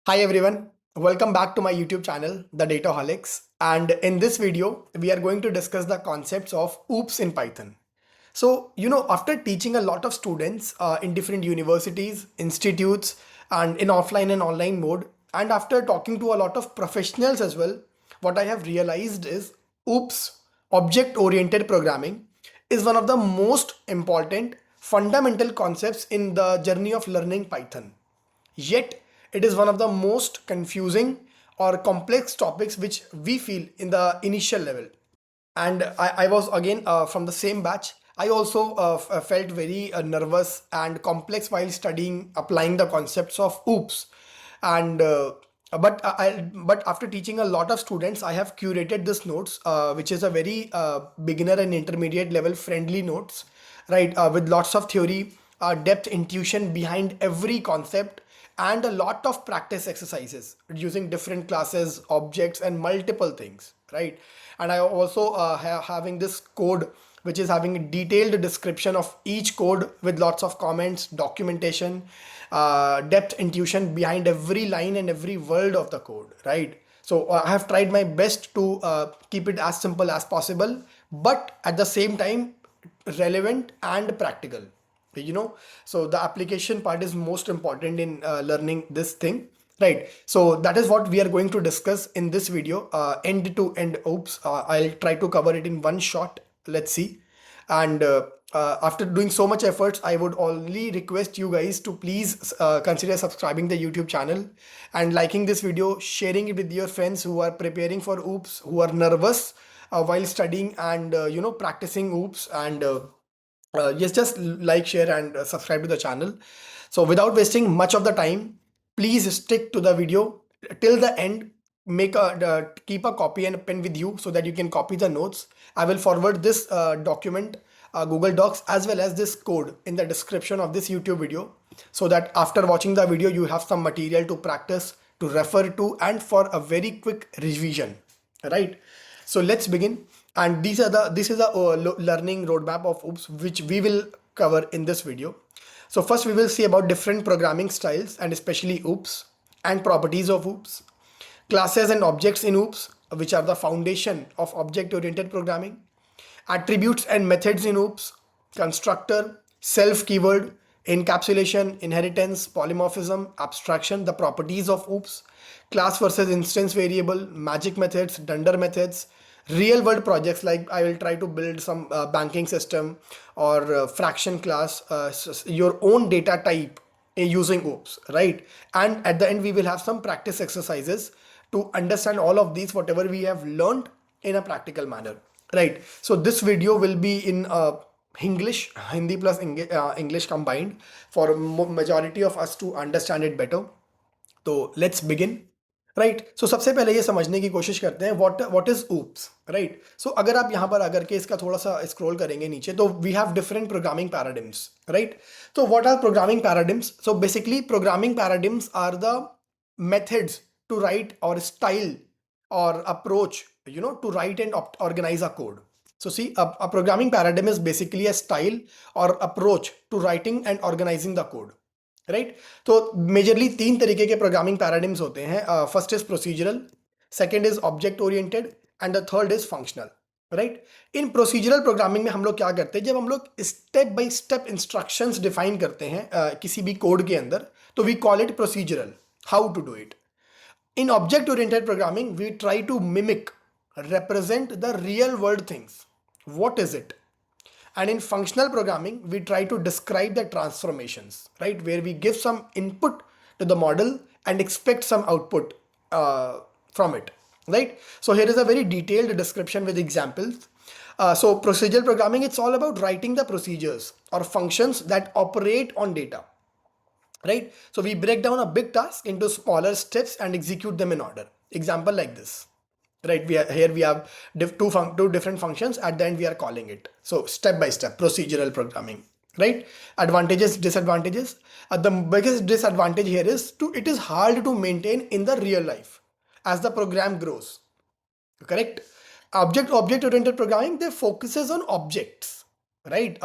Hi everyone, welcome back to my YouTube channel, The Dataholics. And in this video, we are going to discuss the concepts of OOPS in Python. After teaching a lot of students in different universities, institutes, and in offline and online mode, and after talking to a lot of professionals as well, what I have realized is OOPS, object oriented programming, is one of the most important fundamental concepts in the journey of learning Python. Yet, it is one of the most confusing or complex topics which we feel in the initial level. And I was again from the same batch. I also felt very nervous and complex while studying, applying the concepts of OOPS. And but after teaching a lot of students, I have curated this notes, which is a very beginner and intermediate level friendly notes, right? With lots of theory, depth, intuition behind every concept, and a lot of practice exercises using different classes, objects, and multiple things, right? And I also having this code which is having a detailed description of each code with lots of comments, documentation, depth, intuition behind every line and every word of the code, right? So I have tried my best to keep it as simple as possible, but at the same time relevant and practical. So the application part is most important in learning this thing, right? So that is what we are going to discuss in this video, end to end. Oops, I'll try to cover it in one shot. Let's see. And after doing so much efforts, I would only request you guys to please consider subscribing the YouTube channel and liking this video, sharing it with your friends who are preparing for OOPS, who are nervous while studying and practicing OOPS. And yes, just like, share, and subscribe to the channel. So without wasting much of the time, please stick to the video till the end. Keep a copy and a pen with you so that you can copy the notes. I will forward this document, Google Docs, as well as this code in the description of this YouTube video, so that after watching the video you have some material to practice, to refer to, and for a very quick revision, right? So let's begin. And this is a learning roadmap of OOPS which we will cover in this video. So first we will see about different programming styles and especially OOPS, and properties of OOPS, classes and objects in OOPS, which are the foundation of object oriented programming, attributes and methods in OOPS, constructor, self keyword, encapsulation, inheritance, polymorphism, abstraction, the properties of OOPS, class versus instance variable, magic methods, dunder methods, real world projects like I will try to build some banking system or fraction class, your own data type using OOPS, right? And at the end, we will have some practice exercises to understand all of these, whatever we have learned in a practical manner, right? So this video will be in English, Hindi plus English combined for majority of us to understand it better. तो let's begin, right? सो सबसे पहले ये समझने की कोशिश करते हैं what is oops, right? सो अगर आप यहाँ पर अगर के इसका थोड़ा सा स्क्रॉल करेंगे नीचे, तो we have different programming paradigms, right? तो what are programming paradigms? So basically programming paradigms are the methods to write, or style, or approach, to write and organize a code. So see, a programming paradigm is basically a style or approach to writing and organizing the code, right? तो majorly तीन तरीके के programming paradigms होते हैं. First is procedural, second is object oriented, and the third is functional, right? इन procedural programming में हम लोग क्या करते हैं, जब हम लोग step by step instructions define करते हैं किसी भी कोड के अंदर, तो we call it procedural. How to do it? In object oriented programming, we try to mimic, represent the real world things. What is it? And in functional programming, we try to describe the transformations, right? Where we give some input to the model and expect some output from it, right? So here is a very detailed description with examples. So procedural programming, it's all about writing the procedures or functions that operate on data, right? So we break down a big task into smaller steps and execute them in order. Example like this, right? Here we have two different functions. At the end, we are calling it. So step by step procedural programming, right? Advantages, disadvantages. The biggest disadvantage here is it is hard to maintain in the real life as the program grows. Correct? Object oriented programming, they focuses on objects, right?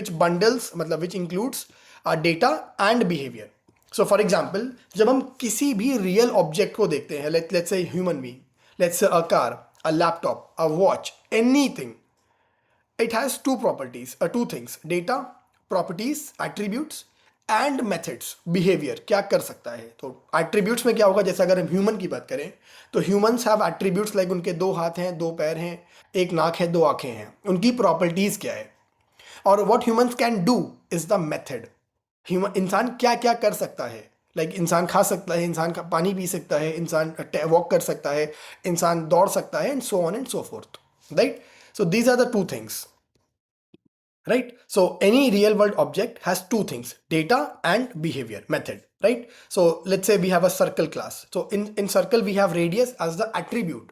Which bundles, which includes data and behavior. So for example, जब हम किसी भी real object को देखते हैं, let's से human being, let's say a car, a laptop, a watch, anything, it has two things: data, properties, attributes, and methods, behavior, क्या कर सकता है। तो attributes में क्या होगा, जैसे अगर हम ह्यूमन की बात करें तो ह्यूमंस हैव attributes लाइक उनके दो हाथ हैं, दो पैर हैं, एक नाक है, दो आंखें हैं, उनकी प्रॉपर्टीज क्या है। और what humans can do is the method, human इंसान क्या क्या कर सकता है। लाइक इंसान खा सकता है, इंसान का पानी पी सकता है, इंसान वॉक कर सकता है, इंसान दौड़ सकता है, and so on and so forth, right. So these are the two things, right? So any real world object has two things: data and behavior, method, right? So let's say we have a circle class. So in circle we have radius as the attribute,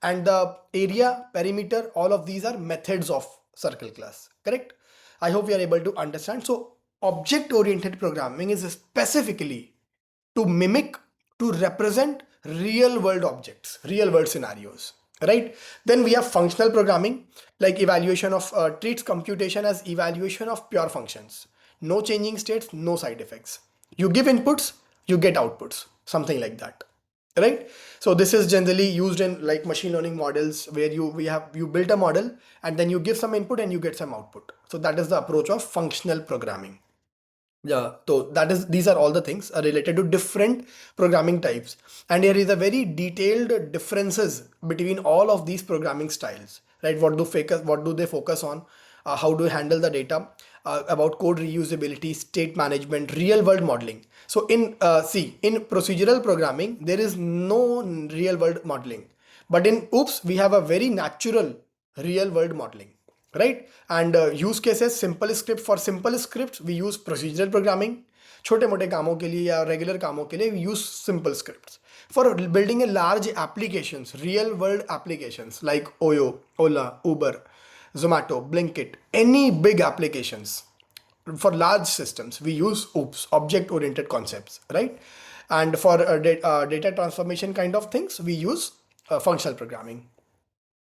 and the area, perimeter, all of these are methods of circle class, correct? I hope you are able to understand. So object oriented programming is specifically to mimic, to represent real world objects, real world scenarios, right? Then we have functional programming, like evaluation of treats computation as evaluation of pure functions, no changing states, no side effects. You give inputs, you get outputs, something like that, right? So this is generally used in like machine learning models, where you build a model and then you give some input and you get some output. So that is the approach of functional programming. Yeah, so that is, these are all the things are related to different programming types, and there is a very detailed differences between all of these programming styles, right? What do they focus on? How do you handle the data? About code reusability, state management, real world modeling. So in procedural programming there is no real world modeling, but in OOPS we have a very natural real world modeling, right? And use cases: simple script, for simple scripts we use procedural programming, छोटे मोटे कामों के लिए या regular कामों के लिए we use simple scripts. For building a large applications, real world applications like Oyo, Ola, Uber, Zomato, Blinkit, any big applications, for large systems we use OOPS, object oriented concepts, right? And for data transformation kind of things we use functional programming,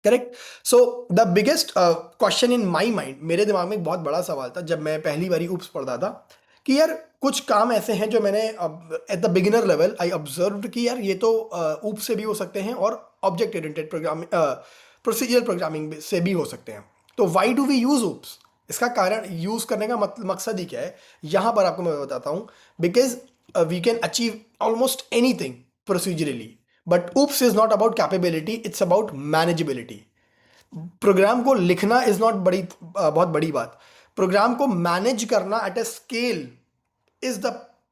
correct. So the biggest question in my mind, मेरे दिमाग में एक बहुत बड़ा सवाल था जब मैं पहली बारी UPS पढ़ता था, कि यार कुछ काम ऐसे हैं जो मैंने at the beginner level I observe कि यार ये तो UPS से भी हो सकते हैं और object oriented programming, procedural programming से भी हो सकते हैं। तो why do we use UPS? इसका कारण, यूज करने का मकसद ही क्या है, यहाँ पर आपको मैं बताता हूँ। Because we can achieve almost anything procedurally, but UPS is not about capability, it's about manageability. Program को लिखना इज नॉट बहुत बड़ी बात, प्रोग्राम को मैनेज करना eight a scale is the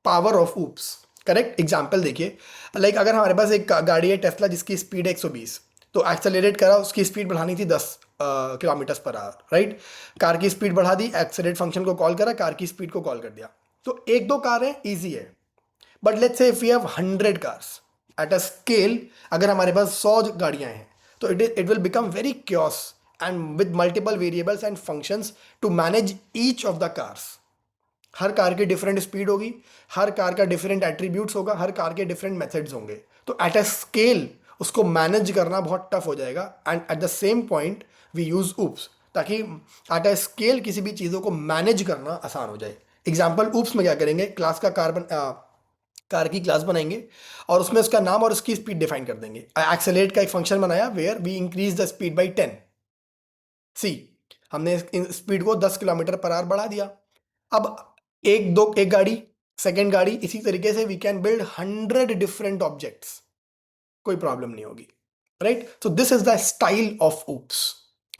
power of UPS, correct. Example देखिए, like अगर हमारे पास एक गाड़ी है टेस्ला जिसकी स्पीड है 120, तो एक्सेलरेट करा, उसकी स्पीड बढ़ानी थी 10 kilometre per hour, right. Car की स्पीड बढ़ा दी, एक्सेलरेट फंक्शन को कॉल करा, कार की स्पीड को कॉल कर दिया। तो एक दो कार है, ईजी है। But let's say if we have 100 cars at a scale, अगर हमारे पास 100 गाड़ियां हैं, तो it will become very chaos and with multiple variables and functions to manage each of the cars. हर कार की डिफरेंट स्पीड होगी, हर कार का डिफरेंट एट्रीब्यूट्स होगा, हर कार के डिफरेंट मेथड्स होंगे। तो एट अ स्केल उसको मैनेज करना बहुत टफ हो जाएगा, and at the same point we use UPS, ताकि एट अ स्केल किसी भी चीज़ों को मैनेज करना आसान हो जाए। एग्जाम्पल, UPS में क्या करेंगे, क्लास का कार की क्लास बनाएंगे और उसमें उसका नाम और उसकी स्पीड डिफाइन कर देंगे। एक्सेलरेट का एक फंक्शन बनाया where we increase the speed by 10। See, हमने स्पीड को 10 किलोमीटर पर आवर बढ़ा दिया। अब एक गाड़ी, सेकेंड गाड़ी, इसी तरीके से we can build 100 different objects, कोई प्रॉब्लम नहीं होगी, right. So this is the style of UPS,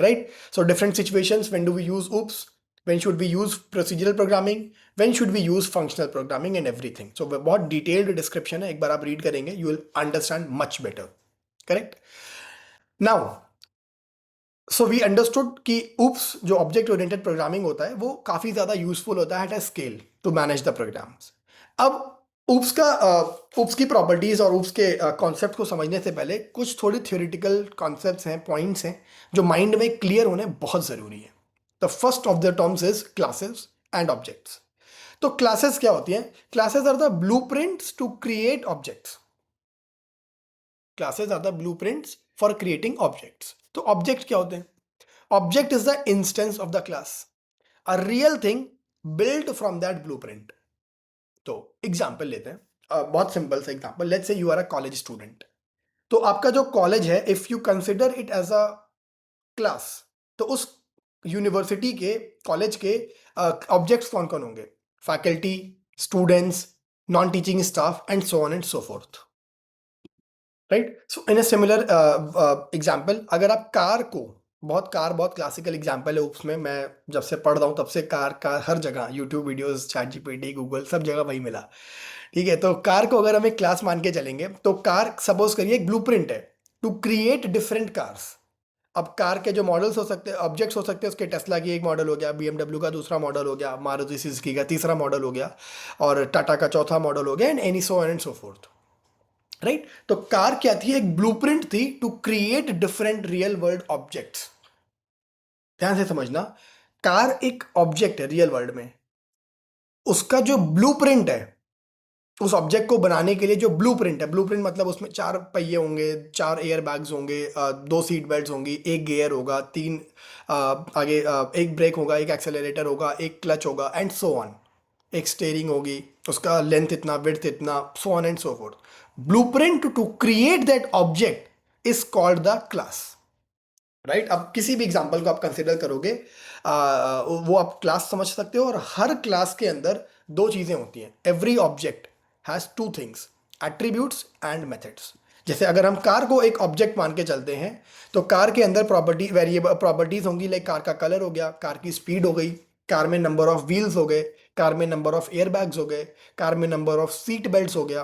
right. So different situations, when do we use UPS, when should we use procedural programming, when should we use functional programming, and everything. So बहुत detailed description है, एक बार आप read करेंगे you will understand much better, correct. Now, so we understood कि UPS जो object oriented programming होता है वो काफ़ी ज़्यादा यूजफुल होता है at a scale to manage the programs. अब UPS की प्रॉपर्टीज़ और UPS के कॉन्सेप्ट को समझने से पहले कुछ थोड़ी थ्योरेटिकल कॉन्सेप्ट्स हैं, पॉइंट्स हैं जो माइंड में क्लियर होने बहुत ज़रूरी है। The first of the terms is classes and objects. तो क्लासेस क्या होती हैं? Classes are the blueprints to create objects. Classes are the blueprints for creating objects. तो ऑब्जेक्ट क्या होते हैं? Object is the instance of the class, a real thing built from that blueprint, तो example लेते हैं, बहुत सिंपल सा example, let's say you are a college student. तो आपका जो कॉलेज है, if you consider it as a class, तो उस यूनिवर्सिटी के, कॉलेज के ऑब्जेक्ट्स कौन कौन होंगे? Faculty, students, non teaching staff and so on and so forth, right? So in a similar example, अगर आप कार को, बहुत क्लासिकल एग्जाम्पल है उसमें, मैं जब से पढ़ रहा हूँ तब से कार हर जगह, YouTube videos, chat GPT, Google, सब जगह वही मिला। ठीक है, तो कार को अगर हम एक क्लास मान के चलेंगे, तो कार सपोज करिए एक ब्लूप्रिंट है टू क्रिएट डिफरेंट कार्स। अब कार के जो मॉडल्स हो सकते हैं, ऑब्जेक्ट्स हो सकते हैं, उसके टेस्ला की एक मॉडल हो गया, बीएमडब्ल्यू का दूसरा मॉडल हो गया, मारुति सुजुकी का तीसरा मॉडल हो गया, और टाटा का चौथा मॉडल हो गया, and any so and so forth, right? तो कार क्या थी? एक ब्लूप्रिंट थी to create different real world objects. ध्यान से समझना, कार एक ऑब्जेक्ट है रियल वर्ल्ड में, उसका जो ब्लूप्रिंट है, उस ऑब्जेक्ट को बनाने के लिए जो ब्लूप्रिंट है, ब्लूप्रिंट मतलब उसमें 4 पहिए होंगे, 4 एयर बैग्स होंगे, 2 सीट बेल्ट्स होंगी, एक गियर होगा, 3 आगे, एक ब्रेक होगा, एक एक्सेलरेटर होगा, एक क्लच होगा, एंड सो ऑन, एक स्टेयरिंग होगी, उसका लेंथ इतना, विड्थ इतना, so on and so forth. Blueprint to create that object is called the class, right? अब किसी भी एग्जांपल को आप कंसिडर करोगे, वो आप क्लास समझ सकते हो, और हर क्लास के अंदर दो चीजें होती हैं। Every object has two things, attributes and methods. जैसे अगर हम कार को एक ऑब्जेक्ट मान के चलते हैं, तो कार के अंदर प्रॉपर्टी, वेरिएबल प्रॉपर्टीज होंगी, लाइक कार का कलर हो गया, कार की स्पीड हो गई, कार में नंबर ऑफ व्हील्स हो गए, कार में नंबर ऑफ एयर बैग्स हो गए, कार में नंबर ऑफ सीट बेल्ट्स हो गया,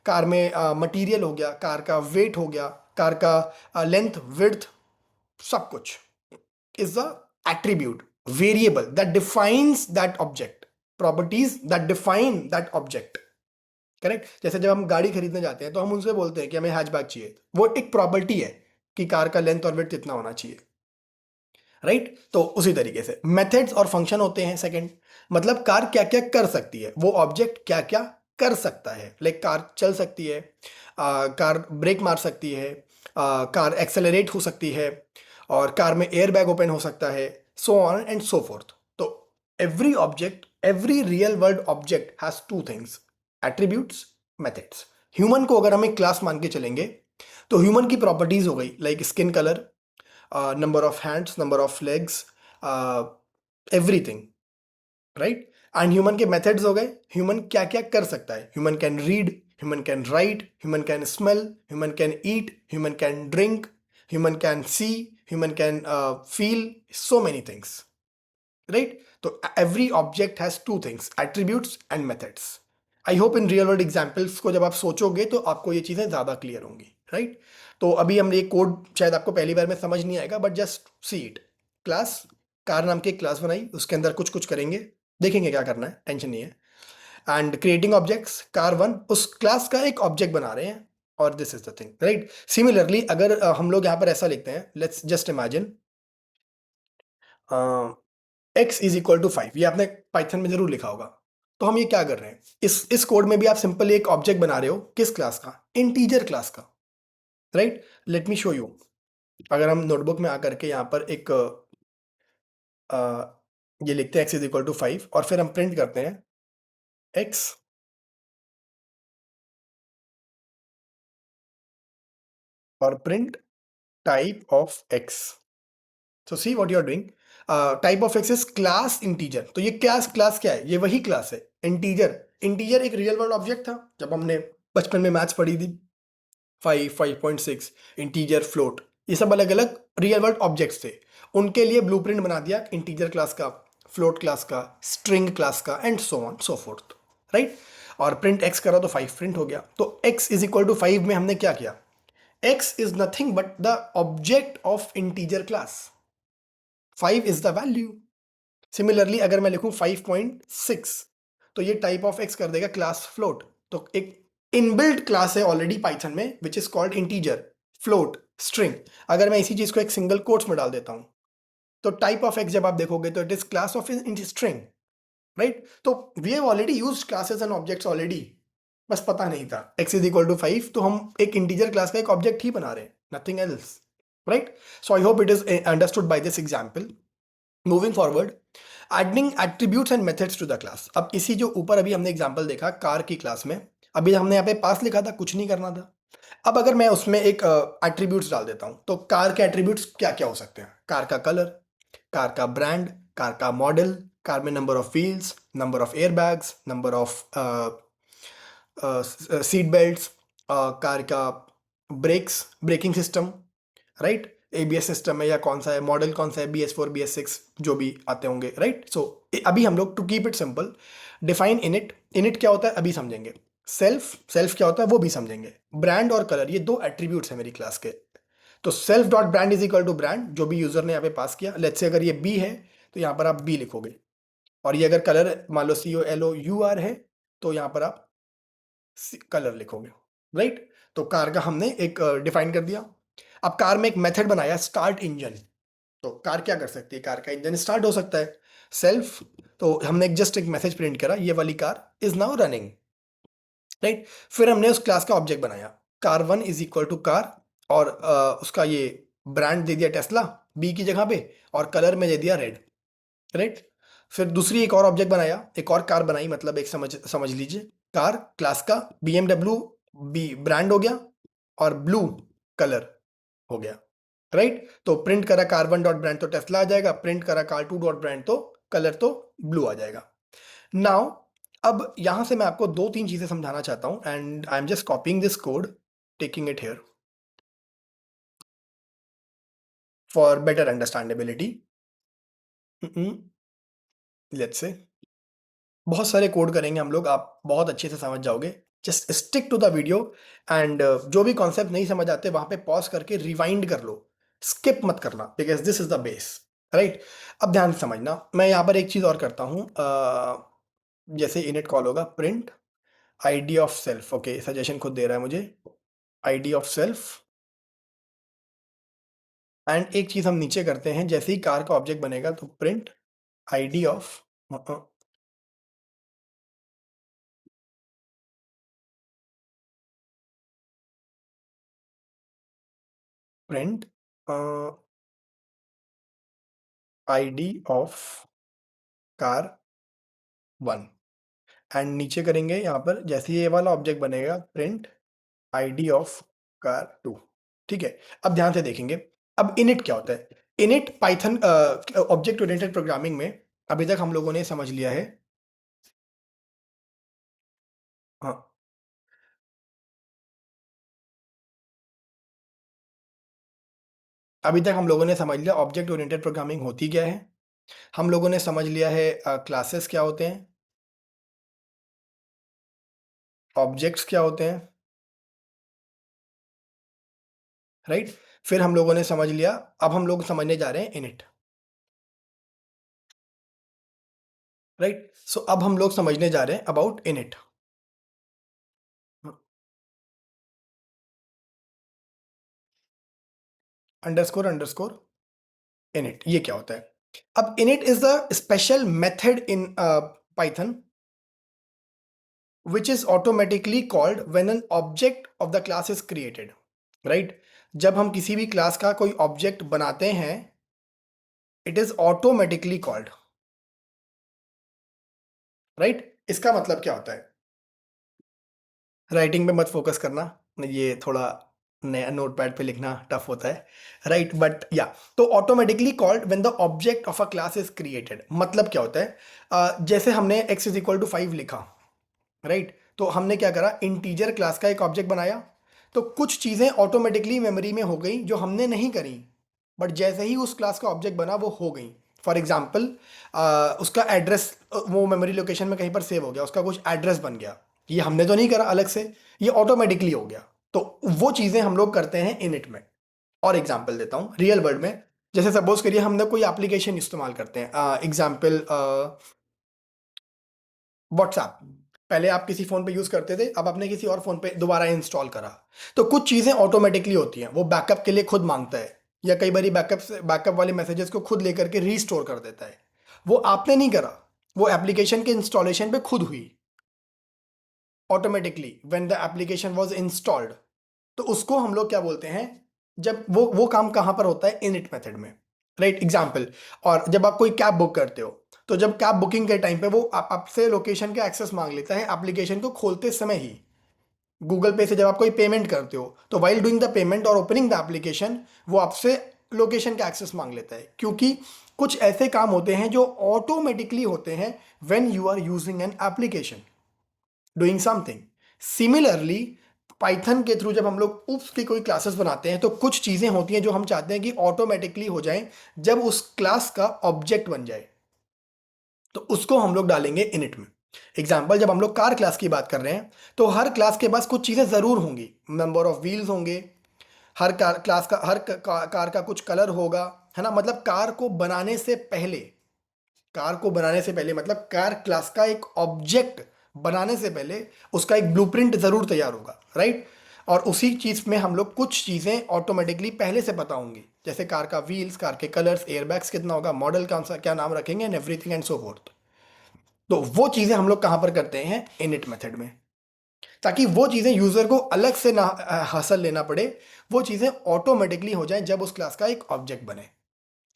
कार में मटीरियल हो गया, कार का वेट हो गया, कार का लेंथ, विड्थ, सब कुछ is the attribute, variable that defines that object, properties that define that object, correct? जैसे जब हम गाड़ी खरीदने जाते हैं तो हम उनसे बोलते हैं कि हमें हैचबैक चाहिए, वो एक प्रॉपर्टी है कि कार का लेंथ और विड्थ इतना होना चाहिए, राइट? तो उसी तरीके से मेथड्स और फंक्शन होते हैं। सेकंड मतलब कार क्या क्या कर सकती है, वो ऑब्जेक्ट क्या क्या कर सकता है, लाइक कार चल सकती है, कार ब्रेक मार सकती है, कार एक्सेलरेट हो सकती है, और कार में एयर बैग ओपन हो सकता है, so on and so forth. तो every object, every real world object has two things, attributes, methods. Human को अगर हम एक क्लास मान के चलेंगे, तो ह्यूमन की प्रॉपर्टीज हो गई, like skin colour, number of hands, number of legs, everything, right? And human के मेथड्स हो गए, ह्यूमन क्या क्या कर सकता है, human can read, human can write, human can smell, human can eat, human can drink, human can see, human can feel, so many things, right? तो every object has two things, attributes and methods. I hope in real world examples को जब आप सोचोगे तो आपको ये चीज़ें ज़्यादा क्लियर होंगी, राइट? तो अभी हम ये कोड शायद आपको पहली बार में समझ नहीं आएगा, but just see it. Class, car नाम की एक क्लास बनाई, उसके अंदर कुछ कुछ करेंगे, देखेंगे क्या करना है, टेंशन नहीं है। And creating objects, car one उस क्लास का एक ऑब्जेक्ट बना रहे हैं, और this is the thing, right? Similarly अगर हम लोग यहाँ पर ऐसा लिखते हैं, let's just imagine x is equal to 5, ये आपने पाइथन में जरूर लिखा होगा। तो हम ये क्या कर रहे हैं, इस कोड में भी आप सिंपली एक ऑब्जेक्ट बना रहे हो, किस क्लास का? इंटीजर क्लास का, right? Let me show you. अगर हम नोटबुक में आकर के यहाँ पर एक ये लिखते हैं x इज इक्वल टू 5, और फिर हम प्रिंट करते हैं x और print type of x। So see what you are doing, type of x is class integer. तो ये क्लास क्या है? ये वही क्लास है इंटीजर। इंटीजर एक रियल वर्ल्ड ऑब्जेक्ट था, जब हमने बचपन में मैथ्स पढ़ी थी, 5, 5.6, इंटीजर, फ्लोट, ये सब अलग अलग रियल वर्ल्ड ऑब्जेक्ट्स थे। उनके लिए ब्लूप्रिंट बना दिया इंटीजर क्लास का, फ्लोट क्लास का, स्ट्रिंग क्लास का, and so on so forth, right? और प्रिंट एक्स करा तो 5 प्रिंट हो गया। तो x इज इक्वल टू 5 में हमने क्या किया? x is nothing but the object of integer class, 5 is the value. Similarly अगर मैं लिखूं 5.6, तो ये टाइप ऑफ एक्स कर देगा क्लास फ्लोट। तो एक इनबिल्ट क्लास है ऑलरेडी पाइथन में, which is called integer, float, string. अगर मैं इसी चीज को एक सिंगल कोट्स में डाल देता हूं, तो टाइप ऑफ एक्स जब आप देखोगे तो it is class of string, right? तो we have already used classes and objects already, बस पता नहीं था x इज इक्वल टू 5, तो हम एक इंटीजर क्लास का एक ऑब्जेक्ट ही बना रहे हैं, nothing else, right? So I hope it is understood by this example. Moving forward, adding attributes and methods to the class. अब इसी जो ऊपर अभी हमने एग्जांपल देखा कार की क्लास में, अभी हमने यहाँ पे पास लिखा था, कुछ नहीं करना था। अब अगर मैं उसमें एक एट्रीब्यूट्स डाल देता हूँ, तो कार के एट्रीब्यूट्स क्या क्या हो सकते हैं? कार का कलर, कार का ब्रांड, कार का मॉडल, कार में number of wheels, number of air bags, number of seat belts, car का brakes, braking system, right, ABS system है या कौन सा है, मॉडल कौन सा है, BS4 BS6 जो भी आते होंगे, राइट। सो अभी हम लोग to keep it simple define init. Init क्या होता है अभी समझेंगे, सेल्फ, सेल्फ क्या होता है वो भी समझेंगे, ब्रांड और कलर ये दो एट्रीब्यूट्स हैं मेरी क्लास के। तो self dot brand is equal to brand, जो भी यूजर ने यहाँ पे पास किया, लेट्स से अगर ये बी है तो यहाँ पर आप बी लिखोगे, और ये अगर कलर मान लो COLOUR है तो यहाँ पर आप कलर लिखोगे, राइट। तो कार का हमने एक डिफाइन कर दिया। अब कार में एक मेथड बनाया स्टार्ट इंजन। तो कार क्या कर सकती है, कार का इंजन स्टार्ट हो सकता है, सेल्फ। तो हमने जस्ट एक मैसेज प्रिंट करा, ये वाली car is now running, right. फिर हमने उस क्लास का ऑब्जेक्ट बनाया, कार1 इज इक्वल टू कार, और उसका ये ब्रांड दे दिया टेस्ला बी की जगह पे, और कलर में दे दिया रेड, राइट। फिर दूसरी एक और ऑब्जेक्ट बनाया, एक और कार बनाई, मतलब एक समझ समझ लीजिए, कार क्लास का BMW, बी ब्रांड हो गया, और ब्लू कलर हो गया, राइट। तो प्रिंट करा कार1 डॉट ब्रांड तो टेस्ला आ जाएगा, प्रिंट करा कार2 डॉट ब्रांड तो कलर तो ब्लू आ जाएगा। नाउ अब यहां से मैं आपको दो तीन चीजें समझाना चाहता हूं, and I am just copying this code, taking it here for better understandability. Let's say बहुत सारे कोड करेंगे हम लोग, आप बहुत अच्छे से समझ जाओगे। Just stick to the video, and जो भी कॉन्सेप्ट नहीं समझ आते वहां पे पॉज करके रिवाइंड कर लो, स्किप मत करना, because this is the base, right. अब ध्यान से समझना, मैं यहाँ पर एक चीज और करता हूँ, जैसे इनिट कॉल होगा print ID of self, okay suggestion खुद दे रहा है मुझे, आईडी ऑफ सेल्फ। एंड एक चीज हम नीचे करते हैं, जैसे ही कार का ऑब्जेक्ट बनेगा तो print ID of, print ID of car 1, and नीचे करेंगे यहाँ पर, जैसे ये वाला ऑब्जेक्ट बनेगा प्रिंट आईडी ऑफ कार 2, ठीक है। अब ध्यान से देखेंगे, अब इनिट क्या होता है। Init Python object oriented programming में अभी तक हम लोगों ने समझ लिया है, हाँ, अभी तक हम लोगों ने समझ लिया ऑब्जेक्ट ओरिएंटेड प्रोग्रामिंग होती क्या है, हम लोगों ने समझ लिया है क्लासेस क्या होते हैं, ऑब्जेक्ट्स क्या होते हैं, राइट। फिर हम लोगों ने समझ लिया, अब हम लोग समझने जा रहे हैं इनिट, राइट। सो अब हम लोग समझने जा रहे हैं about init. Underscore underscore init, ये क्या होता है? अब init is the special method in Python which is automatically called when an object of the class is created, right? जब हम किसी भी क्लास का कोई ऑब्जेक्ट बनाते हैं, it is automatically called, right. इसका मतलब क्या होता है, राइटिंग पे मत फोकस करना, ये थोड़ा नया नोटपैड पे लिखना टफ होता है, राइट, बट या, तो automatically called when the object of a class is created, मतलब क्या होता है, जैसे हमने x इज इक्वल टू 5 लिखा, राइट। तो हमने क्या करा, इंटीजर क्लास का एक ऑब्जेक्ट बनाया, तो कुछ चीज़ें ऑटोमेटिकली मेमोरी में हो गई जो हमने नहीं करी, बट जैसे ही उस क्लास का ऑब्जेक्ट बना वो हो गई। फॉर एग्जाम्पल उसका एड्रेस वो मेमोरी लोकेशन में कहीं पर सेव हो गया, उसका कुछ एड्रेस बन गया, ये हमने तो नहीं करा अलग से, ये ऑटोमेटिकली हो गया। तो वो चीज़ें हम लोग करते हैं इनिट में। और एग्जाम्पल देता हूँ रियल वर्ल्ड में, जैसे सपोज करिए हमने कोई एप्लीकेशन इस्तेमाल करते हैं, एग्जाम्पल व्हाट्सएप, पहले आप किसी फ़ोन पे यूज़ करते थे, अब आपने किसी और फ़ोन पे दोबारा इंस्टॉल करा, तो कुछ चीज़ें ऑटोमेटिकली होती हैं, वो बैकअप के लिए खुद मांगता है, या कई बार बैकअप वाले मैसेजेस को खुद लेकर के रीस्टोर कर देता है, वो आपने नहीं करा, वो एप्लीकेशन के इंस्टॉलेशन पे खुद हुई automatically when the application was installed. तो उसको हम लोग क्या बोलते हैं, जब वो काम कहाँ पर होता है, इनिट मेथड में, राइट। एग्जाम्पल, और जब आप कोई कैब बुक करते हो, तो जब कैब बुकिंग के टाइम पे वो आपसे लोकेशन का एक्सेस मांग लेता है एप्लीकेशन को खोलते समय ही। गूगल पे से जब आप कोई पेमेंट करते हो तो वाइल डूइंग द पेमेंट और ओपनिंग द एप्लीकेशन वो आपसे लोकेशन का एक्सेस मांग लेता है, क्योंकि कुछ ऐसे काम होते हैं जो ऑटोमेटिकली होते हैं when you are using an application doing something. Similarly Python के थ्रू जब हम लोग उप्स की कोई क्लासेस बनाते हैं तो कुछ चीज़ें होती हैं जो हम चाहते हैं कि ऑटोमेटिकली हो जाएं जब उस क्लास का ऑब्जेक्ट बन जाए, तो उसको हम लोग डालेंगे इनिट में। एग्जाम्पल, जब हम लोग कार क्लास की बात कर रहे हैं तो हर क्लास के पास कुछ चीज़ें ज़रूर होंगी। नंबर ऑफ व्हील्स होंगे, हर कार क्लास का हर कार का कुछ कलर होगा, है ना। मतलब कार को बनाने से पहले मतलब कार क्लास का एक ऑब्जेक्ट बनाने से पहले उसका एक ब्लूप्रिंट ज़रूर तैयार होगा, राइट। और उसी चीज़ में हम लोग कुछ चीज़ें ऑटोमेटिकली पहले से पता होंगी, जैसे कार का व्हील्स, कार के कलर्स, एयरबैग्स कितना होगा, मॉडल कौन सा, क्या नाम रखेंगे, and everything and so forth. तो वो चीज़ें हम लोग कहाँ पर करते हैं, इनिट मेथड में, ताकि वो चीज़ें यूज़र को अलग से ना हासिल लेना पड़े, वो चीज़ें ऑटोमेटिकली हो जाएं जब उस क्लास का एक ऑब्जेक्ट बने,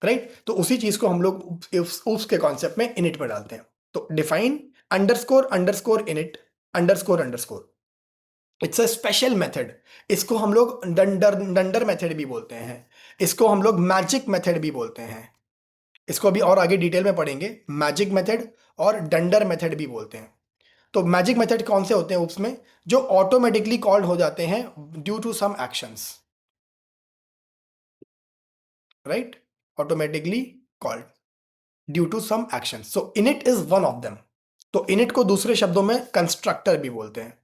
राइट। तो उसी चीज़ को हम लोग उस के कॉन्सेप्ट में इनिट में डालते हैं। तो define underscore underscore init underscore underscore, it's a special method. इसको हम लोग डंडर मेथड भी बोलते हैं, इसको हम लोग मैजिक मेथड भी बोलते हैं। इसको अभी और आगे डिटेल में पढ़ेंगे। मैजिक मेथड और डंडर मेथड भी बोलते हैं। तो मैजिक मेथड कौन से होते हैं उसमें, जो ऑटोमेटिकली कॉल्ड हो जाते हैं due to some actions, right. Automatically called due to some actions, so init is one of them. तो इनिट को दूसरे शब्दों में कंस्ट्रक्टर भी बोलते हैं।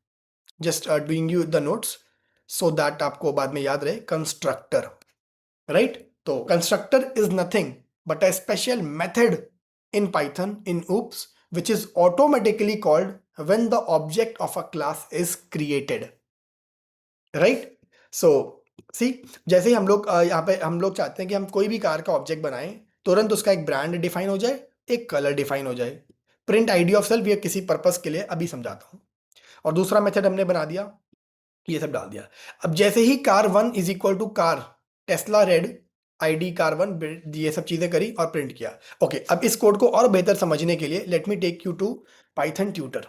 Just doing you the notes so that आपको बाद में याद रहे, कंस्ट्रक्टर, राइट। तो constructor is nothing but a special method in Python in OOPS which is automatically called when the object of a class is created, right? So see, जैसे ही हम लोग यहाँ पे हम लोग चाहते हैं कि हम कोई भी कार का ऑब्जेक्ट बनाएं, तुरंत उसका एक ब्रांड डिफाइन हो जाए, एक कलर डिफाइन हो जाए। प्रिंट आईडी ऑफ सेल्फ ये किसी पर्पस के लिए अभी समझाता हूँ। और दूसरा मेथड हमने बना दिया, ये सब डाल दिया। अब जैसे ही car1 is equal to car Tesla red ID car1, ये सब चीजें करी और प्रिंट किया। ओके, अब इस कोड को और बेहतर समझने के लिए let me take you to Python tutor.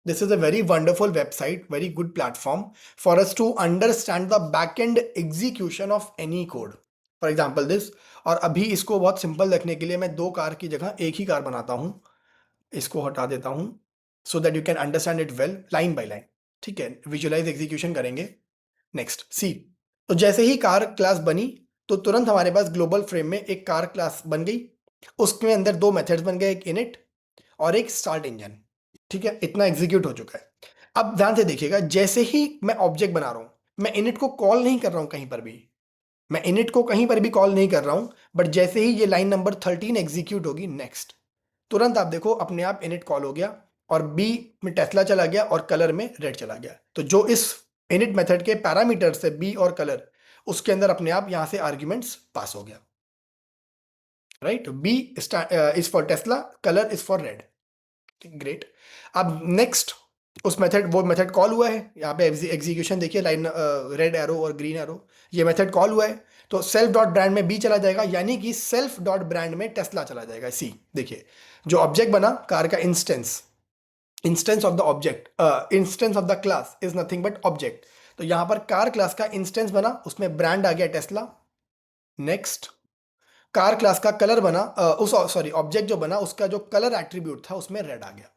This is a very wonderful website, very good platform for us to understand the back end execution of any code, for example this. और अभी इसको बहुत सिंपल रखने के लिए मैं दो car की जगह एक ही कार बनाता हूं, इसको हटा देता हूं so that you can understand it well line by line. ठीक है, विजुअलाइज एग्जीक्यूशन करेंगे। नेक्स्ट सी, तो जैसे ही कार क्लास बनी तो तुरंत हमारे पास ग्लोबल फ्रेम में एक कार क्लास बन गई। उसके अंदर दो मेथड्स बन गए, एक इनिट और एक स्टार्ट इंजन। ठीक है, इतना एग्जीक्यूट हो चुका है। अब ध्यान से देखिएगा, जैसे ही मैं ऑब्जेक्ट बना रहा हूं, मैं इनिट को कॉल नहीं कर रहा हूं कहीं पर भी, मैं इनिट को कहीं पर भी कॉल नहीं कर रहा हूं, बट जैसे ही ये लाइन नंबर 13 एग्जीक्यूट होगी, नेक्स्ट, तुरंत आप देखो अपने आप इनिट कॉल हो गया और बी में टेस्ला चला गया और कलर में रेड चला गया। तो जो इस इनिट मेथड के पैरामीटर से बी और कलर, उसके अंदर अपने आप यहां से आर्ग्यूमेंट्स पास हो गया, right. B is for Tesla, colour is for red, great. अब नेक्स्ट उस मेथड, वो मेथड कॉल हुआ है, यहाँ पे एग्जीक्यूशन देखिए, लाइन रेड एरो और ग्रीन एरो, ये मेथड कॉल हुआ है। तो सेल्फ डॉट ब्रांड में बी चला जाएगा, यानी कि सेल्फ डॉट ब्रांड में टेस्ला चला जाएगा। सी देखिए, जो ऑब्जेक्ट बना कार का instance of the object, instance of the class is nothing but object. तो यहां पर कार क्लास का इंस्टेंस बना, उसमें ब्रांड आ गया टेस्ला। नेक्स्ट, कार क्लास का कलर बना, उस सॉरी ऑब्जेक्ट जो बना उसका जो कलर एट्रीब्यूट था उसमें रेड आ गया।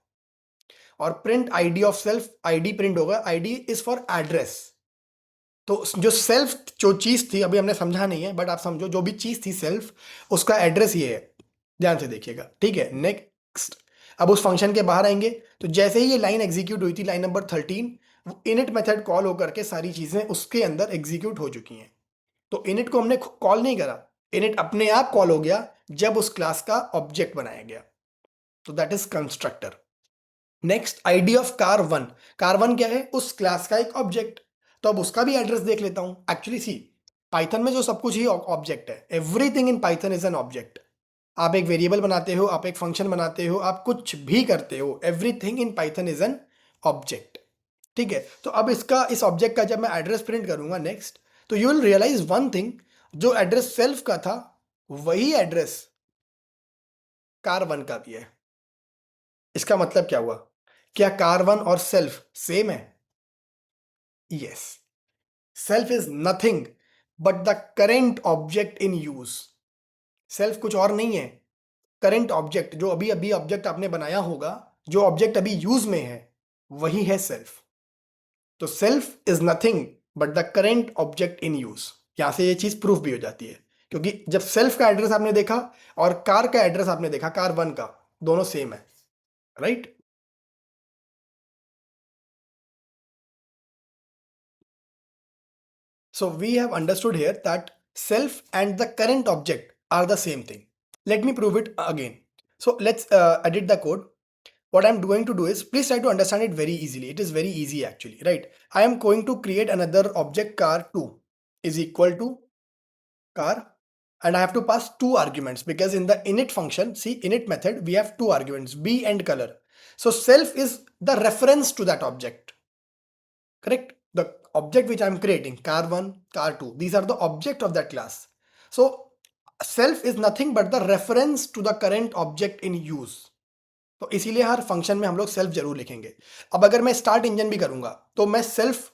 और print ID of self, ID print होगा, आईडी इज फॉर एड्रेस। तो जो सेल्फ जो चीज थी, अभी हमने समझा नहीं है बट आप समझो, जो भी चीज थी सेल्फ, उसका एड्रेस ये है, ध्यान से देखिएगा। ठीक है, नेक्स्ट, अब उस फंक्शन के बाहर आएंगे। तो जैसे ही ये लाइन एग्जीक्यूट हुई थी, line number 13, init method call होकर के सारी चीजें उसके अंदर एग्जीक्यूट हो चुकी हैं। तो इनिट को हमने कॉल नहीं करा, इनिट अपने आप कॉल हो गया जब उस क्लास का ऑब्जेक्ट बनाया गया। तो that is constructor. Next, ID of car one, car one क्या है, उस क्लास का एक ऑब्जेक्ट। तो अब उसका भी एड्रेस देख लेता हूं। एक्चुअली सी, पाइथन में जो सब कुछ ही ऑब्जेक्ट है, everything in Python is an object. आप एक वेरिएबल बनाते हो, आप एक फंक्शन बनाते हो, आप कुछ भी करते हो, everything in Python is an object. ठीक है, तो अब इसका, इस ऑब्जेक्ट का जब मैं एड्रेस प्रिंट करूंगा नेक्स्ट, तो you will realise one thing, जो एड्रेस सेल्फ का था वही एड्रेस कार1 का भी है। इसका मतलब क्या हुआ? क्या कार वन और सेल्फ सेम है? Yes. Self is nothing but the current object in use. Self कुछ और नहीं है, करंट ऑब्जेक्ट, जो अभी अभी ऑब्जेक्ट आपने बनाया होगा, जो ऑब्जेक्ट अभी यूज में है, वही है सेल्फ। तो self is nothing but the current object in use. यहां से ये चीज प्रूफ भी हो जाती है, क्योंकि जब सेल्फ का एड्रेस आपने देखा और कार का एड्रेस आपने देखा, कार वन का, दोनों सेम है, right? So we have understood here that self and the current object are the same thing. Let me prove it again. So let's edit the code. What I'm going to do is, please try to understand it very easily. It is very easy actually, right? I am going to create another object, car2 is equal to car, and I have to pass two arguments, because in the init function, see, init method, we have two arguments, b and color. So self is the reference to that object, correct? The object which I'm creating, car1, car2, these are the object of that class. So self is nothing but the reference to the current object in use. तो इसीलिए हर function में हम लोग self जरूर लिखेंगे। अब अगर मैं स्टार्ट इंजन भी करूंगा तो मैं सेल्फ,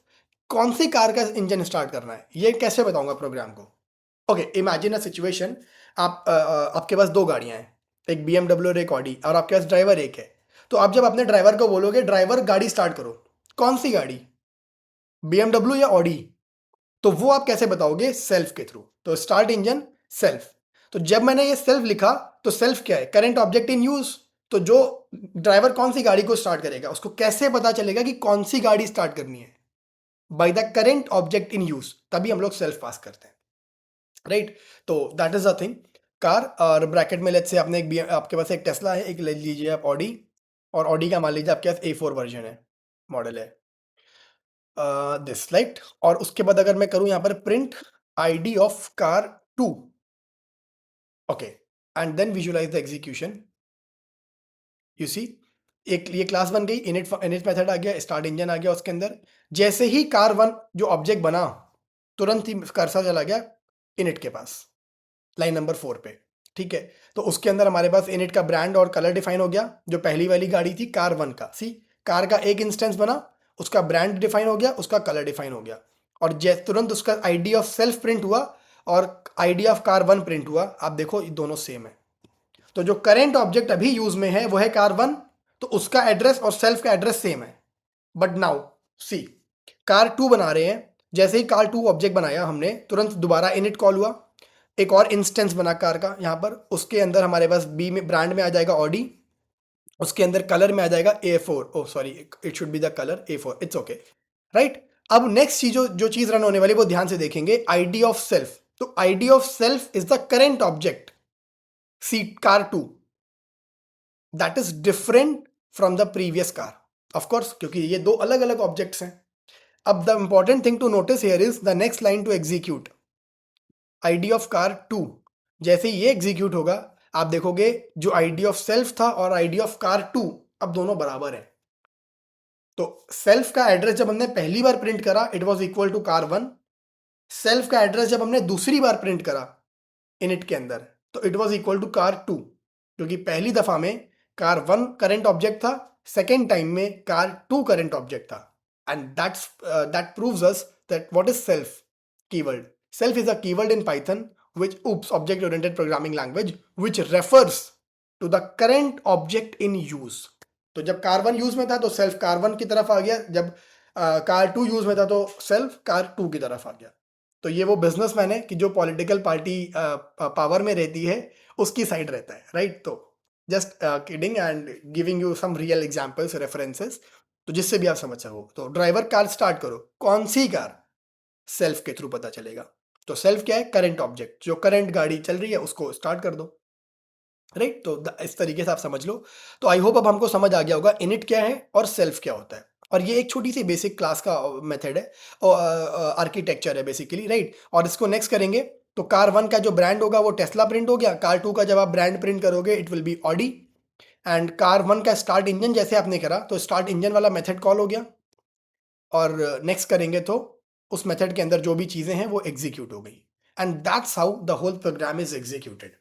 कौन सी कार का इंजन स्टार्ट करना है ये कैसे बताऊंगा प्रोग्राम को? ओके, इमेजिन अ सिचुएशन, आपके पास दो गाड़ियां हैं, एक BMW और एक ऑडी, और आपके पास ड्राइवर एक है। तो आप जब अपने ड्राइवर को बोलोगे ड्राइवर गाड़ी स्टार्ट करो, कौन सी गाड़ी, BMW या ऑडी, तो वो आप कैसे बताओगे? सेल्फ के थ्रू। तो स्टार्ट इंजन सेल्फ। तो जब मैंने ये सेल्फ लिखा तो सेल्फ क्या है? Current object in use. तो जो ड्राइवर कौन सी गाड़ी को स्टार्ट करेगा, उसको कैसे पता चलेगा कि कौन सी गाड़ी स्टार्ट करनी है? By the current object in use, तभी हम लोग सेल्फ पास करते हैं, राइट? तो that is the thing. Car, और ब्रैकेट में लेट्स से आपने आपके पास एक टेस्ला है, एक ले लीजिए आप ऑडी, और ऑडी का मान लीजिए आपके पास A4 वर्जन है, मॉडल है दिस, राइट? और उसके बाद अगर मैं करूं यहां पर print ID of car 2, okay, and then visualize the execution. You see, एक ये क्लास बन गई, इनिट इनिट मेथड आ गया, स्टार्ट इंजन आ गया उसके अंदर। जैसे ही कार वन जो ऑब्जेक्ट बना, तुरंत ही कर्सर चला गया इनिट के पास, लाइन नंबर 4 पे, ठीक है? तो उसके अंदर हमारे पास इनिट का ब्रांड और कलर डिफाइन हो गया, जो पहली वाली गाड़ी थी कार वन का। सी, कार का एक इंस्टेंस बना, उसका ब्रांड डिफाइन हो गया, उसका कलर डिफाइन हो गया, और तुरंत उसका ID ऑफ सेल्फ प्रिंट हुआ और ID of car one print हुआ। आप देखो ये दोनों सेम है। तो जो करेंट ऑब्जेक्ट अभी यूज में है वो है कार वन, तो उसका एड्रेस और सेल्फ का एड्रेस सेम है। But now see, car two बना रहे हैं, जैसे ही कार टू ऑब्जेक्ट बनाया हमने, तुरंत दोबारा इनिट कॉल हुआ, एक और इंस्टेंस बना कार का यहाँ पर, उसके अंदर हमारे पास बी में ब्रांड में आ जाएगा ऑडी, उसके अंदर कलर में आ जाएगा A4, oh sorry, it should be the colour A4, it's okay, right? अब नेक्स्ट चीज जो चीज रन होने वाली वो ध्यान से देखेंगे, ID ऑफ सेल्फ। तो ID of self is the current object, see car two, that is different from the previous car, of course, क्योंकि ये दो अलग अलग ऑब्जेक्ट्स हैं। अब the important thing to notice here is the next line to execute, ID of car two. जैसे ही ये एग्जीक्यूट होगा, आप देखोगे जो ID ऑफ सेल्फ था और ID ऑफ कार टू अब दोनों बराबर है। तो सेल्फ का एड्रेस जब हमने पहली बार प्रिंट करा, it was equal to car one. Self का एड्रेस जब हमने दूसरी बार प्रिंट करा इनिट के अंदर, तो it was equal to car two, क्योंकि पहली दफा में कार वन करेंट ऑब्जेक्ट था, सेकेंड टाइम में कार टू करेंट ऑब्जेक्ट था। And that proves us that what is self keyword. Self is a keyword in Python which oops object oriented programming language which refers to the current object in use। तो जब car one use में था तो self car one की तरफ आ गया, जब car to use में था तो सेल्फ कार टू की तरफ आ गया। तो ये वो बिजनेसमैन है कि जो पॉलिटिकल पार्टी पावर में रहती है उसकी साइड रहता है, राइट? तो just kidding and giving you some real examples, references, तो जिससे भी आप समझ सको। तो ड्राइवर कार स्टार्ट करो, कौन सी कार? सेल्फ के थ्रू पता चलेगा। तो सेल्फ क्या है? करंट ऑब्जेक्ट, जो करंट गाड़ी चल रही है उसको स्टार्ट कर दो, राइट? तो इस तरीके से आप समझ लो। तो आई होप अब हमको समझ आ गया होगा इनिट क्या है और सेल्फ क्या होता है। और ये एक छोटी सी बेसिक क्लास का मेथड है और आर्किटेक्चर है बेसिकली, राइट? और इसको नेक्स्ट करेंगे तो कार वन का जो ब्रांड होगा वो टेस्ला प्रिंट हो गया, कार टू का जब आप ब्रांड प्रिंट करोगे it will be Audi, and car one का स्टार्ट इंजन जैसे आपने करा तो स्टार्ट इंजन वाला मेथड कॉल हो गया, और नेक्स्ट करेंगे तो उस मेथड के अंदर जो भी चीज़ें हैं वो एग्जीक्यूट हो गई, and that's how the whole program is executed,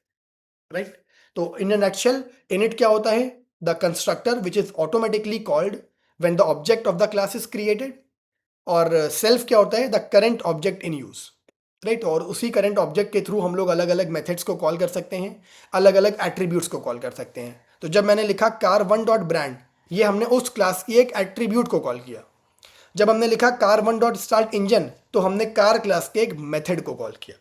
right? तो इन अ नटशेल इनिट क्या होता है? The constructor which is automatically called when the object of the class is created, और सेल्फ क्या होता है, the current object in use, right. और उसी करंट ऑब्जेक्ट के थ्रू हम लोग अलग अलग मेथड्स को कॉल कर सकते हैं, अलग अलग एट्रीब्यूट्स को कॉल कर सकते हैं। तो जब मैंने लिखा कार वन डॉट ब्रांड, ये हमने उस क्लास की एक एट्रीब्यूट को कॉल किया। जब हमने लिखा car one dot start engine, तो हमने कार क्लास के एक मेथड को कॉल किया,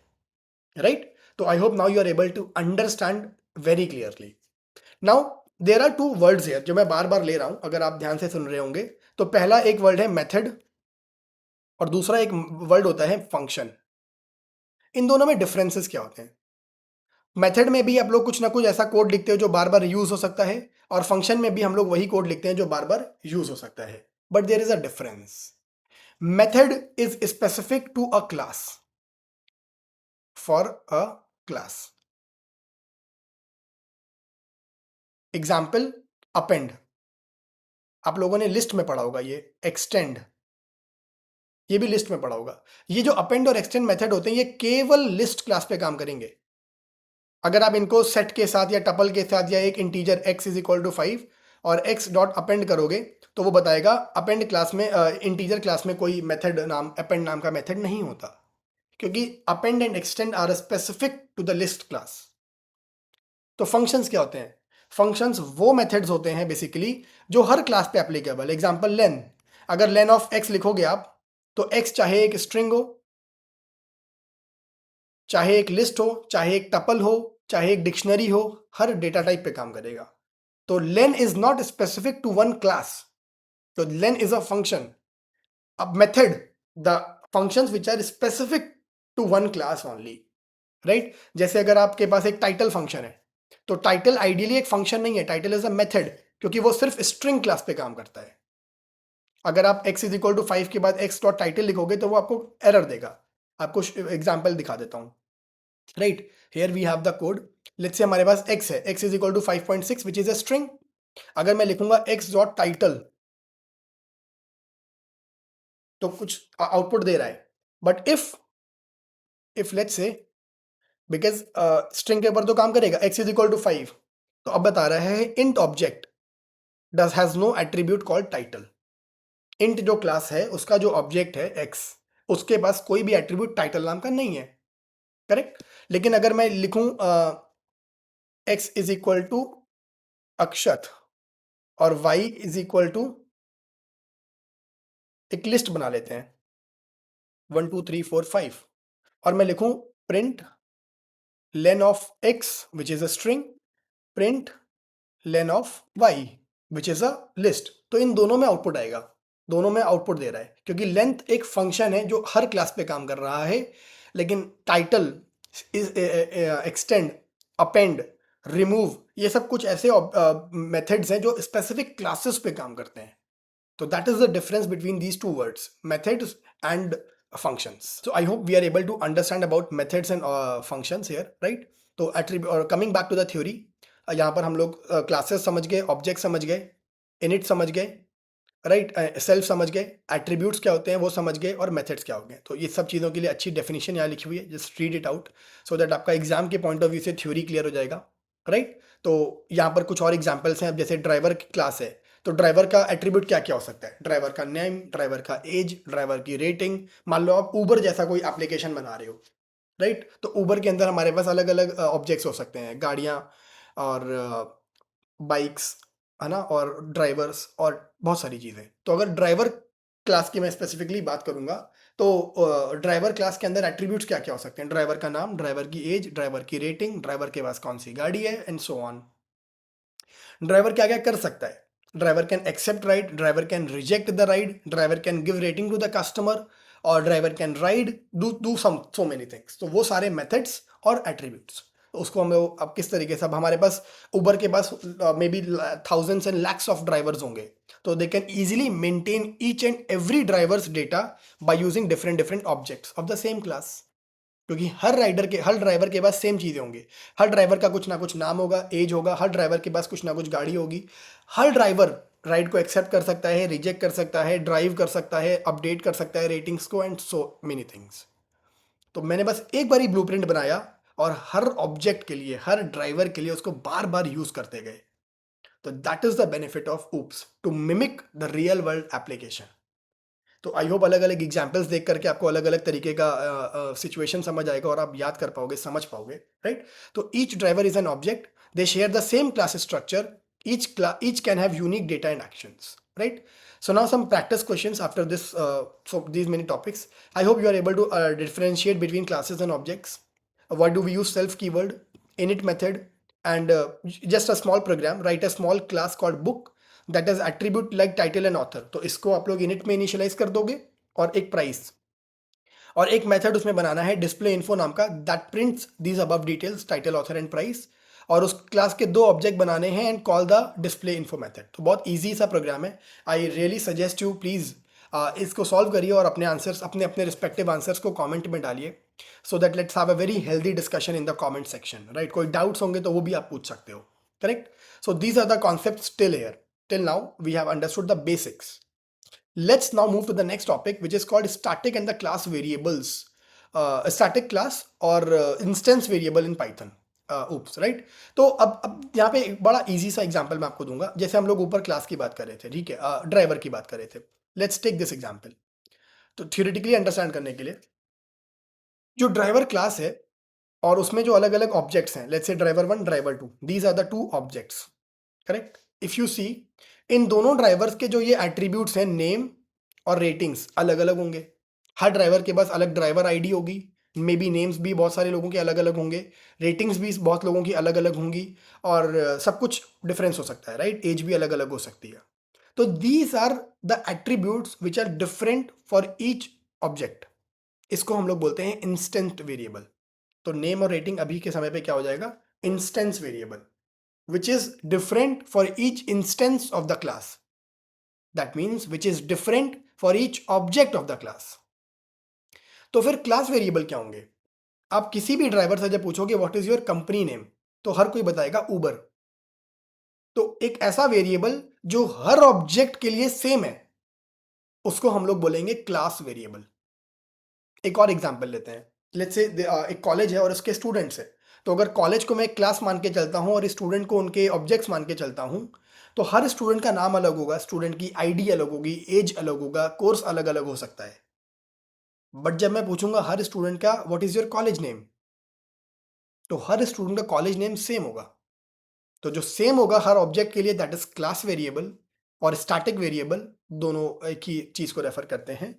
राइट। तो I hope now you are able to understand very clearly. Now there are two words here जो मैं बार बार ले रहा हूं, अगर आप ध्यान से सुन रहे होंगे। तो पहला एक वर्ड है मेथड और दूसरा एक वर्ड होता है फंक्शन। इन दोनों में डिफरेंसेस क्या होते हैं? मेथड में भी आप लोग कुछ ना कुछ ऐसा कोड लिखते हो जो बार बार यूज हो सकता है, और फंक्शन में भी हम लोग वही कोड लिखते हैं जो बार बार यूज हो सकता है, but there is a difference. Method is specific to a class, for a class. Example, append, आप लोगों ने लिस्ट में पढ़ा होगा। ये एक्सटेंड, ये भी लिस्ट में पढ़ा होगा। ये जो अपेंड और एक्सटेंड मेथड होते हैं, ये केवल लिस्ट क्लास पे काम करेंगे। अगर आप इनको सेट के साथ या टपल के साथ या एक integer x is equal to 5 और x डॉट अपेंड करोगे, तो वो बताएगा अपेंड क्लास में, इंटीजर क्लास में कोई मेथड नाम अपेंड नाम का मेथड नहीं होता, क्योंकि append and extend are specific to the list class. तो फंक्शंस क्या होते हैं? फंक्शंस वो मेथड्स होते हैं बेसिकली जो हर क्लास पे एप्लीकेबल। एग्जांपल लेन, अगर लेन ऑफ x लिखोगे आप, तो x चाहे एक स्ट्रिंग हो, चाहे एक लिस्ट हो, चाहे एक टपल हो, चाहे एक डिक्शनरी हो, हर डेटा टाइप पे काम करेगा। तो len is not specific to one class, तो len इज अ फंक्शन। अब method, the functions which are specific to one class only, right. जैसे अगर आपके पास एक टाइटल फंक्शन है, तो टाइटल आइडियली एक फंक्शन नहीं है, टाइटल इज अ मेथड, क्योंकि वो सिर्फ स्ट्रिंग क्लास पे काम करता है। अगर आप x इज इक्वल टू 5 के बाद x डॉट टाइटल लिखोगे, तो वो आपको एरर देगा। आपको एग्जाम्पल दिखा देता हूँ, right. Here we have the code. Let's say हमारे पास x है, x is equal to 5.6 which is a string. अगर मैं लिखूंगा x डॉट टाइटल, तो कुछ आउटपुट दे रहा है। But if let's say, because string के ऊपर तो काम करेगा, x इज इक्वल टू 5, तो अब बता रहा है int object does has no attribute called title. Int जो क्लास है, उसका जो ऑब्जेक्ट है x, उसके पास कोई भी एट्रीब्यूट टाइटल नाम का नहीं है, करेक्ट। लेकिन अगर मैं लिखूं x इज इक्वल टू अक्षत और y इज इक्वल टू, एक लिस्ट बना लेते हैं 1 2 3 4 5, और मैं लिखूं print len of x which is a string, print len of y which is a list, तो इन दोनों में आउटपुट आएगा। दोनों में आउटपुट दे रहा है, क्योंकि लेंथ एक फंक्शन है जो हर क्लास पे काम कर रहा है। लेकिन टाइटल, एक्सटेंड, अपेंड, रिमूव, ये सब कुछ ऐसे मेथड्स हैं जो स्पेसिफिक क्लासेस पे काम करते हैं। So that is the difference between these two words, methods and functions. So I hope we are able to understand about methods and functions here, right? तो attribute और coming back to the theory, यहाँ पर हम लोग classes समझ गए, objects समझ गए, init समझ गए, राइट, सेल्फ समझ गए, एट्रीब्यूट्स क्या होते हैं वो समझ गए, और मेथड्स क्या हो गए। तो ये सब चीज़ों के लिए अच्छी डेफिनेशन यहाँ लिखी हुई है, just read it out so that आपका एग्जाम के पॉइंट ऑफ व्यू से थ्योरी क्लियर हो जाएगा, राइट। तो यहाँ पर कुछ और एग्जाम्पल्स हैं। अब जैसे ड्राइवर की क्लास है, तो ड्राइवर का एट्रीब्यूट क्या क्या हो सकता है? ड्राइवर का नेम, ड्राइवर का एज, ड्राइवर की रेटिंग। मान लो आप ऊबर जैसा कोई एप्लीकेशन बना रहे हो, राइट, तो ऊबर के अंदर हमारे पास अलग अलग ऑब्जेक्ट्स हो सकते हैं, गाड़ियाँ और बाइक्स, है ना, और ड्राइवर्स और बहुत सारी चीज़ें। तो अगर ड्राइवर क्लास की मैं स्पेसिफिकली बात करूंगा, तो ड्राइवर क्लास के अंदर एट्रीब्यूट्स क्या क्या हो सकते हैं? ड्राइवर का नाम, ड्राइवर की एज, ड्राइवर की रेटिंग, ड्राइवर के पास कौन सी गाड़ी है, एंड सो ऑन। ड्राइवर क्या क्या कर सकता है? Driver can accept ride, driver can reject the ride, driver can give rating to the customer, और driver can ride, do some so many things. तो वो सारे मेथड्स और एट्रीब्यूट्स, उसको हम लोग अब किस तरीके से, अब हमारे पास उबर के पास maybe thousands and lakhs of drivers होंगे, तो they can easily maintain each and every drivers data by using different different objects of the same class. क्योंकि हर ड्राइवर के पास सेम चीज़ें होंगी, हर ड्राइवर का कुछ ना कुछ नाम होगा, एज होगा, हर ड्राइवर के पास कुछ ना कुछ गाड़ी होगी, हर ड्राइवर राइड को एक्सेप्ट कर सकता है, रिजेक्ट कर सकता है, ड्राइव कर सकता है, अपडेट कर सकता है रेटिंग्स को, एंड सो मेनी थिंग्स। तो मैंने बस एक बार ही ब्लूप्रिंट बनाया, और हर ऑब्जेक्ट के लिए, हर ड्राइवर के लिए उसको बार बार यूज़ करते गए। तो that is the benefit of oops to mimic the real world application. तो आई होप अलग अलग एग्जाम्पल्स देख करके आपको अलग अलग तरीके का सिचुएशन समझ आएगा और आप याद कर पाओगे, समझ पाओगे, राइट. तो each driver is an object, they share the same class structure, each can have unique data and actions, right. So now some practice questions after this, so these many topics. I hope you are able to differentiate between classes and objects. Why do we use self keyword, init method, and just a small program, write a small class called book that is attribute like title and author. तो इसको आप लोग init में initialise कर दोगे और एक price और एक मेथड उसमें बनाना है डिस्प्ले इन्फो नाम का, that prints these above details title author and price. और उस क्लास के दो ऑब्जेक्ट बनाने हैं and call the display info method. तो बहुत ईजी सा प्रोग्राम है. I really suggest you please इसको सॉल्व करिए और अपने आंसर्स, अपने अपने रिस्पेक्टिव आंसर्स को कमेंट में डालिए, so that let's have a very healthy discussion in the comment section, right. कोई डाउट्स होंगे तो वो भी आप पूछ सकते हो, correct. So these are the concepts till here. Till now, we have understood the basics. Let's now move to the next topic, which is called static and the class variables. A static class or instance variable in Python. Oops, right? तो अब यहाँ पे एक बड़ा easy सा example मैं आपको दूंगा. जैसे हम लोग ऊपर क्लास की बात कर रहे थे, ठीक है, ड्राइवर की बात कर रहे थे. Let's take this example. तो थियोरेटिकली अंडरस्टैंड करने के लिए, जो ड्राइवर क्लास है और उसमें जो अलग अलग ऑब्जेक्ट्स हैं, let's say driver 1, driver 2, these are the two objects, correct. If you see, इन दोनों ड्राइवर्स के जो ये एट्रीब्यूट्स हैं, नेम और रेटिंग्स, अलग अलग होंगे. हर ड्राइवर के पास अलग ड्राइवर आईडी होगी, मे बी नेम्स भी बहुत सारे लोगों के अलग अलग होंगे, रेटिंग्स भी बहुत लोगों की अलग अलग होंगी, और सब कुछ डिफरेंस हो सकता है, राइट. एज भी अलग अलग हो सकती है. तो these are the attributes which are different for each object. इसको हम लोग बोलते हैं इंस्टेंट वेरिएबल. तो नेम और रेटिंग अभी के समय पे क्या हो जाएगा, instance variable, which is different for each instance of the class. That means which is different for each object of the class. तो फिर क्लास वेरिएबल क्या होंगे. आप किसी भी ड्राइवर से जब पूछोगे what is your company name, तो हर कोई बताएगा उबर. तो एक ऐसा वेरिएबल जो हर ऑब्जेक्ट के लिए सेम है, उसको हम लोग बोलेंगे क्लास वेरिएबल. एक और एग्जांपल लेते हैं. लेट्स से एक कॉलेज है और उसके स्टूडेंट्स है. तो अगर कॉलेज को मैं एक क्लास मान के चलता हूँ और स्टूडेंट को उनके ऑब्जेक्ट्स मान के चलता हूँ, तो हर स्टूडेंट का नाम अलग होगा, स्टूडेंट की आईडी अलग होगी, एज अलग होगा, कोर्स अलग अलग हो सकता है. बट जब मैं पूछूंगा हर स्टूडेंट का what is your college name, तो हर स्टूडेंट का कॉलेज नेम सेम होगा. तो जो सेम होगा हर ऑब्जेक्ट के लिए, दैट इज क्लास वेरिएबल. और स्टैटिक वेरिएबल दोनों एक ही चीज को रेफर करते हैं.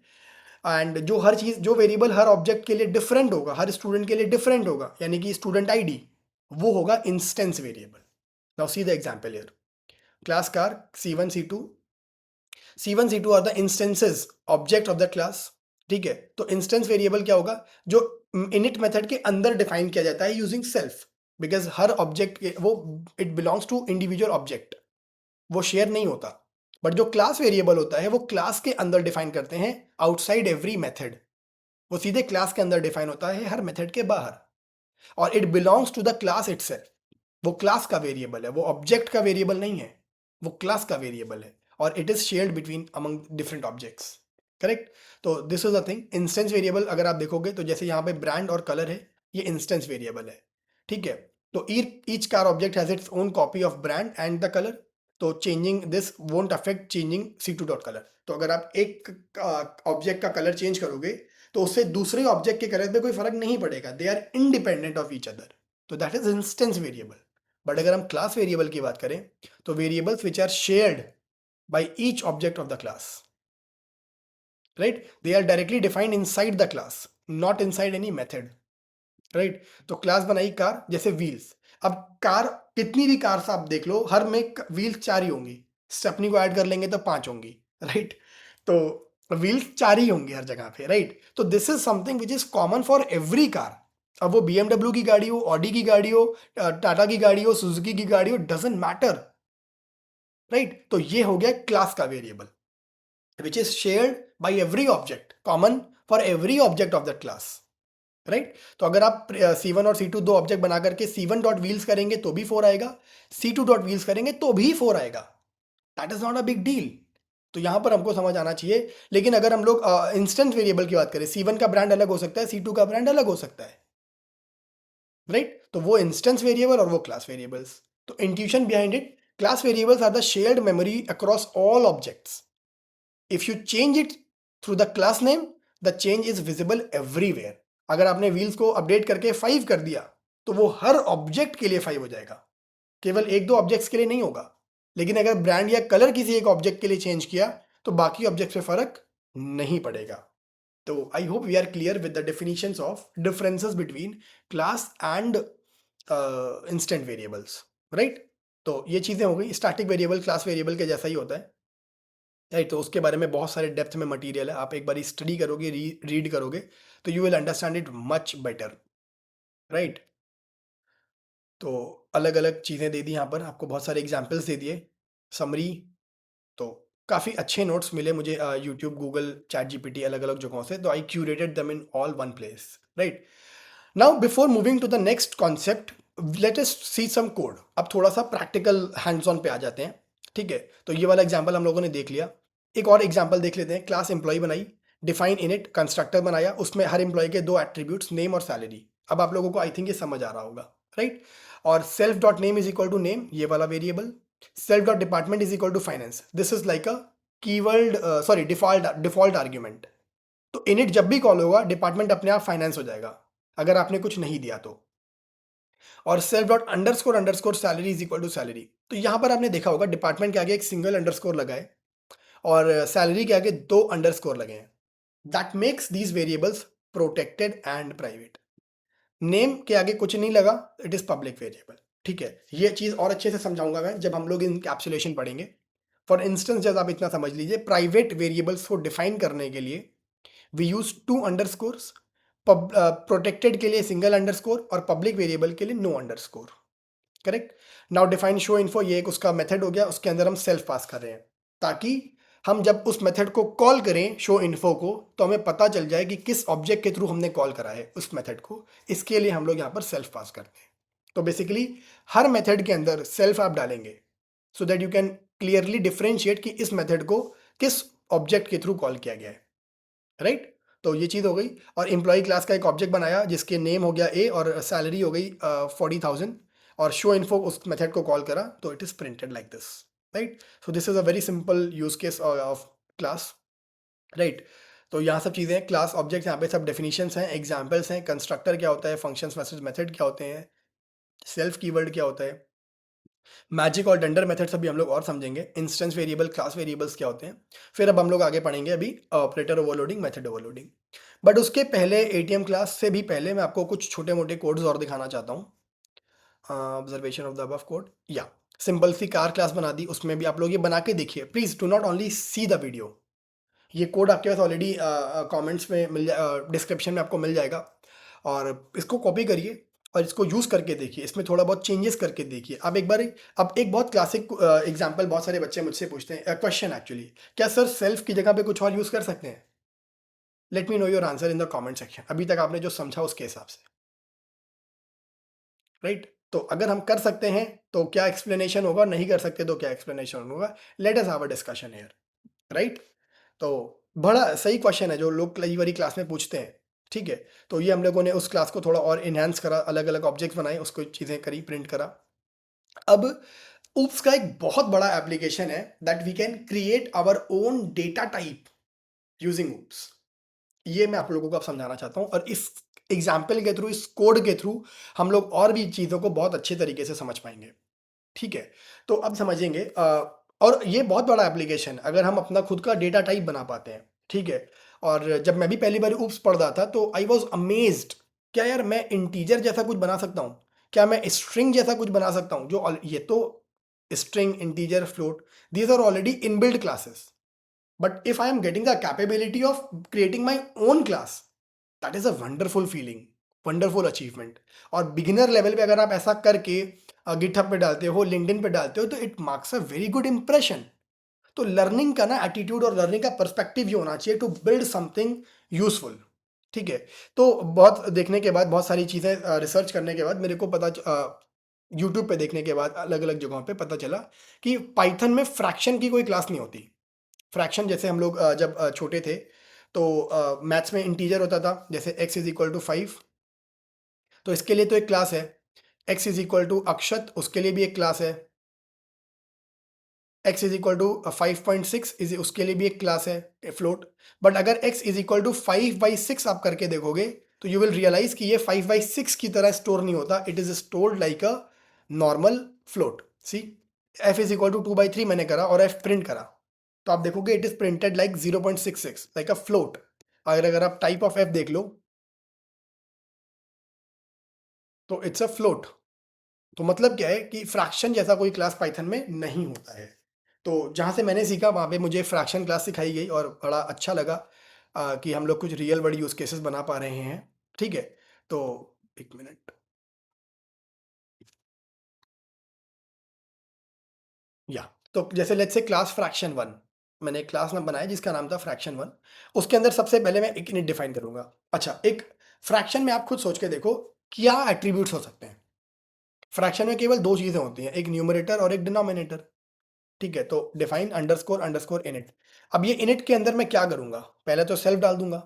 एंड जो हर चीज, जो वेरिएबल हर ऑब्जेक्ट के लिए डिफरेंट होगा, हर स्टूडेंट के लिए डिफरेंट होगा, यानी कि स्टूडेंट आईडी, वो होगा instance variable. Now see the example here. Class car C1 C2, C1 C2 are the instances object of the class. ठीक है. तो इंस्टेंस वेरिएबल क्या होगा, जो इनिट मेथड के अंदर डिफाइन किया जाता है यूजिंग सेल्फ, बिकॉज हर ऑब्जेक्ट वो it belongs to individual object, वो शेयर नहीं होता. बट जो क्लास वेरिएबल होता है वो क्लास के अंदर डिफाइन करते हैं, आउटसाइड एवरी मेथड. वो सीधे क्लास के अंदर डिफाइन होता है, हर मेथड के बाहर. और it belongs to the class itself. वो क्लास का वेरिएबल है, वो ऑब्जेक्ट का वेरिएबल नहीं है, वो क्लास का वेरिएबल है. और it is shared between among different objects, correct. तो this is the thing. Instance variable अगर आप देखोगे तो जैसे यहाँ पे ब्रांड और कलर है, ये इंस्टेंस वेरिएबल है. ठीक है. तो each car object has its own copy of brand and the colour. तो changing this won't affect changing C2 dot colour. तो अगर आप एक ऑब्जेक्ट का कलर चेंज करोगे तो उससे दूसरे ऑब्जेक्ट के कलर पे कोई फर्क नहीं पड़ेगा, they are independent of each other. तो that is instance variable. But अगर हम क्लास वेरिएबल की बात करें, तो variables which are shared by each object of the class, right, they are directly defined inside the class, not inside any method, right. तो class बनाई car, जैसे wheels. अब कार, कितनी भी कार्स आप देख लो, हर में व्हील्स 4 ही होंगी. स्टेपनी को ऐड कर लेंगे तो 5 होंगी, राइट. तो व्हील्स 4 ही होंगी हर जगह पे, राइट. तो this is something which is common for every car. अब वो BMW की गाड़ी हो, ऑडी की गाड़ी हो, टाटा की गाड़ी हो, सुजुकी की गाड़ी हो, डजंट मैटर, राइट. तो ये हो गया क्लास का variable, which is shared by every object, common for every object of that class, right. तो अगर आप C1 और C2 दो ऑब्जेक्ट बना करके C1 डॉट व्हील्स करेंगे तो भी 4 आएगा, C2 डॉट व्हील्स करेंगे तो भी 4 आएगा. That is not a big deal. तो यहां पर हमको समझ आना चाहिए. लेकिन अगर हम लोग इंस्टेंट वेरिएबल की बात करें, C1 का ब्रांड अलग हो सकता है, C2 का ब्रांड अलग हो सकता है, राइट. तो वो इंस्टेंस वेरिएबल और वो क्लास वेरिएबल्स. तो intuition behind it, Class variables are the shared memory across all objects. If you change it through the class name, the change is visible everywhere. अगर आपने व्हील्स को update करके 5 कर दिया तो वो हर ऑब्जेक्ट के लिए 5 हो जाएगा, केवल एक दो ऑब्जेक्ट्स के लिए नहीं होगा। लेकिन अगर ब्रांड या कलर किसी एक ऑब्जेक्ट के लिए चेंज किया तो बाकी ऑब्जेक्ट पे फर्क नहीं पड़ेगा। तो I hope we are clear with the definitions of differences between class and instant variables, right. तो ये चीज़ें हो गई। स्टैटिक वेरिएबल क्लास वेरिएबल के जैसा ही होता है, राइट। तो उसके बारे में बहुत सारे डेप्थ में मटेरियल है, आप एक बार स्टडी करोगे, रीड करोगे तो you will understand it much better, right. तो अलग अलग चीज़ें दे दी यहाँ पर, आपको बहुत सारे एग्जाम्पल्स दे दिए, समरी। तो काफ़ी अच्छे नोट्स मिले मुझे यूट्यूब, गूगल, चैट जीपीटी, अलग अलग जगहों से। तो I curated them in all one place, right. Now before moving to the next concept, let us see some code. अब थोड़ा सा प्रैक्टिकल हैंड्स ऑन पे आ जाते हैं, ठीक है। तो ये वाला एग्जाम्पल हम लोगों ने देख लिया। एक और एग्जाम्पल देख लेते हैं। क्लास एम्प्लॉय बनाई, डिफाइन इनिट, कंस्ट्रक्टर बनाया, उसमें हर एम्प्लॉय के दो एट्रीब्यूट्स, नेम और सैलरी। अब आप लोगों को आई थिंक ये समझ आ रहा होगा, राइट। और self dot name is equal to name, ये वाला variable. Self dot department is equal to finance, this is like a keyword, sorry default argument. तो इनिट जब भी कॉल होगा डिपार्टमेंट अपने आप फाइनेंस हो जाएगा अगर आपने कुछ नहीं दिया तो। और self dot underscore underscore salary is equal to salary. तो यहां पर आपने देखा होगा डिपार्टमेंट के आगे एक सिंगल अंडरस्कोर लगा है और सैलरी के आगे दो अंडरस्कोर लगे हैं। That makes these variables protected and private. Name के आगे कुछ नहीं लगा, इट इज पब्लिक वेरिएबल, ठीक है। ये चीज और अच्छे से समझाऊंगा मैं जब हम लोग इनकैप्सुलेशन पढ़ेंगे। फॉर इंस्टेंस जब आप इतना समझ लीजिए, प्राइवेट वेरिएबल्स को डिफाइन करने के लिए we use two underscores, protected के लिए सिंगल अंडरस्कोर और पब्लिक वेरिएबल के लिए no underscore, correct. Now define show info, ये एक उसका मेथड हो गया, उसके अंदर हम सेल्फ पास कर रहे हैं ताकि हम जब उस मेथड को कॉल करें शो इन्फो को तो हमें पता चल जाए कि किस ऑब्जेक्ट के थ्रू हमने कॉल करा है उस मेथड को। इसके लिए हम लोग यहाँ पर सेल्फ पास करते हैं। तो बेसिकली हर मेथड के अंदर सेल्फ आप डालेंगे so that you can clearly differentiate कि इस मेथड को किस ऑब्जेक्ट के थ्रू कॉल किया गया है, राइट। तो ये चीज़ हो गई। और एम्प्लॉय क्लास का एक ऑब्जेक्ट बनाया जिसके नेम हो गया ए और सैलरी हो गई 40,000, और शो इन्फो उस मेथड को कॉल करा तो it is printed like this, right. So this is a very simple use case of class, right. तो यहाँ सब चीज़ें, क्लास ऑब्जेक्ट, यहाँ पे सब डेफिनेशंस हैं, एग्जाम्पल्स हैं, कंस्ट्रक्टर क्या होता है, फंक्शंस मैसेज मेथड क्या होते हैं, सेल्फ कीवर्ड क्या होता है, मैजिक और डंडर मेथड्स अभी हम लोग और समझेंगे, इंस्टेंस वेरिएबल, क्लास वेरिएबल्स क्या होते हैं। फिर अब हम लोग आगे पढ़ेंगे अभी operator overloading, method overloading. But उसके पहले एटीएम क्लास से भी पहले मैं आपको कुछ छोटे मोटे कोड्स और दिखाना चाहता हूँ। Observation of the above code, या सिंपल सी कार क्लास बना दी, उसमें भी आप लोग ये बना के देखिए। Please do not only see the video. ये कोड आपके पास ऑलरेडी कमेंट्स में मिल डिस्क्रिप्शन में आपको मिल जाएगा, और इसको कॉपी करिए और इसको यूज़ करके देखिए, इसमें थोड़ा बहुत चेंजेस करके देखिए। अब एक बार, अब एक बहुत क्लासिक एग्जांपल बहुत सारे बच्चे मुझसे पूछते हैं, क्वेश्चन एक्चुअली, क्या सर सेल्फ की जगह पे कुछ और यूज़ कर सकते हैं? Let me know your answer in the comment section, अभी तक आपने जो समझा उसके हिसाब से, राइट। तो अगर हम कर सकते हैं तो क्या एक्सप्लेनेशन होगा, नहीं कर सकते तो क्या एक्सप्लेनेशन होगा, let us have a discussion here, right. तो बड़ा सही क्वेश्चन है जो लोग कई बारी क्लास में पूछते हैं, ठीक है। तो ये हम लोगों ने उस क्लास को थोड़ा और इन्हांस करा, अलग अलग ऑब्जेक्ट्स बनाए, उसको चीज़ें करी, प्रिंट करा। अब ऊप्स का एक बहुत बड़ा एप्लीकेशन है that we can create our own data type using oops. ये मैं आप लोगों को अब समझाना चाहता हूँ, और इस एग्जाम्पल के थ्रू, इस कोड के थ्रू हम लोग और भी चीज़ों को बहुत अच्छे तरीके से समझ पाएंगे, ठीक है। तो अब समझेंगे, और ये बहुत बड़ा एप्लीकेशन, अगर हम अपना खुद का डेटा टाइप बना पाते हैं, ठीक है। और जब मैं भी पहली बार ऊप्स पढ़ रहा था तो आई वॉज अमेज्ड, क्या यार मैं इंटीजर जैसा कुछ बना सकता हूँ, क्या मैं स्ट्रिंग जैसा कुछ बना सकता हूँ, जो ये तो string, integer, float, these are already inbuilt classes, but if I am getting the capability of creating my own class, that is a wonderful feeling, wonderful achievement. और बिगिनर लेवल पे अगर आप ऐसा करके गिटहब पे डालते हो, लिंक्डइन पे डालते हो, तो it marks a very good impression. तो लर्निंग का ना एटीट्यूड और लर्निंग का पर्सपेक्टिव ये होना चाहिए टू बिल्ड समथिंग यूजफुल, ठीक है। तो बहुत देखने के बाद, बहुत सारी चीज़ें रिसर्च करने के बाद मेरे को पता, यूट्यूब पे देखने के बाद, अलग अलग जगहों पे पता चला कि पाइथन में फ्रैक्शन की कोई क्लास नहीं होती। फ्रैक्शन जैसे हम लोग जब छोटे थे तो मैथ्स में इंटीजर होता था, जैसे x इज इक्वल टू 5, तो इसके लिए तो एक क्लास है। x is equal to Akshat, उसके लिए भी एक क्लास है। x is equal to 5.6 is उसके लिए भी एक क्लास है फ्लोट। बट अगर x इज इक्वल टू 5/6 आप करके देखोगे तो यू विल रियलाइज कि ये 5/6 की तरह स्टोर नहीं होता, it is stored like a normal float. See, f is equal to 2/3 मैंने करा और f प्रिंट करा, तो आप देखोगे it is printed like 0.66 like a float. अगर आप टाइप ऑफ f देख लो तो इट्स अ फ्लोट। तो मतलब क्या है कि फ्रैक्शन जैसा कोई क्लास पाइथन में नहीं होता है। तो जहाँ से मैंने सीखा वहाँ पे मुझे फ्रैक्शन क्लास सिखाई गई और बड़ा अच्छा लगा कि हम लोग कुछ रियल वर्ल्ड यूज केसेस बना पा रहे हैं। ठीक है, तो एक मिनट, या तो जैसे let's say class fraction one, मैंने एक क्लास नाम बनाया जिसका नाम था फ्रैक्शन वन। उसके अंदर सबसे पहले मैं एक इनिट डिफाइन करूंगा। अच्छा, एक फ्रैक्शन में आप खुद सोच के देखो क्या एट्रीब्यूट्स हो सकते हैं। फ्रैक्शन में केवल दो चीजें होती हैं, एक न्यूमरेटर और एक डिनोमिनेटर। ठीक है, तो डिफाइन अंडरस्कोर अंडरस्कोर इनिट। अब ये इनिट के अंदर मैं क्या करूंगा, पहले तो सेल्फ डाल दूंगा,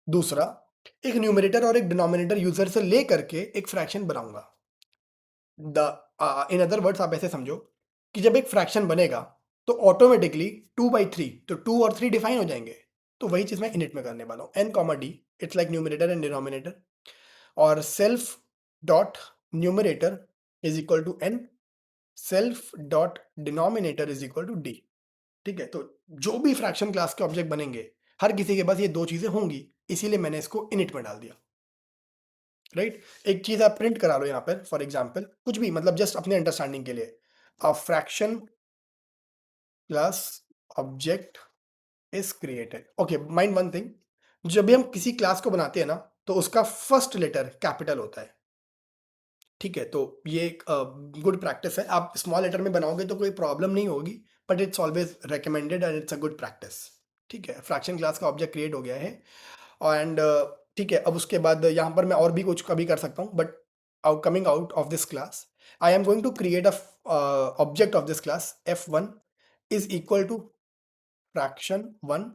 दूसरा एक न्यूमरेटर और एक डिनोमिनेटर यूजर से ले करके एक फ्रैक्शन बनाऊंगा। इन अदर वर्ड्स आप ऐसे समझो कि जब एक फ्रैक्शन बनेगा तो ऑटोमेटिकली 2/3, तो 2 और 3 डिफाइन हो जाएंगे। तो वही चीज मैं इनिट में करने वाला हूँ, n comma d, it's like numerator and denominator, और self dot numerator is equal to n, self dot denominator is equal to d. ठीक है, तो जो भी फ्रैक्शन क्लास के ऑब्जेक्ट बनेंगे हर किसी के पास ये दो चीजें होंगी, इसीलिए मैंने इसको इनिट में डाल दिया। राइट, एक चीज आप प्रिंट करा लो यहाँ पर, फॉर एग्जाम्पल कुछ भी, मतलब जस्ट अपने अंडरस्टैंडिंग के लिए, a fraction class object is created. Okay, mind one thing, जब भी हम किसी क्लास को बनाते हैं ना तो उसका फर्स्ट लेटर कैपिटल होता है। ठीक है, तो ये एक गुड प्रैक्टिस है, आप स्मॉल लेटर में बनाओगे तो कोई प्रॉब्लम नहीं होगी, but it's always recommended and it's a good practice. ठीक है, फ्रैक्शन क्लास का ऑब्जेक्ट क्रिएट हो गया है, एंड ठीक है, अब उसके बाद यहाँ पर मैं और भी कुछ कभी कर सकता हूँ, but coming out of this class I am going to create a object of this class f1 is equal to fraction one,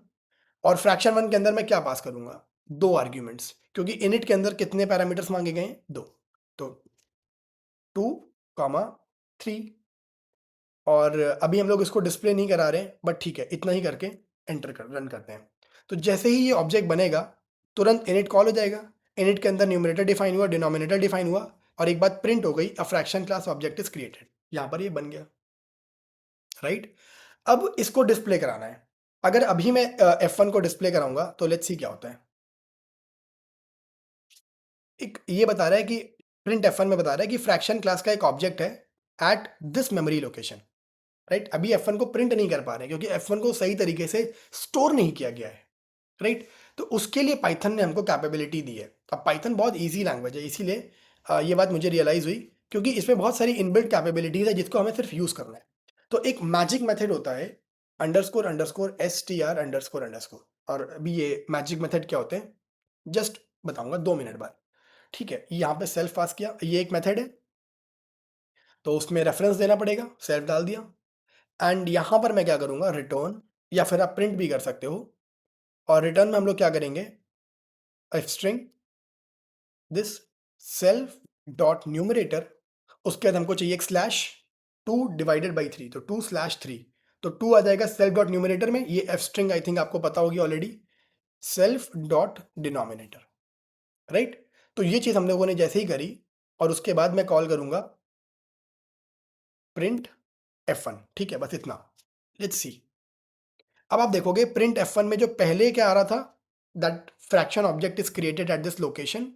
और फ्रैक्शन वन के अंदर मैं क्या पास करूंगा, दो आर्ग्यूमेंट्स, क्योंकि इनिट के अंदर कितने पैरामीटर्स मांगे गए हैं, दो, तो 2, 3। और अभी हम लोग इसको डिस्प्ले नहीं करा रहे हैं, बट ठीक है, इतना ही करके एंटर कर रन करते हैं। तो जैसे ही ये ऑब्जेक्ट बनेगा तुरंत इनिट कॉल हो जाएगा, इनिट के अंदर न्यूमरेटर डिफाइन हुआ, डिनोमिनेटर डिफाइन हुआ, और एक बात प्रिंट हो गई, a fraction class object is created, यहाँ पर ये बन गया। राइट, अब इसको डिस्प्ले कराना है। अगर अभी मैं F1 को डिस्प्ले कराऊंगा तो लेट्स सी क्या होता है। एक ये बता रहा है कि प्रिंट F1 में बता रहा है कि फ्रैक्शन क्लास का एक ऑब्जेक्ट है at this memory location. Right, अभी F1 को प्रिंट नहीं कर पा रहे हैं क्योंकि F1 को सही तरीके से स्टोर नहीं किया गया है। राइट, तो उसके लिए पाइथन ने हमको कैपेबिलिटी दी है। अब पाइथन बहुत ईजी लैंग्वेज है, इसीलिए ये बात मुझे रियलाइज हुई, क्योंकि इसमें बहुत सारी इनबिल्ट कैपेबिलिटीज है जिसको हमें सिर्फ यूज करना है। तो एक मैजिक मेथड होता है underscore underscore str underscore underscore, और अभी ये मैजिक मेथड क्या होते हैं जस्ट बताऊंगा 2 मिनट बाद। ठीक है, यहाँ पे सेल्फ पास किया, ये एक मेथड है, तो उसमें रेफरेंस देना पड़ेगा, सेल्फ डाल दिया, एंड यहाँ पर मैं क्या करूँगा, रिटर्न, या फिर आप प्रिंट भी कर सकते हो, और रिटर्न में हम लोग क्या करेंगे, string this self dot numerator, उसके बाद हमको चाहिए एक स्लैश 2/3, तो 2/3, तो 2 आ जाएगा सेल्फ डॉट न्यूमरेटर में, ये एफ स्ट्रिंग आई थिंक आपको पता होगी already, self dot denominator. Right, तो ये चीज हम लोगों ने जैसे ही करी, और उसके बाद मैं कॉल करूंगा प्रिंट F1। ठीक है, बस इतना, लेट्स सी। अब आप देखोगे प्रिंट F1 में जो पहले क्या आ रहा था, that fraction object is created at this location,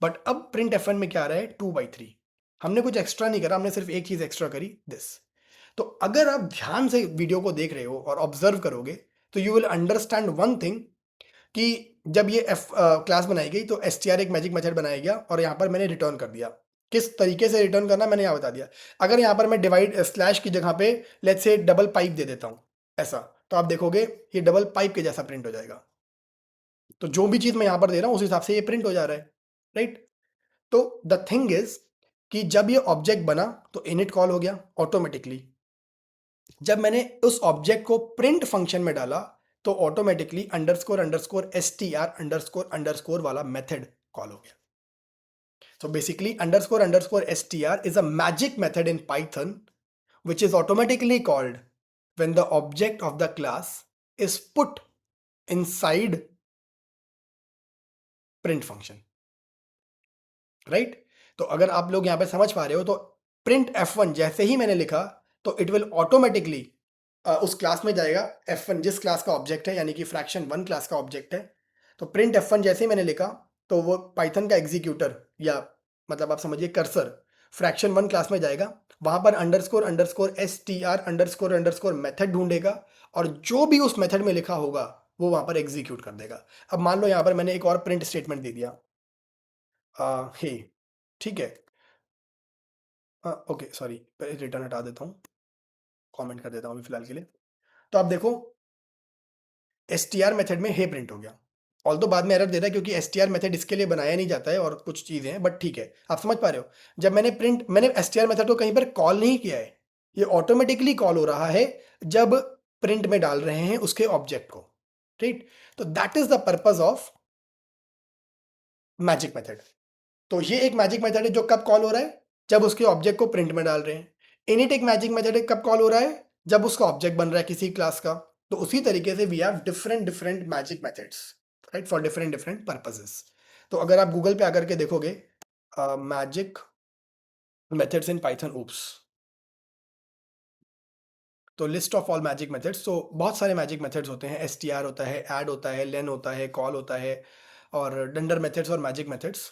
but अब प्रिंट F1 में क्या आ रहा है, 2/3। हमने कुछ एक्स्ट्रा नहीं करा, हमने सिर्फ एक चीज एक्स्ट्रा करी, दिस। तो अगर आप ध्यान से वीडियो को देख रहे हो और ऑब्जर्व करोगे तो you will understand one thing, कि जब ये क्लास बनाई गई तो str एक मैजिक मेथड बनाया गया, और यहाँ पर मैंने रिटर्न कर दिया। किस तरीके से रिटर्न करना मैंने यहाँ बता दिया। अगर यहाँ पर मैं डिवाइड स्लैश की जगह पे लेट्स से डबल पाइप दे देता हूँ ऐसा, तो आप देखोगे ये डबल पाइप के जैसा प्रिंट हो जाएगा। तो जो भी चीज मैं यहाँ पर दे रहा हूँ उस हिसाब से ये प्रिंट हो जा रहा है। राइट, तो द थिंग इज कि जब ये ऑब्जेक्ट बना तो इनिट कॉल हो गया ऑटोमेटिकली, जब मैंने उस ऑब्जेक्ट को प्रिंट फंक्शन में डाला तो automatically underscore underscore str underscore underscore वाला मेथड कॉल हो गया। So basically underscore underscore str is a magic method in Python which is automatically called when the object of the class is put inside print function, right? तो अगर आप लोग यहाँ पे समझ पा रहे हो तो प्रिंट F1 जैसे ही मैंने लिखा तो इट विल ऑटोमेटिकली उस क्लास में जाएगा F1 जिस क्लास का ऑब्जेक्ट है, यानी कि फ्रैक्शन 1 क्लास का ऑब्जेक्ट है। तो प्रिंट F1 जैसे ही मैंने लिखा तो वो पाइथन का एग्जीक्यूटर या मतलब आप समझिए कर्सर फ्रैक्शन 1 क्लास में जाएगा, वहां पर underscore underscore str underscore underscore method ढूंढेगा और जो भी उस मेथड में लिखा होगा वो वहां पर एग्जीक्यूट कर देगा। अब मान लो यहाँ पर मैंने एक और प्रिंट स्टेटमेंट दे दिया, हे, ठीक है। ओके सॉरी, रिटर्न हटा देता हूँ, कमेंट कर देता हूँ अभी फिलहाल के लिए। तो आप देखो str मेथड में हे प्रिंट हो गया, ऑल्दो बाद में एरर दे रहा है क्योंकि str मेथड इसके लिए बनाया नहीं जाता है और कुछ चीज़ें हैं, बट ठीक है, आप समझ पा रहे हो। जब मैंने str मेथड को कहीं पर कॉल नहीं किया है, ये ऑटोमेटिकली कॉल हो रहा है जब प्रिंट में डाल रहे हैं उसके ऑब्जेक्ट को, ठीक। तो that is the purpose of magic method. तो ये एक मैजिक मेथड है जो कब कॉल हो रहा है, जब उसके ऑब्जेक्ट को प्रिंट में डाल रहे हैं। इनिट एक मैजिक मेथड है, कब कॉल हो रहा है, जब उसका ऑब्जेक्ट बन रहा है किसी क्लास का। तो उसी तरीके से we have different different magic methods, right, for different different purposes. तो अगर आप गूगल पे आकर के देखोगे magic methods in Python OOPS, तो list of all magic methods, तो बहुत सारे मैजिक मेथड्स होते हैं। str होता है, ऐड होता है, लेन होता है, कॉल होता है, और डंडर मेथड्स और मैजिक मेथड्स,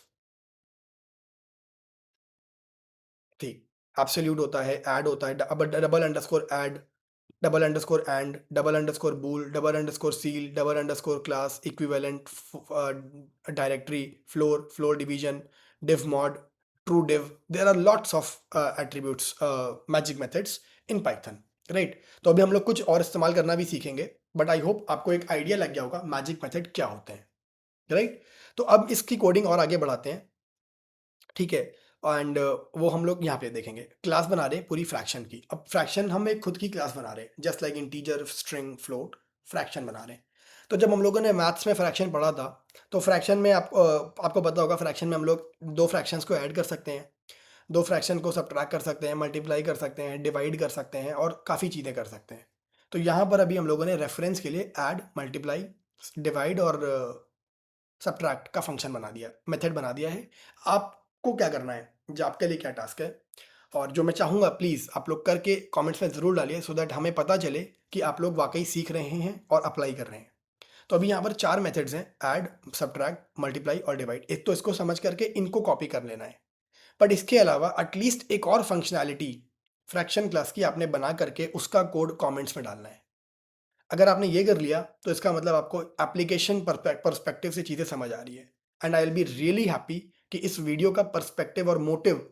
ठीक। एब्सोल्यूट होता है, ऐड होता है, double underscore add, double underscore and, double underscore bool, double underscore ceil, double underscore class, equivalent, directory, floor, floor division, div mod, true div, there are lots of attributes, magic methods in python, right. तो अभी हम लोग कुछ और इस्तेमाल करना भी सीखेंगे, बट आई होप आपको एक आइडिया लग गया होगा मैजिक मेथड क्या होते हैं, राइट। तो अब इसकी कोडिंग और आगे बढ़ाते हैं, ठीक है। एंड वो हम लोग यहाँ पे देखेंगे, क्लास बना रहे हैं पूरी फ्रैक्शन की। अब फ्रैक्शन हम एक खुद की क्लास बना रहे हैं, just like integer, string, float, fraction बना रहे हैं। तो जब हम लोगों ने मैथ्स में फ्रैक्शन पढ़ा था, तो फ्रैक्शन में आपको पता होगा, फ्रैक्शन में हम लोग दो फ्रैक्शंस को ऐड कर सकते हैं, दो फ्रैक्शन को सब्ट्रैक्ट कर सकते हैं, मल्टीप्लाई कर सकते हैं, डिवाइड कर सकते हैं, और काफ़ी चीज़ें कर सकते हैं। तो यहाँ पर अभी हम लोगों ने रेफरेंस के लिए ऐड, मल्टीप्लाई, डिवाइड और सब्ट्रैक्ट का फंक्शन बना दिया, मेथड बना दिया है। आपको क्या करना है, जो आपके लिए क्या टास्क है, और जो मैं चाहूँगा प्लीज़ आप लोग करके कमेंट्स में ज़रूर डालिए, सो दैट हमें पता चले कि आप लोग वाकई सीख रहे हैं और अप्लाई कर रहे हैं। तो अभी यहाँ पर 4 मेथड्स हैं, ऐड, सब्ट्रैक्ट, मल्टीप्लाई और डिवाइड। एक तो इसको समझ करके इनको कॉपी कर लेना है, बट इसके अलावा एटलीस्ट एक और फंक्शनैलिटी फ्रैक्शन क्लास की आपने बना करके उसका कोड कमेंट्स में डालना है। अगर आपने ये कर लिया तो इसका मतलब आपको एप्लीकेशन पर्सपेक्टिव से चीज़ें समझ आ रही है, and I will be really happy कि इस वीडियो का पर्सपेक्टिव और मोटिव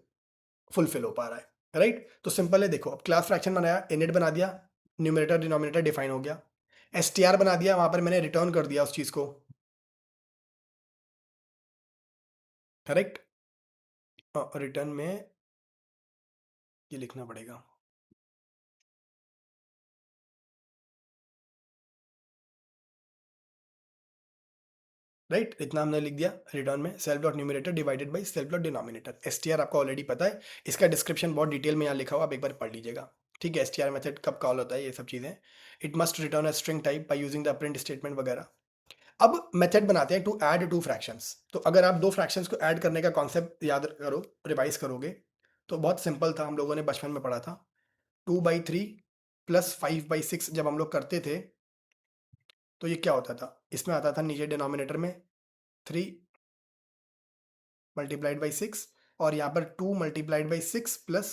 फुलफिल हो पा रहा है, राइट। तो सिंपल है, देखो, अब क्लास फ्रैक्शन बनाया, इनिट बना दिया, न्यूमरेटर डिनोमिनेटर डिफाइन हो गया, str बना दिया, वहां पर मैंने रिटर्न कर दिया उस चीज़ को, करेक्ट। रिटर्न में ये लिखना पड़ेगा, राइट, इतना हमने लिख दिया रिटर्न में, self dot numerator divided by self dot denominator. str आपको ऑलरेडी पता है, इसका डिस्क्रिप्शन बहुत डिटेल में यहाँ लिखा हुआ, आप एक बार पढ़ लीजिएगा, ठीक है। str मेथड कब कॉल होता है, ये सब चीज़ें, it must return a string type by using the print statement वगैरह। अब मेथड बनाते हैं टू ऐड टू फ्रैक्शंस। तो अगर आप दो फ्रैक्शंस को ऐड करने का कॉन्सेप्ट याद करो, रिवाइज करोगे, तो बहुत सिंपल था, हम लोगों ने बचपन में पढ़ा था। 2/3 प्लस 5/6 जब हम लोग करते थे तो ये क्या होता था, इसमें आता था नीचे डिनोमिनेटर में 3 मल्टीप्लाइड बाई 6, और यहाँ पर 2 multiplied by 6 plus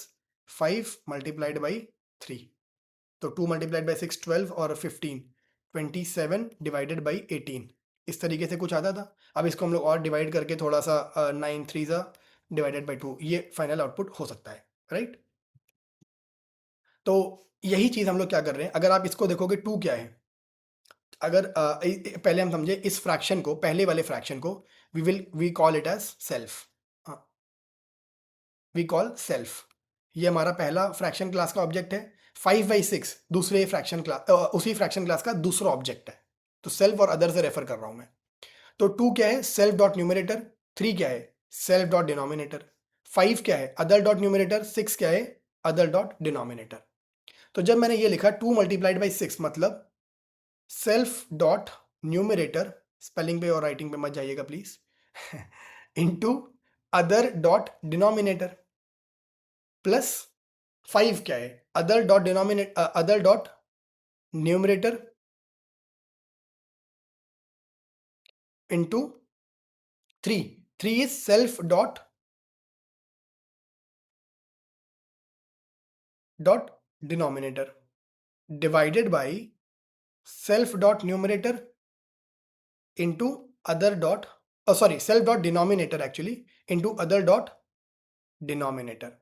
5 multiplied by 3। तो 2 मल्टीप्लाइड बाई 6 12 और 15 27 डिवाइडेड बाई 18, इस तरीके से कुछ आता था। अब इसको हम लोग और डिवाइड करके थोड़ा सा 9 3 ज़ा डिवाइडेड बाई 2, ये फाइनल आउटपुट हो सकता है, राइट। तो यही चीज़ हम लोग क्या कर रहे हैं, अगर आप इसको देखोगे 2 क्या है, अगर पहले हम समझे इस फ्रैक्शन को, पहले वाले फ्रैक्शन को we call it as self, we call self, ये हमारा पहला फ्रैक्शन क्लास का ऑब्जेक्ट है। 5/6 दूसरे फ्रैक्शन क्लास, उसी फ्रैक्शन क्लास का दूसरा ऑब्जेक्ट है, तो सेल्फ और अदर से रेफर कर रहा हूं मैं। तो 2 क्या है, सेल्फ डॉट न्यूमिनेटर, 3 क्या है, सेल्फ डॉट डिनोमिनेटर, 5 क्या है, अदर डॉट न्यूमिनेटर, 6 क्या है, अदर डॉट डिनोमिनेटर। तो जब मैंने ये लिखा 2 मल्टीप्लाइड बाई 6 मतलब सेल्फ डॉट न्यूमरेटर, स्पेलिंग पे और राइटिंग पे मत जाइएगा please, into other dot denominator plus 5 क्या है, other dot denominator, other dot numerator into 3, 3 is self dot denominator divided by self dot numerator into other dot, sorry self dot denominator actually into other dot denominator.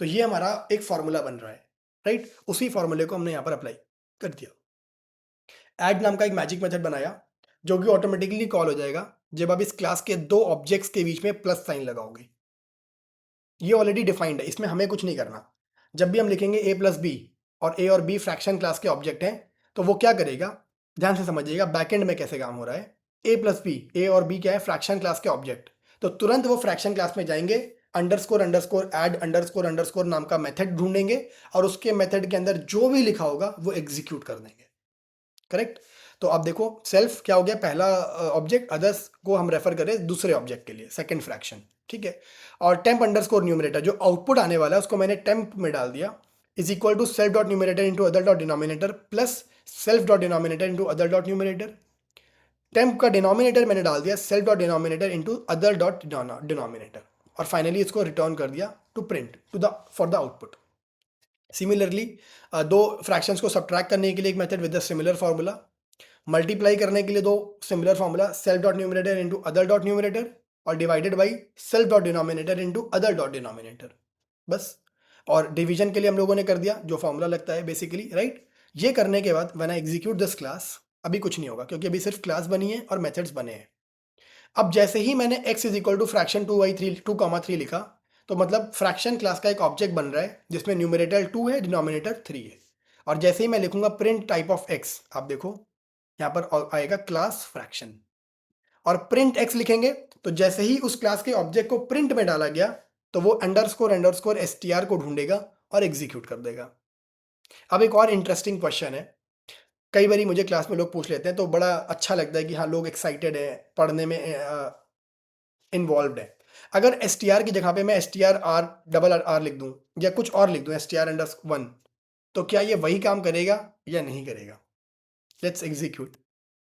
तो ये हमारा एक formula बन रहा है, right. उसी फॉर्मूले को हमने यहाँ पर अप्लाई कर दिया। ऐड नाम का एक मैजिक मेथड बनाया जो कि ऑटोमेटिकली कॉल हो जाएगा जब आप इस क्लास के दो ऑब्जेक्ट्स के बीच में प्लस साइन लगाओगे। ये ऑलरेडी डिफाइंड है, इसमें हमें कुछ नहीं करना। जब भी हम लिखेंगे ए प्लस बी और ए और बी फ्रैक्शन क्लास के ऑब्जेक्ट हैं, तो वो क्या करेगा, ध्यान से समझिएगा बैकएंड में कैसे काम हो रहा है। ए प्लस बी, ए और बी क्या है, फ्रैक्शन क्लास के ऑब्जेक्ट। तो तुरंत वो फ्रैक्शन क्लास में जाएंगे, underscore underscore add underscore underscore नाम का मेथड ढूंढेंगे और उसके मेथड के अंदर जो भी लिखा होगा वो एग्जीक्यूट कर देंगे, करेक्ट। तो अब देखो सेल्फ क्या हो गया, पहला ऑब्जेक्ट, अदर्स को हम रेफर करें दूसरे ऑब्जेक्ट के लिए, सेकंड फ्रैक्शन, ठीक है। और टेम्प अंडरस्कोर न्यूमरेटर, जो आउटपुट आने वाला है उसको मैंने टेम्प में डाल दिया, is equal to self dot numerator into other dot denominator plus self dot denominator into other dot numerator. Temp का डिनोमिनेटर मैंने डाल दिया self dot denominator into other dot denominator, और फाइनली इसको रिटर्न कर दिया to print to the for the output. Similarly दो fractions को सब्ट्रैक्ट करने के लिए एक method with the similar formula, multiply करने के लिए दो similar formula, self dot numerator into other dot numerator और divided by self dot denominator into other dot denominator, बस। और डिवीजन के लिए हम लोगों ने कर दिया जो फार्मूला लगता है बेसिकली, राइट। ये करने के बाद when I execute this class, अभी कुछ नहीं होगा क्योंकि अभी सिर्फ क्लास बनी है और मेथड्स बने हैं। अब जैसे ही मैंने x is equal to fraction 2/3 2, 3 लिखा, तो मतलब फ्रैक्शन क्लास का एक ऑब्जेक्ट बन रहा है जिसमें न्यूमरेटर 2 है, डिनोमिनेटर 3 है। और जैसे ही मैं लिखूंगा प्रिंट टाइप ऑफ x, आप देखो यहाँ पर आएगा क्लास फ्रैक्शन, और प्रिंट x लिखेंगे तो जैसे ही उस क्लास के ऑब्जेक्ट को प्रिंट में डाला गया तो वो अंडरस्कोर अंडरस्कोर str को ढूंढेगा और एग्जीक्यूट कर देगा। अब एक और इंटरेस्टिंग क्वेश्चन है, कई बार मुझे क्लास में लोग पूछ लेते हैं तो बड़ा अच्छा लगता है कि हाँ लोग एक्साइटेड है, पढ़ने में इन्वॉल्व है। अगर str की जगह पे मैं str r डबल आर लिख दूं या कुछ और लिख दूं str अंडर 1, तो क्या ये वही काम करेगा या नहीं करेगा। Let's execute.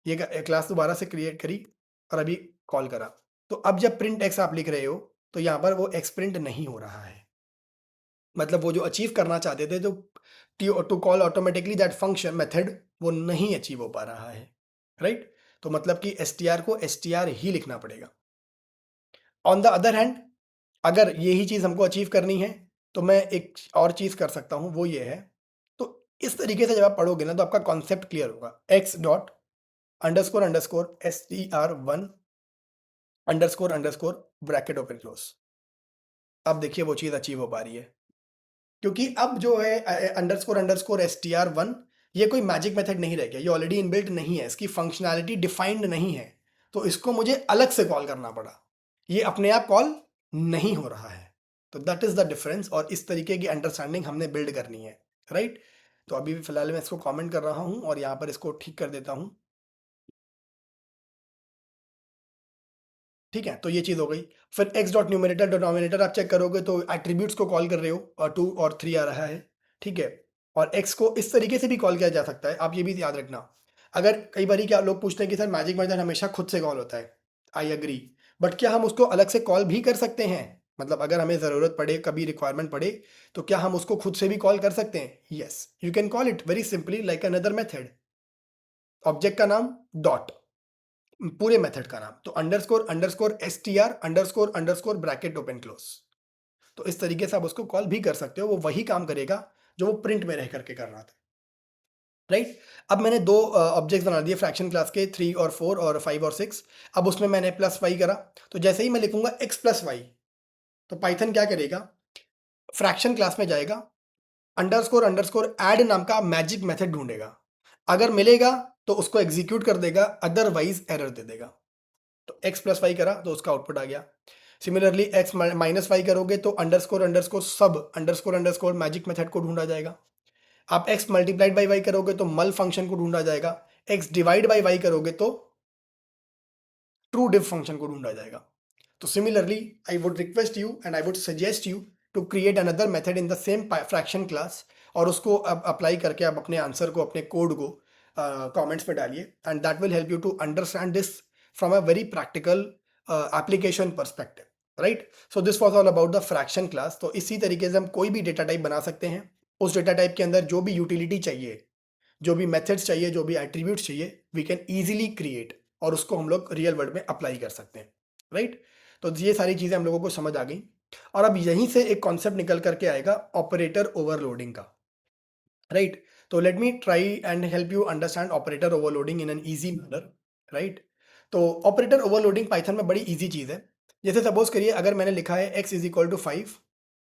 ये क्लास दोबारा से क्रिएट करी और अभी कॉल करा, तो अब जब प्रिंट एक्स आप लिख रहे हो तो यहाँ पर वो एक्स प्रिंट नहीं हो रहा है, मतलब वो जो अचीव करना चाहते थे जो to call automatically that function method, वो नहीं अचीव हो पा रहा है, राइट। तो मतलब कि str को str ही लिखना पड़ेगा। ऑन द अदर हैंड, अगर यही चीज़ हमको अचीव करनी है तो मैं एक और चीज़ कर सकता हूँ, वो ये है। तो इस तरीके से जब आप पढ़ोगे ना तो आपका कॉन्सेप्ट क्लियर होगा। X dot underscore underscore str1 underscore underscore bracket open close. अब देखिए वो चीज़ अचीव हो पा रही है, क्योंकि अब जो है अंडरस्कोर अंडरस्कोर str1 ये कोई मैजिक मेथड नहीं रह गया, ये ऑलरेडी इनबिल्ट नहीं है, इसकी फंक्शनैलिटी डिफाइंड नहीं है, तो इसको मुझे अलग से कॉल करना पड़ा। ये अपने आप कॉल नहीं हो रहा है, तो दैट इज द डिफरेंस। और इस तरीके की अंडरस्टैंडिंग हमने बिल्ड करनी है, राइट। तो अभी फिलहाल मैं इसको कमेंट कर रहा हूँ और यहाँ पर इसको ठीक कर देता हूँ, ठीक है। तो ये चीज़ हो गई। फिर एक्स डॉट न्यूमिनेटर डिनोमिनेटर आप चेक करोगे तो एट्रीब्यूट्स को कॉल कर रहे हो और 2 और 3 आ रहा है, ठीक है। और एक्स को इस तरीके से भी कॉल किया जा सकता है, आप ये भी याद रखना। अगर कई बार क्या लोग पूछते हैं कि सर मैजिक मेथड हमेशा खुद से कॉल होता है, आई एग्री, बट क्या हम उसको अलग से कॉल भी कर सकते हैं, मतलब अगर हमें ज़रूरत पड़े, कभी रिक्वायरमेंट पड़े, तो क्या हम उसको खुद से भी कॉल कर सकते हैं। Yes, you can call it very simply like another method. Object का नाम डॉट, पूरे मेथड का नाम, तो underscore underscore str underscore underscore bracket open close. तो इस तरीके से आप उसको कॉल भी कर सकते हो, वो वही काम करेगा जो वो प्रिंट में रह करके कर रहा था, राइट। अब मैंने दो ऑब्जेक्ट्स बना दिए फ्रैक्शन क्लास के, 3 और 4 और 5 और 6। अब उसमें मैंने प्लस वाई करा, तो जैसे ही मैं लिखूंगा x प्लस वाई, तो पाइथन क्या करेगा, फ्रैक्शन क्लास में जाएगा, अंडरस्कोर अंडरस्कोर ऐड नाम का मैजिक मेथड ढूंढेगा, अगर मिलेगा तो उसको एग्जीक्यूट कर देगा, अदरवाइज एरर दे देगा। तो x प्लस वाई करा तो उसका आउटपुट आ गया। सिमिलरली x माइनस वाई करोगे तो अंडरस्कोर अंडरस्कोर सब अंडरस्कोर अंडरस्कोर मैजिक मेथड को ढूंढा जाएगा। आप x मल्टीप्लाइड बाई वाई करोगे तो मल फंक्शन को ढूंढा जाएगा, x डिवाइड बाई वाई करोगे तो ट्रू डिफ फंक्शन को ढूंढा जाएगा. तो similarly, I would request you and I would suggest you to create another method in the same fraction class और उसको अब अप्लाई करके आप अपने आंसर को, अपने कोड को कमेंट्स में डालिए, and that will help you to understand this from a very practical application perspective. Right, so this was all about the fraction class. तो इसी तरीके से हम कोई भी डेटा टाइप बना सकते हैं. उस डेटा टाइप के अंदर जो भी यूटिलिटी चाहिए, जो भी मेथड्स चाहिए, जो भी एट्रीब्यूट्स चाहिए, वी कैन ईजिली क्रिएट, और उसको हम लोग रियल वर्ल्ड में अप्लाई कर सकते हैं. राइट, तो ये सारी चीज़ें हम लोगों को समझ आ गई. और अब यहीं से एक कॉन्सेप्ट निकल करके आएगा ऑपरेटर ओवरलोडिंग का. राइट, तो let me try and help you understand operator overloading in an easy manner. Right, तो ऑपरेटर ओवरलोडिंग पाइथन में बड़ी ईजी चीज़ है. जैसे सपोज करिए अगर मैंने लिखा है x इज इक्वल टू 5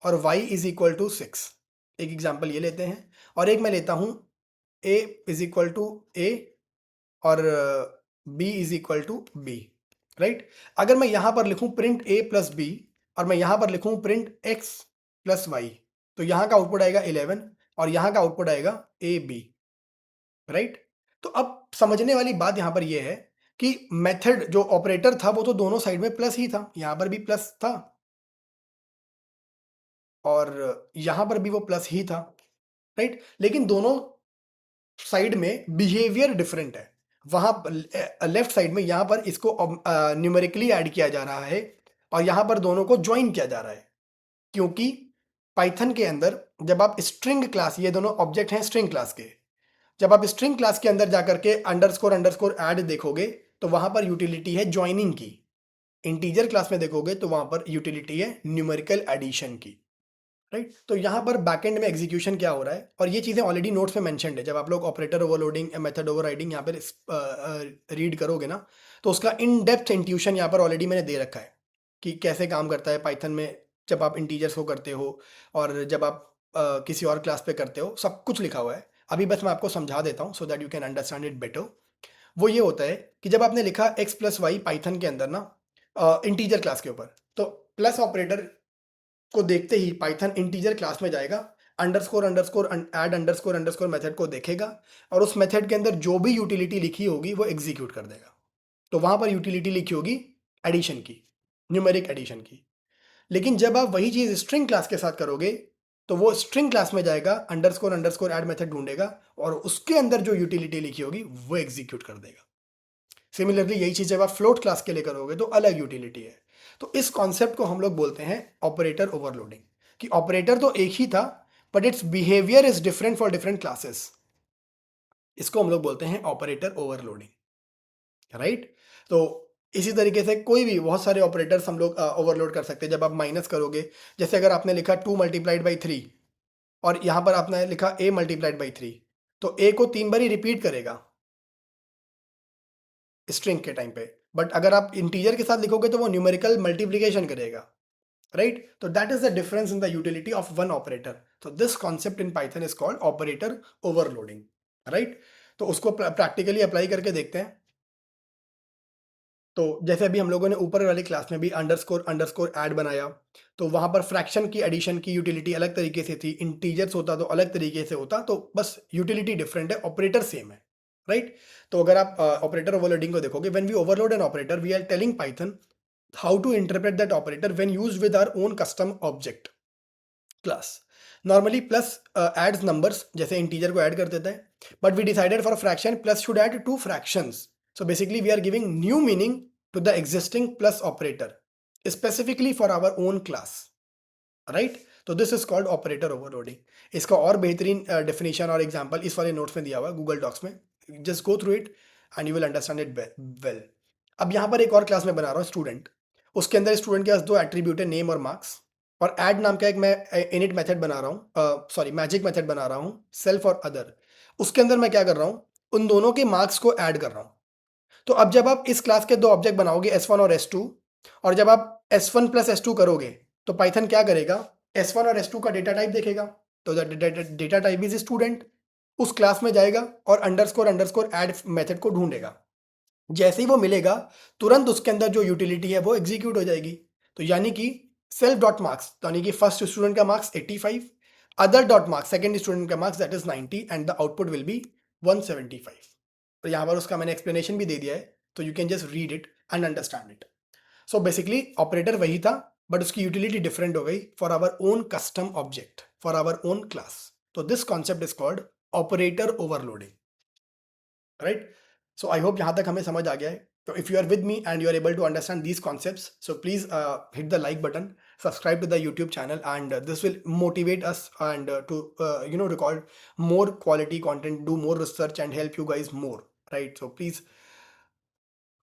और y इज इक्वल टू 6. एक एग्जाम्पल ये लेते हैं, और एक मैं लेता हूँ a is equal to a और b is equal to b. Right, अगर मैं यहां पर लिखूं प्रिंट a प्लस b और मैं यहां पर लिखूं प्रिंट x प्लस वाई, तो यहां का आउटपुट आएगा 11 और यहां का आउटपुट आएगा a b. राइट, तो अब समझने वाली बात यहां पर यह है कि मेथड जो ऑपरेटर था वो तो दोनों साइड में प्लस ही था. यहां पर भी प्लस था और यहां पर भी वो प्लस ही था. राइट, लेकिन दोनों साइड में बिहेवियर डिफरेंट है. वहां लेफ्ट साइड में यहां पर इसको न्यूमेरिकली ऐड किया जा रहा है और यहां पर दोनों को ज्वाइन किया जा रहा है, क्योंकि पाइथन के अंदर जब आप स्ट्रिंग क्लास, ये दोनों ऑब्जेक्ट हैं स्ट्रिंग क्लास के, जब आप स्ट्रिंग क्लास के अंदर जाकर के अंडरस्कोर अंडरस्कोर ऐड देखोगे तो वहां पर यूटिलिटी है ज्वाइनिंग की. इंटीजर क्लास में देखोगे तो वहां पर यूटिलिटी है न्यूमेरिकल एडिशन की. राइट, तो यहाँ पर बैकएंड में एग्जीक्यूशन क्या हो रहा है, और ये चीज़ें ऑलरेडी नोट्स में मेंशन्ड है. जब आप लोग ऑपरेटर ओवरलोडिंग, मेथड ओवरराइडिंग यहाँ पर रीड करोगे ना, तो उसका इन डेप्थ इंट्यूशन यहाँ पर ऑलरेडी मैंने दे रखा है कि कैसे काम करता है पाइथन में. जब आप इंटीजर्स को करते हो और जब आप किसी और क्लास पे करते हो, सब कुछ लिखा हुआ है. अभी बस मैं आपको समझा देता हूँ so that you can understand it better. वो ये होता है कि जब आपने लिखा एक्स प्लस वाई पाइथन के अंदर ना इंटीजर क्लास के ऊपर, तो प्लस ऑपरेटर को देखते ही पाइथन इंटीजर क्लास में जाएगा, underscore underscore add underscore underscore method को देखेगा और उस मेथड के अंदर जो भी यूटिलिटी लिखी होगी वो एग्जीक्यूट कर देगा. तो वहां पर यूटिलिटी लिखी होगी एडिशन की, न्यूमेरिक एडिशन की. लेकिन जब आप वही चीज स्ट्रिंग क्लास के साथ करोगे तो वो स्ट्रिंग क्लास में जाएगा, अंडरस्कोर अंडरस्कोर ऐड मेथड ढूंढेगा और उसके अंदर जो यूटिलिटी लिखी होगी वो एग्जीक्यूट कर देगा. सिमिलरली यही चीज जब आप फ्लोट क्लास के लिए करोगे तो अलग यूटिलिटी है. तो इस कॉन्सेप्ट को हम लोग बोलते हैं ऑपरेटर ओवरलोडिंग, कि ऑपरेटर तो एक ही था but it's behaviour is different for different classes. इसको हम लोग बोलते हैं ऑपरेटर ओवरलोडिंग. राइट, तो इसी तरीके से कोई भी बहुत सारे ऑपरेटर्स हम लोग ओवरलोड कर सकते हैं. जब आप माइनस करोगे, जैसे अगर आपने लिखा 2 मल्टीप्लाइड बाई 3 और यहां पर आपने लिखा a मल्टीप्लाइड बाई 3, तो a को 3 बार ही रिपीट करेगा स्ट्रिंग के टाइम पे, बट अगर आप इंटीजर के साथ लिखोगे तो वो न्यूमेरिकल मल्टीप्लिकेशन करेगा. राइट, तो that is the difference in the utility of one operator. तो this concept in Python is called operator overloading. Right, तो उसको प्रैक्टिकली अप्लाई करके देखते हैं. तो जैसे अभी हम लोगों ने ऊपर वाली क्लास में भी अंडरस्कोर अंडरस्कोर ऐड बनाया, तो वहां पर फ्रैक्शन की एडिशन की यूटिलिटी अलग तरीके से थी, इंटीजर्स होता तो अलग तरीके से होता. तो बस यूटिलिटी डिफरेंट है, ऑपरेटर सेम है. राइट, तो अगर आप ऑपरेटर ओवरलोडिंग को देखोगे, when we overload an operator we are telling Python how to interpret that operator when used with our own custom object class. Normally plus adds numbers, जैसे integer को add कर देता है, but we decided for fraction plus should add two fractions. So basically we are giving new meaning to the existing plus operator specifically for our own class. Right, तो this is called operator overloading. इसका और बेहतरीन definition और example इस वाले notes में दिया हुआ है गूगल डॉक्स में. Just go through it and you will understand it well. अब यहाँ पर एक और क्लास में बना रहा हूँ स्टूडेंट. उसके अंदर स्टूडेंट के पास दो एट्रीब्यूट है, नेम और मार्क्स, और ऐड नाम का एक मैं इनिट मेथड बना रहा हूँ, सॉरी मैजिक मेथड बना रहा हूँ, सेल्फ और अदर. उसके अंदर मैं क्या कर रहा हूँ, उन दोनों के मार्क्स को ऐड कर रहा हूँ. तो अब जब आप इस क्लास के दो ऑब्जेक्ट बनाओगे S1 और S2, और जब आप S1 प्लस S2 करोगे तो पाइथन क्या करेगा, S1 और S2 का डेटा टाइप देखेगा. तो डेटा टाइप इज स्टूडेंट, उस क्लास में जाएगा और अंडरस्कोर अंडरस्कोर ऐड मेथड को ढूंढेगा. जैसे ही वो मिलेगा तुरंत उसके अंदर जो यूटिलिटी है वो एग्जीक्यूट हो जाएगी. तो यानी कि सेल्फ डॉट मार्क्स, यानी कि फर्स्ट स्टूडेंट का marks 85, other dot marks, second student का marks that is 90 and the output will be 175। तो यहाँ पर उसका मैंने एक्सप्लेनेशन भी दे दिया है, तो you can just read it and understand it. So basically operator वही था, बट उसकी यूटिलिटी डिफरेंट हो गई for our own custom object, for our own class. तो this concept is called operator overloading, right? So I hope यहाँ तक हमें समझ आ गया है। So if you are with me and you are able to understand these concepts, so please hit the like button, subscribe to the YouTube channel, and this will motivate us and to record more quality content, do more research, and help you guys more, right? So please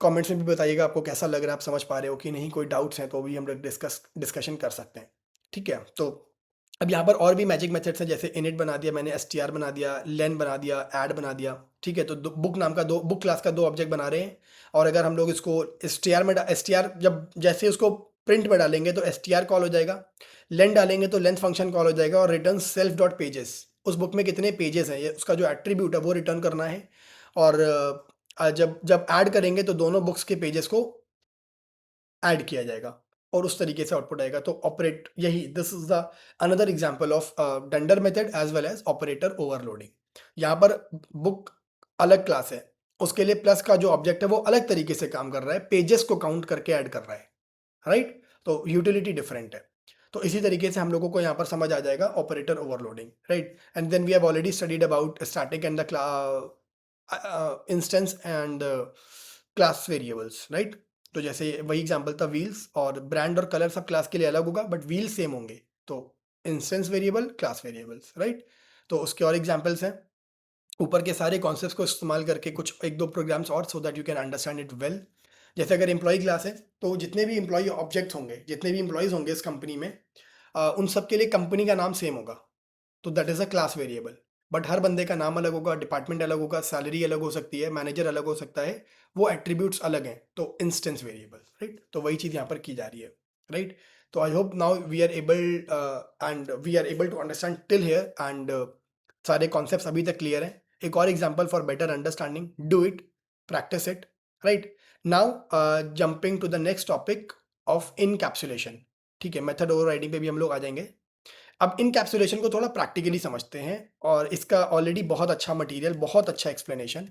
comments में भी बताइएगा आपको कैसा लग रहा है, आप समझ पा रहे हो कि नहीं, कोई डाउट्स हैं तो भी हम लोग डिस्कशन कर सकते हैं, ठीक है? तो अब यहाँ पर और भी मैजिक मेथड्स हैं, जैसे इनिट बना दिया मैंने, एस बना दिया, लेन बना दिया, ऐड बना दिया, ठीक है? तो बुक नाम का बुक क्लास का दो ऑब्जेक्ट बना रहे हैं, और अगर हम लोग इसको एस जब जैसे उसको प्रिंट में डालेंगे तो एस कॉल हो जाएगा, लेन डालेंगे तो लेंथ फंक्शन कॉल हो जाएगा, और रिटर्न सेल्फ डॉट पेजेस, उस बुक में कितने पेजेस हैं ये उसका जो एट्रीब्यूट है वो रिटर्न करना है। और जब जब ऐड करेंगे तो दोनों बुक्स के पेजेस को ऐड किया जाएगा, और उस तरीके से आउटपुट आएगा। तो ऑपरेट यही, this is the another example of dunder method as well as operator overloading. यहाँ पर बुक अलग क्लास है, उसके लिए प्लस का जो ऑब्जेक्ट है वो अलग तरीके से काम कर रहा है, पेजेस को काउंट करके ऐड कर रहा है, राइट? तो यूटिलिटी डिफरेंट है। तो इसी तरीके से हम लोगों को यहाँ पर समझ आ जाएगा operator overloading, right? And then we have already studied about static and the instance and class variables, right? तो जैसे वही एग्जांपल था व्हील्स, और ब्रांड और कलर सब क्लास के लिए अलग होगा बट व्हील सेम होंगे, तो instance variable, class variables, right? तो उसके और एग्जांपल्स हैं ऊपर के सारे कॉन्सेप्ट्स को इस्तेमाल करके, कुछ एक दो प्रोग्राम्स और, so that you can understand it well. जैसे अगर एम्प्लॉय क्लास है तो जितने भी एम्प्लॉय ऑब्जेक्ट्स होंगे, जितने भी एम्प्लॉयज़ होंगे इस कंपनी में, उन सब के लिए कंपनी का नाम सेम होगा, तो that is a class variable. But हर बंदे का नाम अलग होगा, डिपार्टमेंट अलग होगा, सैलरी अलग हो सकती है, मैनेजर अलग हो सकता है, वो एट्रीब्यूट्स अलग हैं, तो इंस्टेंस वेरिएबल, राइट? तो वही चीज़ यहाँ पर की जा रही है, राइट? तो I hope now we are able and we are able to understand till here, and सारे कॉन्सेप्ट्स अभी तक क्लियर हैं। एक और example for better understanding, do it, practice it, right? Now jumping to the next topic of encapsulation, ठीक है? Method overriding पे भी हम लोग आ जाएंगे। अब इनकैप्सुलेशन को थोड़ा प्रैक्टिकली समझते हैं, और इसका ऑलरेडी बहुत अच्छा मटेरियल, बहुत अच्छा एक्सप्लेनेशन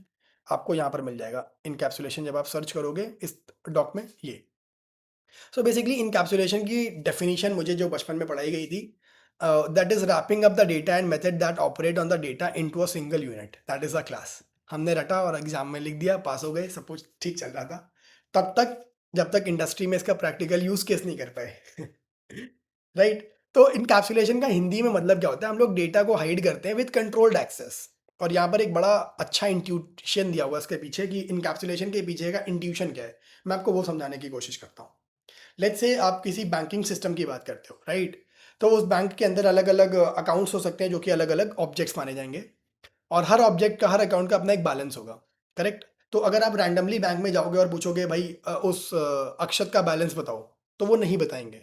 आपको यहाँ पर मिल जाएगा। इनकैप्सुलेशन जब आप सर्च करोगे इस डॉक में, ये सो बेसिकली इनकैप्सुलेशन की डेफिनेशन मुझे जो बचपन में पढ़ाई गई थी, that is wrapping up the data and method that operate on the data into a single unit, that is a class. हमने रटा और एग्जाम में लिख दिया, पास हो गए, सब कुछ ठीक चल रहा था तब तक, जब तक इंडस्ट्री में इसका प्रैक्टिकल यूज केस नहीं कर पाए। राइट? तो इनकैप्सुलेशन का हिंदी में मतलब क्या होता है? हम लोग डेटा को हाइड करते हैं विद कंट्रोल्ड एक्सेस, और यहाँ पर एक बड़ा अच्छा इंट्यूशन दिया हुआ है इसके पीछे, कि इनकैप्सुलेशन के पीछे का इंट्यूशन क्या है, मैं आपको वो समझाने की कोशिश करता हूँ। लेट्स से आप किसी बैंकिंग सिस्टम की बात करते हो, राइट? तो उस बैंक के अंदर अलग अलग अकाउंट्स हो सकते हैं जो कि अलग अलग ऑब्जेक्ट्स माने जाएंगे, और हर ऑब्जेक्ट का, हर अकाउंट का अपना एक बैलेंस होगा, करेक्ट? तो अगर आप रैंडमली बैंक में जाओगे और पूछोगे भाई उस अक्षत का बैलेंस बताओ, तो वो नहीं बताएंगे।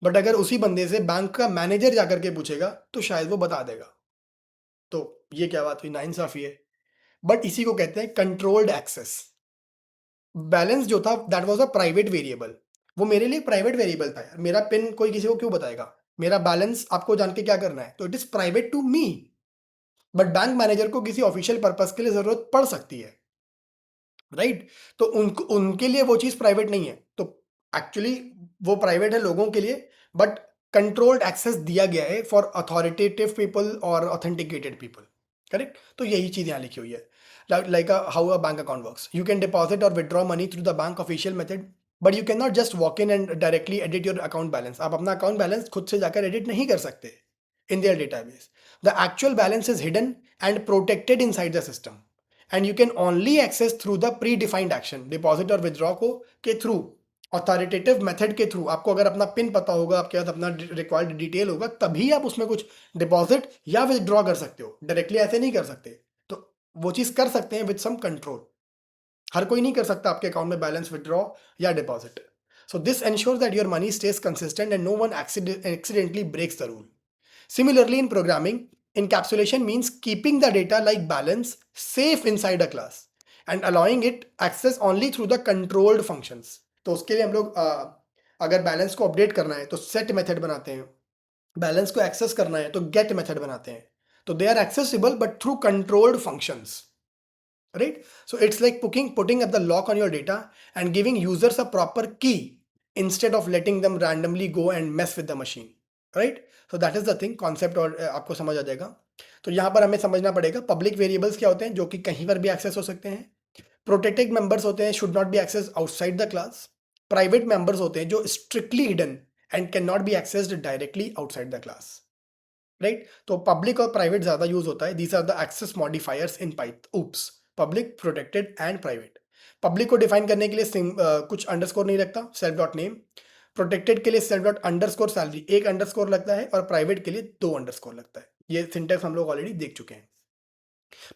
बट अगर उसी बंदे से बैंक का मैनेजर जाकर के पूछेगा तो शायद वो बता देगा। तो ये क्या बात हुई, नाइंसाफी है। बट इसी को कहते हैं कंट्रोल्ड एक्सेस। बैलेंस जो था that was a private variable, वो मेरे लिए प्राइवेट वेरिएबल था यार, मेरा पिन कोई किसी को क्यों बताएगा? मेरा बैलेंस आपको जान के क्या करना है? तो it is private to me, but bank manager को किसी ऑफिशियल पर्पस के लिए जरूरत पड़ सकती है, राइट? तो उनको, उनके लिए वो चीज प्राइवेट नहीं है, तो एक्चुअली वो प्राइवेट है लोगों के लिए, बट कंट्रोल्ड एक्सेस दिया गया है फॉर अथॉरिटेटिव पीपल और ऑथेंटिकेटेड पीपल, करेक्ट? तो यही चीज यहाँ लिखी हुई है, like how a bank account works. You can deposit or withdraw money through the bank official method, but you cannot just walk in and directly edit your account balance. आप अपना account balance खुद से जाकर edit नहीं कर सकते in their database. The actual balance is hidden and protected inside the system, and you can only access through the predefined action, deposit और withdraw को के through, ऑथोरिटेटिव मेथड के थ्रू। आपको अगर अपना पिन पता होगा, आपके पास अपना रिक्वायर्ड डिटेल होगा, तभी आप उसमें कुछ डिपॉजिट या विदड्रॉ कर सकते हो, डायरेक्टली ऐसे नहीं कर सकते। तो वो चीज़ कर सकते हैं विद सम कंट्रोल, हर कोई नहीं कर सकता आपके अकाउंट में बैलेंस विदड्रॉ या deposit. So this ensures that your money stays consistent and no one accidentally breaks the rule. Similarly, in programming, encapsulation means keeping the data like balance safe inside a class and allowing it access only through the controlled functions. तो उसके लिए हम लोग अगर balance को update करना है तो सेट मेथड बनाते हैं, बैलेंस को एक्सेस करना है तो गेट मेथड बनाते हैं. तो they are accessible but through controlled functions, right? So it's like putting up the lock on your data and giving users a proper key instead of letting them randomly go and mess with the machine, right? So that is the thing, concept. और आपको समझ आ जाएगा. तो यहाँ पर हमें समझना पड़ेगा पब्लिक वेरिएबल्स क्या होते हैं, जो कि कहीं पर भी एक्सेस हो सकते हैं. प्रोटेक्टेड मेंबर्स होते हैं, should not be access outside the class. Private members होते हैं जो strictly hidden and can not be accessed directly outside the class, right? तो पब्लिक और प्राइवेट ज्यादा यूज होता है. These are the access modifiers in Python OOPs. Public, protected and private. Public को define करने के लिए कुछ अंडरस्कोर नहीं रखता, सेल्फ डॉट नेम. प्रोटेक्टेड के लिए सेल्फ डॉट अंडरस्कोर सैलरी एक अंडरस्कोर लगता है, और प्राइवेट के लिए दो अंडरस्कोर लगता है. ये सिंटेक्स हम लोग ऑलरेडी देख चुके हैं.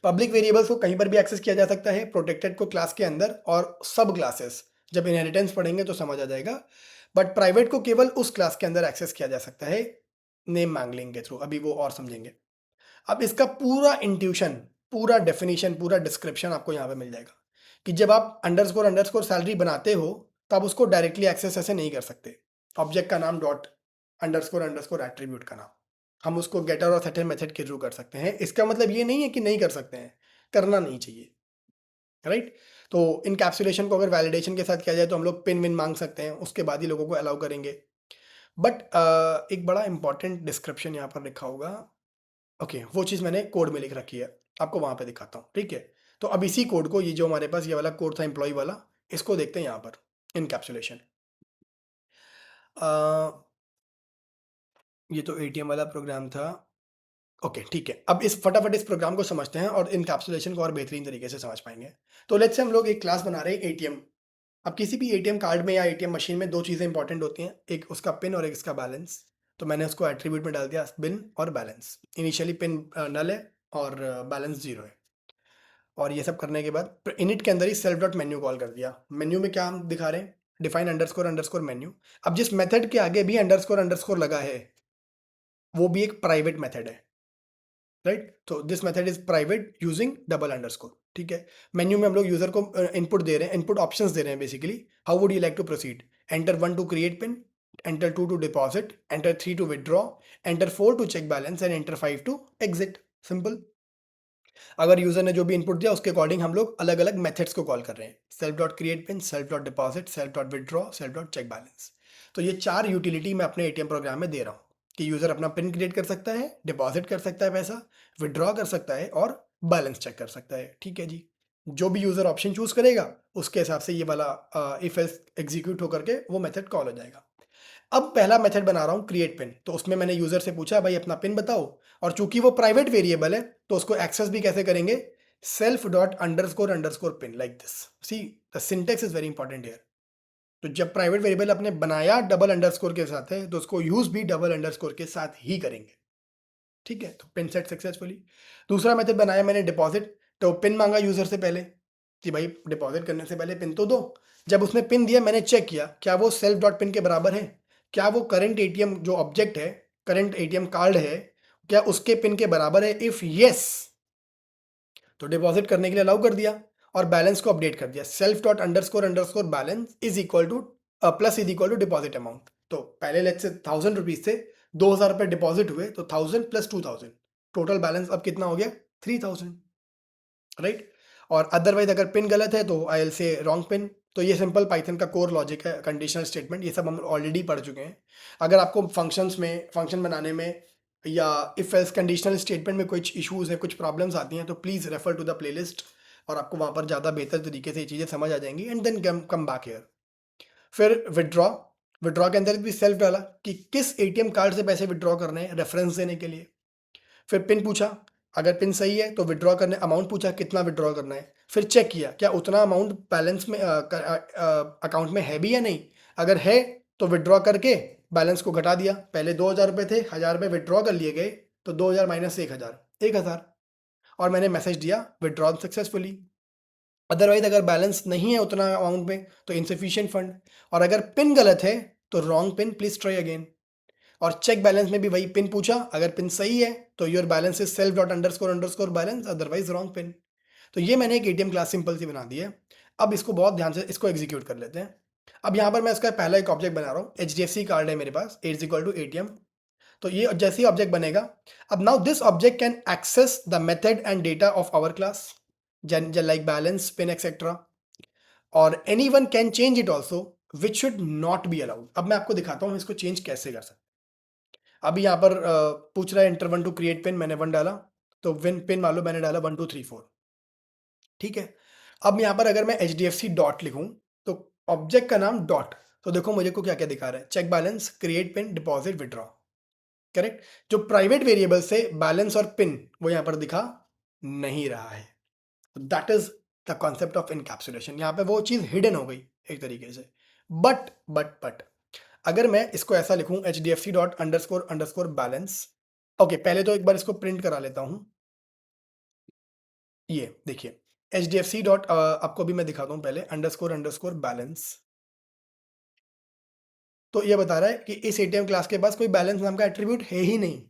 पब्लिक वेरिएबल्स को कहीं पर भी एक्सेस किया जा सकता है, प्रोटेक्टेड को क्लास के अंदर और सब क्लासेस. जब इनहेरिटेंस पढ़ेंगे तो समझ आ जाएगा. बट प्राइवेट को केवल उस क्लास के अंदर एक्सेस किया जा सकता है नेम मैंगलिंग के थ्रू. अभी वो और समझेंगे. अब इसका पूरा इंट्यूशन, पूरा डेफिनेशन, पूरा डिस्क्रिप्शन आपको यहाँ पे मिल जाएगा कि जब आप अंडरस्कोर अंडरस्कोर सैलरी बनाते हो तब उसको डायरेक्टली एक्सेस ऐसे नहीं कर सकते. ऑब्जेक्ट का नाम डॉट अंडरस्कोर अंडरस्कोर एट्रीब्यूट का नाम, हम उसको गेटर और सेटर मेथड के थ्रू कर सकते हैं. इसका मतलब ये नहीं है कि नहीं कर सकते हैं, करना नहीं चाहिए, राइट? तो इनकैप्सुलेशन को अगर वैलिडेशन के साथ किया जाए तो हम लोग पिन विन मांग सकते हैं, उसके बाद ही लोगों को अलाउ करेंगे. बट एक बड़ा इंपॉर्टेंट डिस्क्रिप्शन यहाँ पर लिखा होगा. ओके, वो चीज़ मैंने कोड में लिख रखी है, आपको वहाँ पे दिखाता हूँ, ठीक है? तो अब इसी कोड को, ये जो हमारे पास ये वाला कोड था एम्प्लॉय वाला, इसको देखते हैं यहाँ पर. इनकैप्सुलेशन, ये तो एटीएम वाला प्रोग्राम था. ओके, ठीक है. अब इस फटाफट इस प्रोग्राम को समझते हैं और इनकैप्सुलेशन को और बेहतरीन तरीके से समझ पाएंगे. तो लेट्स से हम लोग एक क्लास बना रहे हैं एटीएम. अब किसी भी एटीएम कार्ड में या एटीएम मशीन में दो चीज़ें इंपॉर्टेंट होती हैं, एक उसका पिन और एक इसका बैलेंस. तो मैंने उसको एट्रीब्यूट में डाल दिया पिन और बैलेंस. इनिशियली पिन नल है और बैलेंस जीरो है. और ये सब करने के बाद इनिट के अंदर ही सेल्फ डॉट मेन्यू कॉल कर दिया. मेन्यू में क्या हम दिखा रहे हैं, डिफाइन अंडरस्कोर अंडरस्कोर मेन्यू. अब जिस मेथड के आगे भी अंडरस्कोर अंडरस्कोर लगा है वो भी एक प्राइवेट मेथड है, राइट? तो this method is private using double underscore, ठीक है? मेन्यू में हम लोग यूजर को इनपुट दे रहे हैं, इनपुट ऑप्शंस दे रहे हैं basically. How would you like to proceed? Enter 1 to create pin, enter 2 to deposit, enter 3 to withdraw, enter 4 to check balance and enter 5 to exit. Simple. अगर यूजर ने जो भी इनपुट दिया उसके अकॉर्डिंग हम लोग अलग अलग मेथड्स को कॉल कर रहे हैं. Self dot create pin, self dot deposit, self dot withdraw, self dot check balance. तो ये चार यूटिलिटी मैं अपने एटीएम प्रोग्राम में दे रहा हूँ कि यूजर अपना पिन क्रिएट कर सकता है, डिपॉजिट कर सकता है पैसा, विदड्रॉ कर सकता है और बैलेंस चेक कर सकता है. ठीक है जी. जो भी यूजर ऑप्शन चूज करेगा उसके हिसाब से ये वाला इफ एल्स एग्जीक्यूट होकर के वो मेथड कॉल हो जाएगा. अब पहला मेथड बना रहा हूँ क्रिएट पिन. तो उसमें मैंने यूजर से पूछा भाई अपना पिन बताओ, और चूंकि वो प्राइवेट वेरिएबल है तो उसको एक्सेस भी कैसे करेंगे, self dot underscore underscore pin, like this. See, the syntax is very important here. तो जब प्राइवेट वेरिएबल अपने बनाया डबल अंडरस्कोर के साथ है तो उसको यूज भी डबल अंडरस्कोर के साथ ही करेंगे. ठीक है, तो पिन सेट सक्सेसफुली. दूसरा मेथड बनाया मैंने डिपॉजिट. तो पिन मांगा यूजर से पहले कि भाई डिपॉजिट करने से पहले पिन तो दो. जब उसने पिन दिया मैंने चेक किया क्या वो सेल्फ डॉट पिन के बराबर है, क्या वो करंट एटीएम जो ऑब्जेक्ट है, करंट एटीएम कार्ड है, क्या उसके पिन के बराबर है. इफ यस तो डिपॉजिट करने के लिए अलाउ कर दिया और बैलेंस को अपडेट कर दिया. Self dot underscore underscore balance is equal to plus is equal to deposit amount. तो पहले लेट्स से 1000 रुपीज थे, 2000 रुपये डिपॉजिट हुए तो 1000 प्लस 2000, टोटल बैलेंस अब कितना हो गया, 3000, राइट? और अदरवाइज अगर पिन गलत है तो आई एल से रॉन्ग पिन. तो ये सिंपल पाइथन का कोर लॉजिक है, कंडीशनल स्टेटमेंट, ये सब हम ऑलरेडी पढ़ चुके हैं. अगर आपको फंक्शंस में, फंक्शन बनाने में या इफ एल्स कंडीशनल स्टेटमेंट में कुछ इश्यूज है, कुछ प्रॉब्लम्स आती हैं तो please refer to the playlist, और आपको वहाँ पर ज़्यादा बेहतर तरीके से ये चीज़ें समझ आ जाएंगी. And then come back here. फिर विड्रॉ. विड्रॉ के अंदर भी सेल्फ डाला कि किस एटीएम कार्ड से पैसे विड्रॉ करने हैं, रेफरेंस देने के लिए. फिर पिन पूछा, अगर पिन सही है तो विड्रॉ करने, अमाउंट पूछा कितना विड्रॉ करना है. फिर चेक किया क्या उतना अमाउंट बैलेंस में अकाउंट में है भी या नहीं. अगर है तो विड्रॉ करके बैलेंस को घटा दिया. पहले 2000 रुपये थे, 1000 रुपये विड्रॉ कर लिए गए, तो 2000 माइनस 1000, 1000. और मैंने मैसेज दिया विड्रॉ सक्सेसफुली. अदरवाइज अगर बैलेंस नहीं है उतना अमाउंट में तो इनसफिशियंट फंड. और अगर पिन गलत है तो wrong pin, please try again. और चेक बैलेंस में भी वही पिन पूछा, अगर पिन सही है तो your balance is self dot underscore underscore balance, otherwise wrong pin. तो ये मैंने एक एटीएम क्लास सिंपल सी बना दी है. अब इसको बहुत ध्यान से इसको एग्जीक्यूट कर लेते हैं. अब यहाँ पर मैं इसका पहला एक ऑब्जेक्ट बना रहा हूँ, H D F C card है मेरे पास, एट इक्वल टू एटीएम. तो ये जैसे ही ऑब्जेक्ट बनेगा, अब now this object can access the method and data of our class like balance pin etcetera, और anyone can change it also which should not be allowed. अब मैं आपको दिखाता हूँ इसको चेंज कैसे कर सकते हैं। अभी यहाँ पर पूछ रहा है inter one two create pin, मैंने 1 डाला, तो विन पिन मान लो मैंने डाला 1 2 3 4, ठीक है। अब यहाँ पर अगर मैं H D F C dot लिखूँ, तो ऑब्जेक्ट का नाम डॉट, तो देखो मुझे को क्या क्या दिखा रहा है, check balance, create pin, deposit, withdraw, correct. जो प्राइवेट वेरिएबल से बैलेंस और पिन वो यहाँ पर दिखा नहीं रहा है। That is the concept of encapsulation. यहाँ पे वो चीज हिडन हो गई एक तरीके से। बट अगर मैं इसको ऐसा लिखूं, H D F C dot underscore underscore balance, okay, पहले तो एक बार इसको प्रिंट करा लेता हूं। ये देखिए, H D F C dot, आपको भी मैं दिखाता हूं पहले, अंडरस्कोर अंडरस्कोर बैलेंस, तो ये बता रहा है कि इस एटीएम क्लास के पास कोई बैलेंस नाम का एट्रीब्यूट है ही नहीं,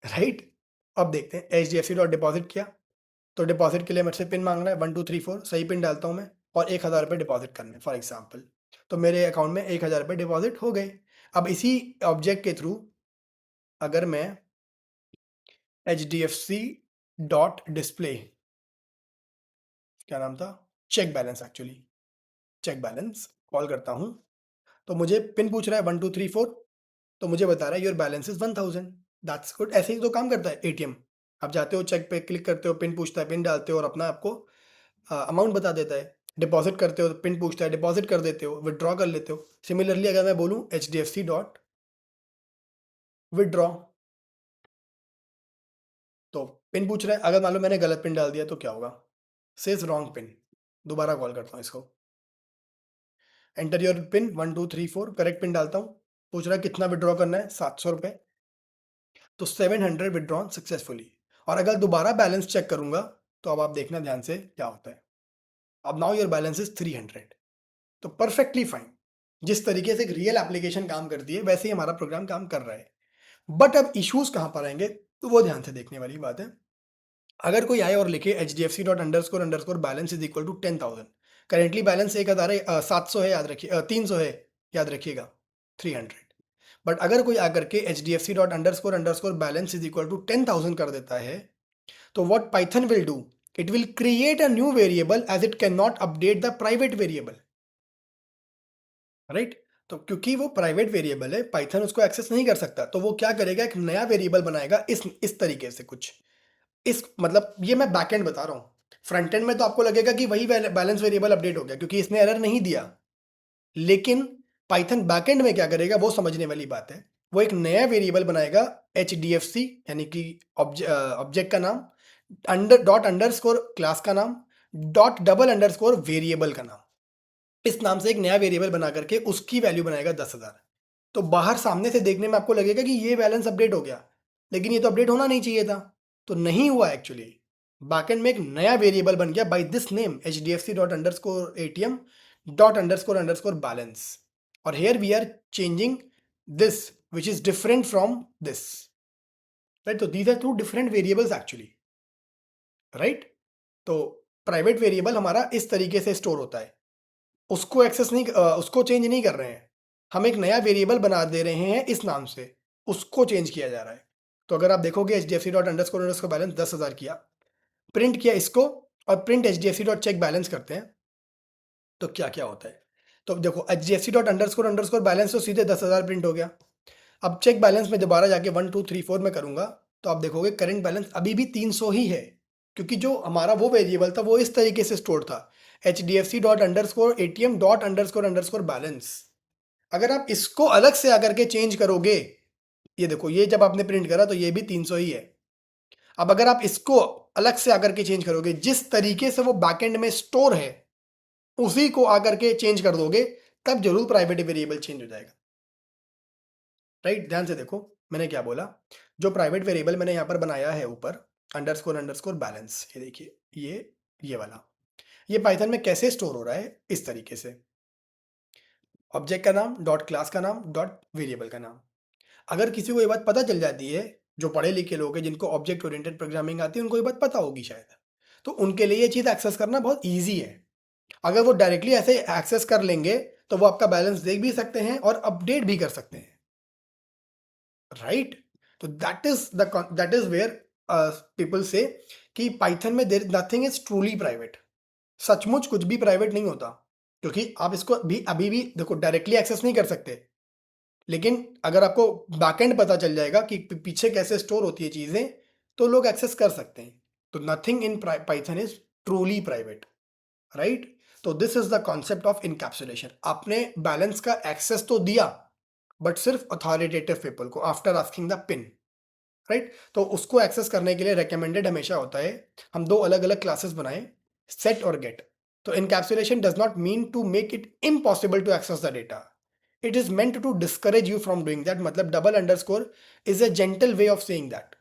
राइट। अब देखते हैं, H D F C dot deposit किया, तो डिपॉजिट के लिए मेरे से पिन मांग रहा है 1 2 3 4, सही पिन डालता हूँ मैं, और 1,000 रुपये डिपॉजिट करने फॉर एग्जाम्पल, तो मेरे अकाउंट में 1,000 रुपये डिपॉजिट हो गए। अब इसी ऑब्जेक्ट के थ्रू अगर मैं H D F C dot display, क्या नाम था, check balance, actually check balance call करता हूँ, तो मुझे पिन पूछ रहा है 1 2 3 4, तो मुझे बता रहा है your balance is 1,000। That's good. ऐसे ही तो काम करता है एटीएम। आप जाते हो, चेक पे क्लिक करते हो, पिन पूछता है, पिन डालते हो और अपना आपको अमाउंट बता देता है। डिपॉजिट करते हो, पिन पूछता है, डिपॉजिट कर देते हो, विड्रॉ कर लेते हो। सिमिलरली अगर मैं बोलूँ H D F C dot withdraw, तो पिन पूछ रहा है, अगर मान लो मैंने गलत पिन डाल दिया तो क्या होगा, सेज रॉन्ग पिन। दोबारा कॉल करता हूँ इसको, enter your pin 1 2 3 4, correct pin डालता हूँ, पूछ रहा है कितना विड्रॉ करना है, 700 रुपये, तो 700 विड्रॉन सक्सेसफुली। और अगर दोबारा बैलेंस चेक करूंगा, तो अब आप देखना ध्यान से क्या होता है। अब नाउ योर बैलेंस इज 300, तो परफेक्टली फाइन। जिस तरीके से एक रियल एप्लीकेशन काम करती है वैसे ही हमारा प्रोग्राम काम कर रहा है। बट अब इश्यूज कहां पर आएंगे, तो वो ध्यान से देखने वाली बात है। अगर कोई आए और लिखे H D F C dot underscore underscore balance is equal to 10,000, currently balance 1,000 है, 700 है, याद रखिए, 300 है, याद रखिएगा, 300। बट अगर कोई आकर के H D F C dot underscore underscore balance is equal to 10,000 कर देता है, तो what Python will do, it will create a new variable as it cannot update the private variable, right? तो क्योंकि वो प्राइवेट वेरिएबल है, Python उसको access नहीं कर सकता, तो वो क्या करेगा, एक नया वेरिएबल बनाएगा इस तरीके से कुछ, इस मतलब ये मैं बैकएंड बता रहा हूँ। फ्रंट एंड में तो आपको लगेगा कि वही बैलेंस वेरिएबल अपडेट हो गया क्योंकि इसने एरर नहीं दिया, लेकिन पाइथन बैकएंड में क्या करेगा वो समझने वाली बात है। वो एक नया वेरिएबल बनाएगा, एच डी एफ सी यानी कि ऑब्जेक्ट का नाम, डॉट अंडरस्कोर क्लास का नाम, डॉट डबल अंडरस्कोर वेरिएबल का नाम, इस नाम से एक नया वेरिएबल बना करके उसकी वैल्यू बनाएगा 10,000। तो बाहर सामने से देखने में आपको लगेगा कि ये बैलेंस अपडेट हो गया, लेकिन ये तो अपडेट होना नहीं चाहिए था, तो नहीं हुआ एक्चुअली। बैकएंड में एक नया वेरिएबल बन गया by this name, H D F C dot underscore A T M dot underscore underscore balance, और here we are changing this which is different from this, right. तो these are two different variables actually, right. तो private variable हमारा इस तरीके से store होता है, उसको एक्सेस नहीं, उसको चेंज नहीं कर रहे हैं, हम एक नया वेरिएबल बना दे रहे हैं इस नाम से, उसको चेंज किया जा रहा है। तो अगर आप देखोगे H D F C dot underscore underscore balance 10,000 किया, प्रिंट किया इसको, और print H D F C dot check balance करते हैं, तो क्या क्या होता है। तो देखो H D F C dot underscore underscore balance तो सीधे 10,000 प्रिंट हो गया। अब चेक बैलेंस में दोबारा जाके 1 2 3 4 में करूंगा, तो आप देखोगे करंट बैलेंस अभी भी 300 ही है, क्योंकि जो हमारा वो वेरिएबल था वो इस तरीके से स्टोर था, H D F C dot underscore A T M dot underscore underscore balance. अगर आप इसको अलग से आकर के चेंज करोगे, ये देखो, ये जब आपने प्रिंट करा तो ये भी 300 ही है। अब अगर आप इसको अलग से आकर के चेंज करोगे, जिस तरीके से वो बैकएंड में स्टोर है उसी को आकर के चेंज कर दोगे, तब जरूर प्राइवेट वेरिएबल चेंज हो जाएगा, राइट। ध्यान से देखो मैंने क्या बोला, जो प्राइवेट वेरिएबल मैंने यहाँ पर बनाया है ऊपर, अंडरस्कोर अंडरस्कोर बैलेंस, ये देखिए, ये वाला, ये पाइथन में कैसे स्टोर हो रहा है, इस तरीके से, ऑब्जेक्ट का नाम डॉट क्लास का नाम डॉट वेरिएबल का नाम। अगर किसी को ये बात पता चल जाती है, जो पढ़े लिखे लोग हैं जिनको ऑब्जेक्ट ओरिएंटेड प्रोग्रामिंग आती है, उनको ये बात पता होगी शायद, तो उनके लिए ये चीज़ एक्सेस करना बहुत ईजी है। अगर वो डायरेक्टली ऐसे एक्सेस कर लेंगे तो वो आपका बैलेंस देख भी सकते हैं और अपडेट भी कर सकते हैं। राइट? तो दैट इज वेयर पीपल से कि पाइथन में there nothing is truly private. सचमुच कुछ भी प्राइवेट नहीं होता, क्योंकि आप इसको भी अभी भी देखो डायरेक्टली एक्सेस नहीं कर सकते, लेकिन अगर आपको बैकएंड पता चल जाएगा कि पीछे कैसे स्टोर होती है चीजें, तो लोग एक्सेस कर सकते हैं। तो nothing in Python is truly private, right? तो this is the concept of encapsulation. आपने बैलेंस का एक्सेस तो दिया, बट सिर्फ अथॉरिटेटिव पीपल को after asking the pin, right? तो उसको एक्सेस करने के लिए रिकमेंडेड हमेशा होता है हम दो अलग अलग क्लासेस बनाएं, सेट और गेट। तो encapsulation does not mean to make it impossible to access the data, it is meant to discourage you from doing that. मतलब double underscore is a gentle way of saying that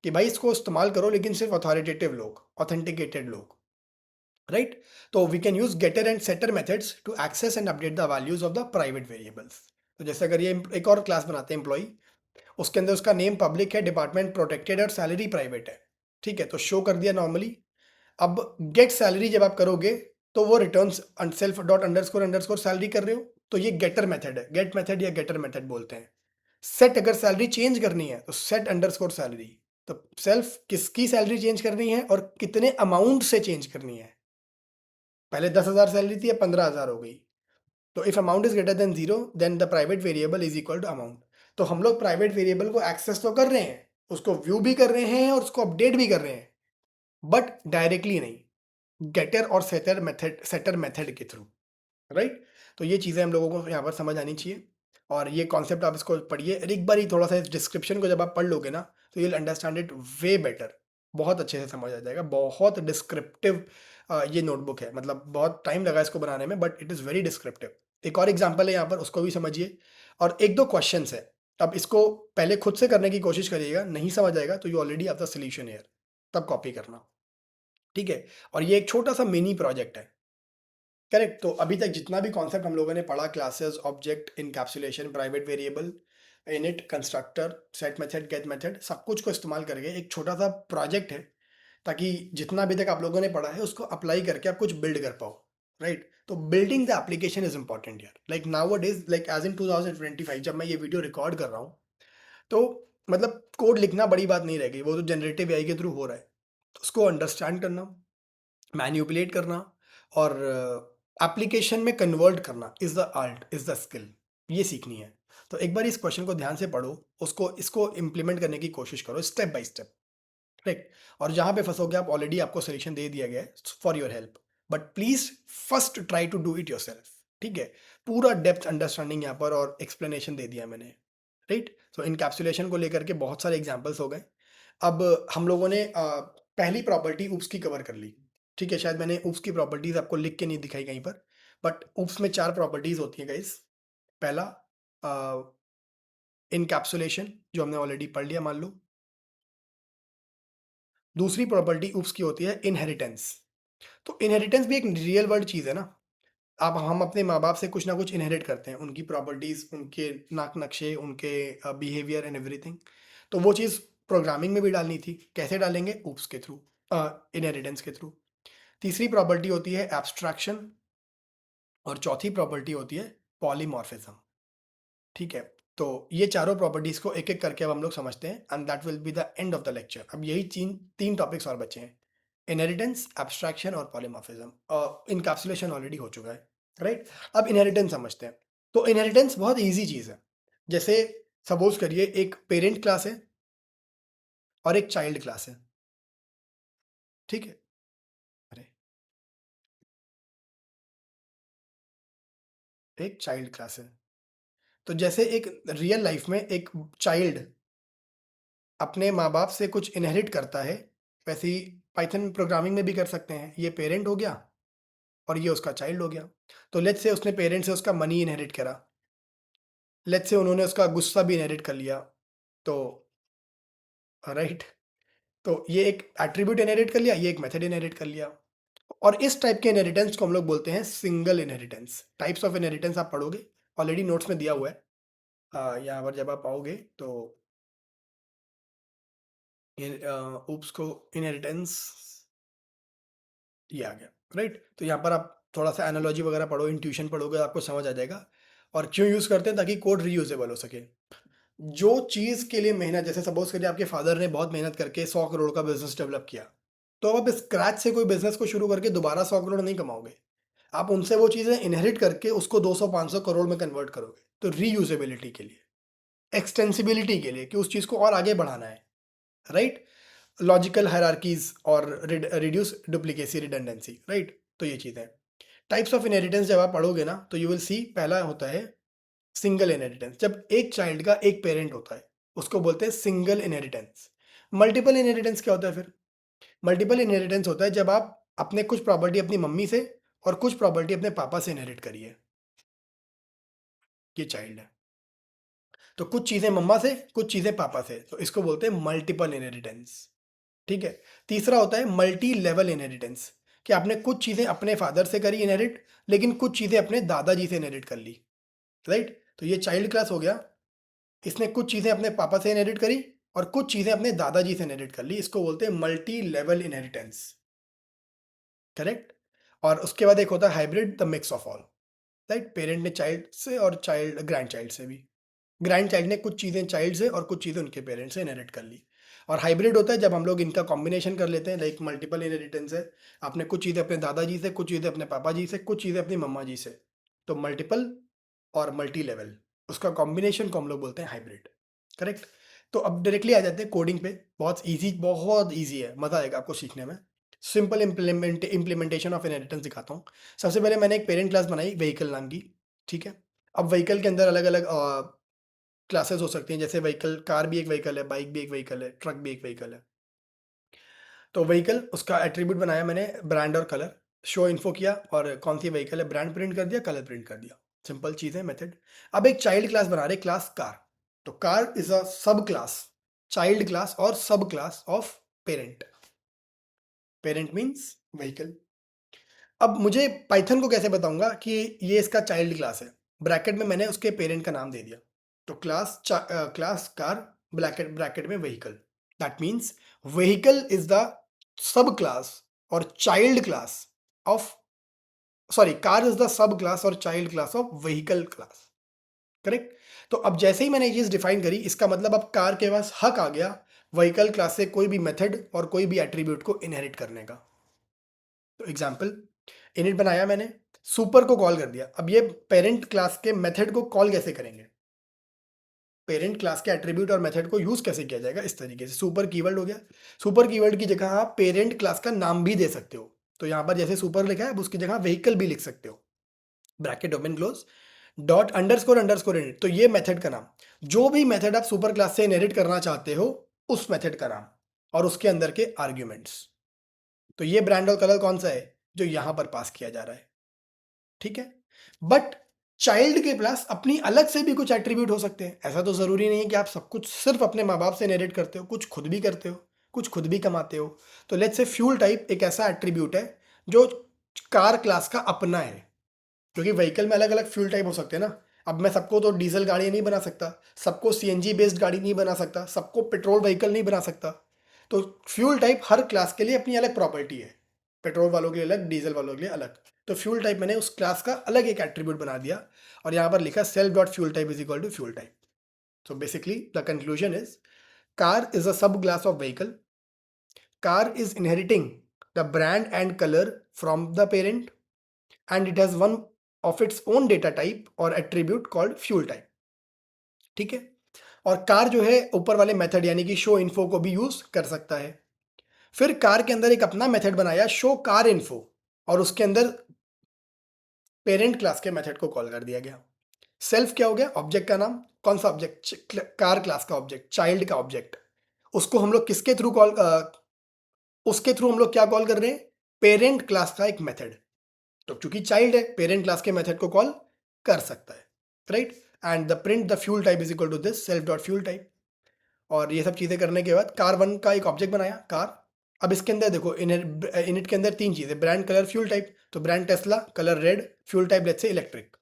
कि भाई इसको इस्तेमाल करो, लेकिन सिर्फ authoritative लोग, authenticated लोग, राइट? तो we can use getter and setter methods to access and update the values of the private variables. तो जैसे अगर ये एक और क्लास बनाते हैं एम्प्लॉय, उसके अंदर उसका नेम पब्लिक है, डिपार्टमेंट प्रोटेक्टेड और सैलरी प्राइवेट है, ठीक है? तो शो कर दिया नॉर्मली। अब गेट सैलरी जब आप करोगे, तो वो returns self dot underscore underscore salary कर रहे हो, तो ये गेटर मेथड है, गेट मेथड या गेटर मेथड बोलते हैं। सेट अगर सैलरी चेंज करनी है तो सेट अंडरस्कोर सैलरी। तो सेल्फ किसकी सैलरी चेंज करनी है और कितने अमाउंट से चेंज करनी है। पहले 10,000 सैलरी थी, अब 15,000 हो गई। तो if amount is greater than zero, then the private variable is equal to amount. तो हम लोग प्राइवेट वेरिएबल को एक्सेस तो कर रहे हैं, उसको व्यू भी कर रहे हैं और उसको अपडेट भी कर रहे हैं, बट डायरेक्टली नहीं, गेटर और सेटर मेथड के थ्रू, राइट? तो ये चीज़ें हम लोगों को यहाँ पर समझ आनी चाहिए। और ये कॉन्सेप्ट आप इसको पढ़िए और एक बार ही थोड़ा सा इस डिस्क्रिप्शन को जब आप पढ़ लोगे ना, तो you understand it way better. बहुत अच्छे से समझ आ जाएगा, बहुत डिस्क्रिप्टिव ये नोटबुक है, मतलब बहुत टाइम लगा इसको बनाने में, but it is very descriptive. एक और एग्जाम्पल है यहाँ पर, उसको भी समझिए। और एक दो क्वेश्चन है, अब इसको पहले खुद से करने की कोशिश करिएगा, नहीं समझ आएगा तो you already have the solution here, तब कॉपी करना, ठीक है? और ये एक छोटा सा मिनी प्रोजेक्ट है, करेक्ट? तो अभी तक जितना भी कॉन्सेप्ट हम लोगों ने पढ़ा, classes, object, encapsulation, private variable, init, constructor, set method, get method, सब कुछ को इस्तेमाल करके एक छोटा सा प्रोजेक्ट है, ताकि जितना अभी तक आप लोगों ने पढ़ा है उसको अप्लाई करके आप कुछ बिल्ड कर पाओ, राइट? तो building the application is important यार। Like nowadays, like as in 2025 जब मैं ये वीडियो रिकॉर्ड कर रहा हूँ, तो मतलब कोड लिखना बड़ी बात नहीं रह गई, वो तो जनरेटिव एआई के थ्रू हो रहा है। तो उसको अंडरस्टैंड करना, मैन्युपुलेट करना और एप्लीकेशन में कन्वर्ट करना is the art, is the skill, ये सीखनी है। तो एक बार इस क्वेश्चन को ध्यान से पढ़ो, उसको इसको इम्प्लीमेंट करने की कोशिश करो स्टेप बाय स्टेप, राइट? और जहां पे फंसोगे आप, ऑलरेडी आपको सोल्यूशन दे दिया गया है for your help, but please first try to do it yourself, ठीक है? पूरा डेप्थ अंडरस्टैंडिंग यहाँ पर और एक्सप्लेनेशन दे दिया मैंने, राइट? सो इनकैप्सुलेशन को लेकर के बहुत सारे एग्जाम्पल्स हो गए। अब हम लोगों ने पहली प्रॉपर्टी ऊप्स की कवर कर ली, ठीक है? शायद मैंने ऊप्स की प्रॉपर्टीज आपको लिख के नहीं दिखाई कहीं पर, बट ऊप्स में 4 प्रॉपर्टीज होती हैं गाइस। पहला इनकैप्सुलेशन, जो हमने ऑलरेडी पढ़ लिया मान लो। दूसरी प्रॉपर्टी ऊप्स की होती है इनहेरिटेंस। तो इनहेरिटेंस भी एक रियल वर्ल्ड चीज़ है ना। अब हम अपने माँ बाप से कुछ ना कुछ इनहेरिट करते हैं, उनकी प्रॉपर्टीज, उनके नाक नक्शे, उनके बिहेवियर एंड एवरीथिंग। तो वो चीज़ प्रोग्रामिंग में भी डालनी थी, कैसे डालेंगे? ऊप्स के थ्रू, इनहेरिटेंस के थ्रू। तीसरी प्रॉपर्टी होती है एब्स्ट्रैक्शन और चौथी प्रॉपर्टी होती है पॉलीमॉर्फिज्म, ठीक है? तो ये चारों प्रॉपर्टीज को एक एक करके अब हम लोग समझते हैं, and that will be the end of the lecture. अब यही तीन तीन टॉपिक्स और बचे हैं, इनहेरिटेंस, एब्स्ट्रैक्शन और पॉलीमॉर्फिज्म। इनकैप्सुलेशन ऑलरेडी हो चुका है, राइट? अब इनहेरिटेंस समझते हैं। तो इनहेरिटेंस बहुत ईजी चीज़ है। जैसे सपोज करिए एक पेरेंट क्लास है और एक चाइल्ड क्लास है, ठीक है? अरे, एक चाइल्ड क्लास है। तो जैसे एक रियल लाइफ में एक चाइल्ड अपने माँ बाप से कुछ इनहेरिट करता है, वैसे ही पाइथन प्रोग्रामिंग में भी कर सकते हैं। ये पेरेंट हो गया और ये उसका चाइल्ड हो गया। तो लेट्स से उसने पेरेंट से उसका मनी इनहेरिट करा, लेट्स से उन्होंने उसका गुस्सा भी इनहेरिट कर लिया, तो राइट, तो ये एक एट्रीब्यूट इनहेरिट कर लिया, ये एक मेथड इनहेरिट कर लिया। और इस टाइप के इनहेरिटेंस को हम लोग बोलते हैं single inheritance. Types of inheritance आप पढ़ोगे, ऑलरेडी नोट्स में दिया हुआ है। यहाँ पर जब आप आओगे तो ऊप्स को इनहेरिटेंस, ये आ गया, राइट? तो यहाँ पर आप थोड़ा सा एनालॉजी वगैरह पढ़ो, इंट्यूशन पढ़ोगे, आपको समझ आ जाएगा। और क्यों यूज़ करते हैं? ताकि कोड रीयूजेबल हो सके। जो चीज़ के लिए मेहनत, जैसे सपोज करिए आपके फादर ने बहुत मेहनत करके 100 करोड़ का बिजनेस डेवलप किया, तो अब आप स्क्रैच से कोई बिजनेस को शुरू करके दोबारा 100 करोड़ नहीं कमाओगे। आप उनसे वो चीज़ें इनहेरिट करके उसको 200-500 करोड़ में कन्वर्ट करोगे, तो रीयूजेबिलिटी के लिए, एक्सटेंसिबिलिटी के लिए, कि उस चीज़ को और आगे बढ़ाना है, राइट। लॉजिकल हायरार्कीज और रिड्यूस डुप्लीकेसी रिडंडेंसी, राइट। तो ये चीज़ें टाइप्स ऑफ इनहेरिटेंस जब आप पढ़ोगे ना, तो यू विल सी पहला होता है सिंगल इनहेरिटेंस। जब एक चाइल्ड का एक पेरेंट होता है उसको बोलते हैं सिंगल इनहेरिटेंस। मल्टीपल इनहेरिटेंस क्या होता है फिर? मल्टीपल इनहेरिटेंस होता है जब आप अपने कुछ प्रॉपर्टी अपनी मम्मी से और कुछ प्रॉपर्टी अपने पापा से इनहेरिट करिए। ये चाइल्ड है, तो कुछ चीज़ें मम्मा से कुछ चीज़ें पापा से, तो इसको बोलते हैं मल्टीपल इनहेरिटेंस, ठीक है। तीसरा होता है मल्टी लेवल इनहेरिटेंस, कि आपने कुछ चीज़ें अपने फादर से करी इनहेरिट, लेकिन कुछ चीज़ें अपने दादाजी से इनहेरिट कर ली, राइट। तो ये चाइल्ड क्लास हो गया, इसने कुछ चीज़ें अपने पापा से इनहेरिट करी और कुछ चीज़ें अपने दादाजी से इनहेरिट कर ली, इसको बोलते हैं मल्टी लेवल इनहेरिटेंस, करेक्ट। और उसके बाद एक होता है hybrid, the mix of all, right. Parent ने चाइल्ड से और चाइल्ड ग्रैंड चाइल्ड से भी, ग्रैंड चाइल्ड ने कुछ चीज़ें चाइल्ड से और कुछ चीज़ें उनके पेरेंट्स से इनहेरिट कर ली। और हाइब्रिड होता है जब हम लोग इनका कॉम्बिनेशन कर लेते हैं, लाइक मल्टीपल इनहेरिटेंस है, आपने कुछ चीज़ें अपने दादाजी से, कुछ चीज़ें अपने पापा जी से, कुछ चीज़ें अपनी मम्मा जी से, तो मल्टीपल और मल्टी लेवल, उसका कॉम्बिनेशन को हम लोग बोलते हैं हाइब्रिड, करेक्ट। तो अब डायरेक्टली आ जाते हैं कोडिंग पे। बहुत ईजी है, मज़ा आएगा आपको सीखने में। सिंपल इम्प्लीमेंटेशन ऑफ इनहेरिटेंस दिखाता हूँ। सबसे पहले मैंने एक पेरेंट क्लास बनाई व्हीकल नाम की, ठीक है। अब व्हीकल के अंदर अलग अलग क्लासेस हो सकती हैं, जैसे व्हीकल, कार भी एक व्हीकल है, बाइक भी एक व्हीकल है, ट्रक भी एक व्हीकल है। तो व्हीकल, उसका एट्रीब्यूट बनाया मैंने ब्रांड और कलर, शो इन्फो किया और कौन सी व्हीकल है ब्रांड प्रिंट कर दिया, कलर प्रिंट कर दिया। सिंपल चीज़ है, मेथड। अब एक चाइल्ड क्लास बना रहे, क्लास कार। तो कार इज अ सब क्लास, चाइल्ड क्लास और सब class of parent. Parent means vehicle. अब मुझे पाइथन को कैसे बताऊंगा कि ये इसका चाइल्ड क्लास है? ब्रैकेट में मैंने उसके पेरेंट का नाम दे दिया, तो क्लास कार, ब्रैकेट ब्रैकेट में vehicle. That means vehicle is the sub class और child class of, sorry, car is the sub class और child class of vehicle class, correct. तो अब जैसे ही मैंने ये चीज डिफाइन करी, इसका मतलब अब कार के पास हक आ गया व्हीकल क्लास से कोई भी मेथड और कोई भी एट्रीब्यूट को इनहेरिट करने का। तो एग्जाम्पल, इनिट बनाया मैंने, सुपर को कॉल कर दिया। अब ये पेरेंट क्लास के मेथड को कॉल कैसे करेंगे? पेरेंट क्लास के एट्रीब्यूट और मेथड को यूज कैसे किया जाएगा? इस तरीके से सुपर कीवर्ड हो गया। सुपर कीवर्ड की जगह आप पेरेंट क्लास का नाम भी दे सकते हो, तो यहां पर जैसे सुपर लिखा है, अब उसकी जगह व्हीकल भी लिख सकते हो, bracket open close, dot underscore underscore init, तो ये मेथड का नाम। जो भी मेथड आप सुपर क्लास से इनहेरिट करना चाहते हो, उस मेथड का नाम और उसके अंदर के आर्ग्यूमेंट्स। तो ये ब्रांड और कलर कौन सा है जो यहां पर पास किया जा रहा है, ठीक है। बट चाइल्ड के पास अपनी अलग से भी कुछ एट्रीब्यूट हो सकते हैं। ऐसा तो जरूरी नहीं है कि आप सब कुछ सिर्फ अपने माँ बाप से इनहेरिट करते हो, कुछ खुद भी करते हो, कुछ खुद भी कमाते हो। तो लेट्स से फ्यूल टाइप एक ऐसा एट्रीब्यूट है जो कार क्लास का अपना है, क्योंकि व्हीकल में अलग अलग फ्यूल टाइप हो सकते हैं ना। अब मैं सबको तो डीजल गाड़ी नहीं बना सकता, सबको सीएनजी बेस्ड गाड़ी नहीं बना सकता, सबको पेट्रोल व्हीकल नहीं बना सकता। तो फ्यूल टाइप हर क्लास के लिए अपनी अलग प्रॉपर्टी है, पेट्रोल वालों के लिए अलग, डीजल वालों के लिए अलग। तो फ्यूल टाइप मैंने उस क्लास का अलग एक एट्रीब्यूट बना दिया और यहाँ पर लिखा self dot fuel type is equal to fuel type. So basically the conclusion is car is a सब class of vehicle, car is inheriting the brand and color from the parent, and it has one of its own data type or attribute called fuel type, ठीक है। और car जो है ऊपर वाले method यानी कि शो इन्फो को भी यूज कर सकता है। फिर कार के अंदर एक अपना मेथड बनाया शो कार इन्फो, और उसके अंदर पेरेंट क्लास के मेथड को कॉल कर दिया गया। सेल्फ क्या हो गया? ऑब्जेक्ट का नाम। कौन सा ऑब्जेक्ट? कार क्लास का ऑब्जेक्ट, चाइल्ड का ऑब्जेक्ट। उसको हम लोग किसके थ्रू कॉल, उसके थ्रू हम लोग क्या कॉल कर रहे हैं? पेरेंट क्लास का एक मेथड। तो चूंकि चाइल्ड है, पेरेंट क्लास के मेथड को कॉल कर सकता है, right. And the print the fuel type is equal to this self dot fuel type. और ये सब चीजें करने के बाद कार वन का एक ऑब्जेक्ट बनाया, कार। अब इसके अंदर देखो, इनिट के अंदर तीन चीजें, ब्रांड, कलर, फ्यूल टाइप। तो brand Tesla, colour red, fuel type let's say electric.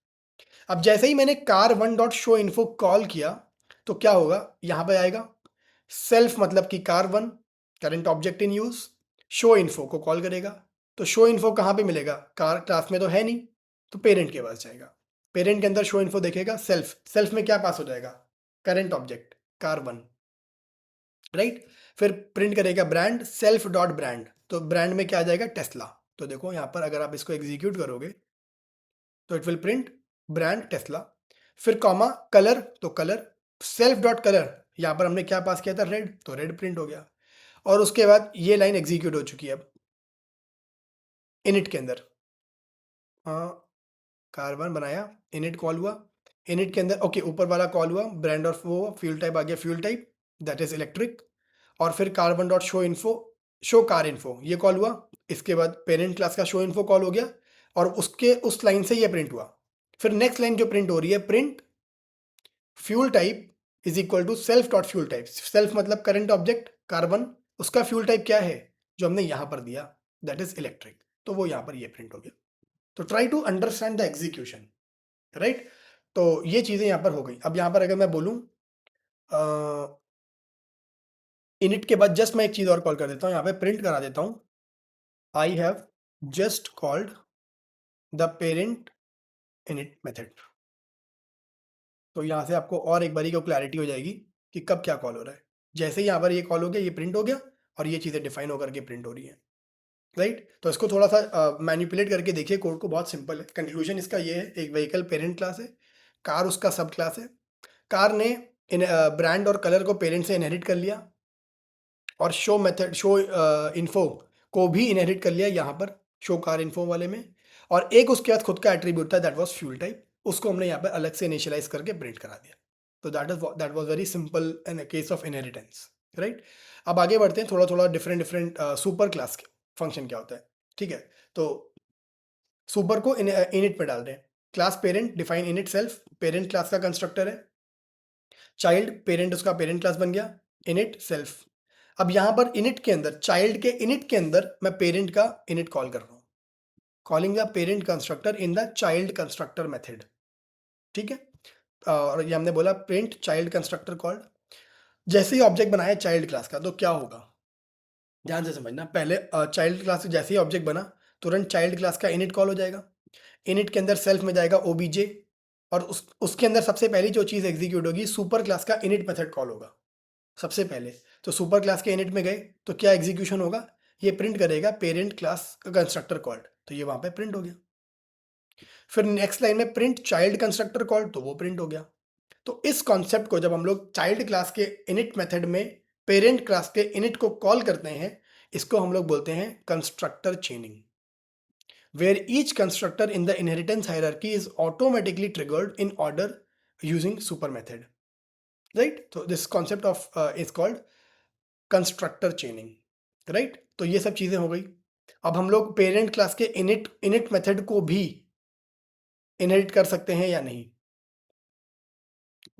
अब जैसे ही मैंने car one dot show info call किया, तो क्या होगा? यहां पे आएगा सेल्फ, मतलब कि car one, current object in use, show info को कॉल करेगा। तो शो इन्फो कहां पे मिलेगा? कार क्लास में तो है नहीं, तो पेरेंट के पास जाएगा। पेरेंट के अंदर शो इन्फो देखेगा, सेल्फ, सेल्फ में क्या पास हो जाएगा? Current object car one, right. फिर प्रिंट करेगा ब्रांड सेल्फ डॉट ब्रांड, तो ब्रांड में क्या आ जाएगा, टेस्ला। तो देखो यहाँ पर अगर आप इसको एग्जीक्यूट करोगे तो it will print brand Tesla. फिर कॉमा कलर, तो कलर सेल्फ डॉट कलर, यहाँ पर हमने क्या पास किया था, रेड, तो रेड प्रिंट हो गया। और उसके बाद ये लाइन एग्जीक्यूट हो चुकी है अब इनिट के अंदर। कार1 बनाया, इनिट कॉल हुआ, इनिट के अंदर ओके ऊपर वाला कॉल हुआ, ब्रांड और वो फ्यूल टाइप आ गया, fuel type that is electric. और फिर car one dot show info, show car info, ये कॉल हुआ। इसके बाद पेरेंट क्लास का शो इन्फो कॉल हो गया, और उसके उस लाइन से ये प्रिंट हुआ। फिर नेक्स्ट लाइन जो प्रिंट हो रही है, print fuel type is equal to self dot fuel type. Self मतलब करंट ऑब्जेक्ट कार1, उसका फ्यूल टाइप क्या है जो हमने यहां पर दिया, दैट इज इलेक्ट्रिक, तो वो यहां पर ये प्रिंट हो गया। तो try to understand the execution, right. तो ये चीजें यहां पर हो गई। अब यहां पर अगर मैं बोलूं इनिट के बाद जस्ट मैं एक चीज और कॉल कर देता हूं, यहां पे प्रिंट करा देता हूं, I have just called the parent init method. तो यहां से आपको और एक बारी को क्लैरिटी हो जाएगी कि कब क्या कॉल हो रहा है। जैसे ही यहाँ पर ये कॉल हो गया, ये प्रिंट हो गया, और ये चीजें डिफाइन होकर के प्रिंट हो रही है, राइट। तो इसको थोड़ा सा मैनिपुलेट करके देखिए कोड को, बहुत सिंपल है। कंक्लूजन इसका ये है, एक व्हीकल पेरेंट क्लास है, कार उसका सब क्लास है। कार ने ब्रांड और कलर को पेरेंट से इनहेरिट कर लिया, और शो मेथड शो इन्फो को भी इनहेरिट कर लिया यहाँ पर शो कार इन्फो वाले में। और एक उसके बाद खुद का एट्रीब्यूट था, दैट वाज फ्यूल टाइप, उसको हमने यहाँ पर अलग से इनिशियलाइज करके प्रिंट करा दिया। तो that was very simple in case of inheritance, right. अब आगे बढ़ते हैं, थोड़ा थोड़ा डिफरेंट डिफरेंट सुपर क्लास के फंक्शन क्या होता है, ठीक है। तो सुपर को इनिट में डाल रहे हैं, class parent define init self, parent class का कंस्ट्रक्टर है। चाइल्ड पेरेंट उसका पेरेंट क्लास बन गया, इनिट सेल्फ। अब यहां पर इनिट के अंदर, चाइल्ड के इनिट के अंदर मैं पेरेंट का इनिट कॉल कर रहा हूं, calling the parent constructor in the child constructor method, ठीक है। और ये हमने बोला प्रिंट चाइल्ड कंस्ट्रक्टर कॉल्ड। जैसे ही ऑब्जेक्ट बनाया चाइल्ड क्लास का, तो क्या होगा, ध्यान से समझना। पहले चाइल्ड क्लास जैसे ही ऑब्जेक्ट बना, तुरंत चाइल्ड क्लास का इनिट कॉल हो जाएगा। इनिट के अंदर सेल्फ में जाएगा ओबीजे, और उसके अंदर सबसे पहली जो चीज एग्जीक्यूट होगी, सुपर क्लास का इनिट मेथड कॉल होगा सबसे पहले। तो सुपर क्लास के इनिट में गए तो क्या एग्जीक्यूशन होगा, ये प्रिंट करेगा पेरेंट क्लास का कंस्ट्रक्टर कॉल्ड, तो ये वहां पे प्रिंट हो गया। फिर नेक्स्ट लाइन में प्रिंट चाइल्ड कंस्ट्रक्टर कॉल्ड, तो वो प्रिंट हो गया। तो इस कॉन्सेप्ट को जब हम लोग चाइल्ड क्लास के इनिट मेथड में पेरेंट क्लास के इनिट को कॉल करते हैं, इसको हम लोग बोलते हैं constructor चेनिंग, where each constructor in the inheritance hierarchy is automatically triggered in order using super method, right? So this concept of is called constructor चेनिंग, right. तो ये सब चीजें हो गई। अब हम लोग पेरेंट क्लास के इनिट इनिट मेथड को भी इनहेरिट कर सकते हैं या नहीं,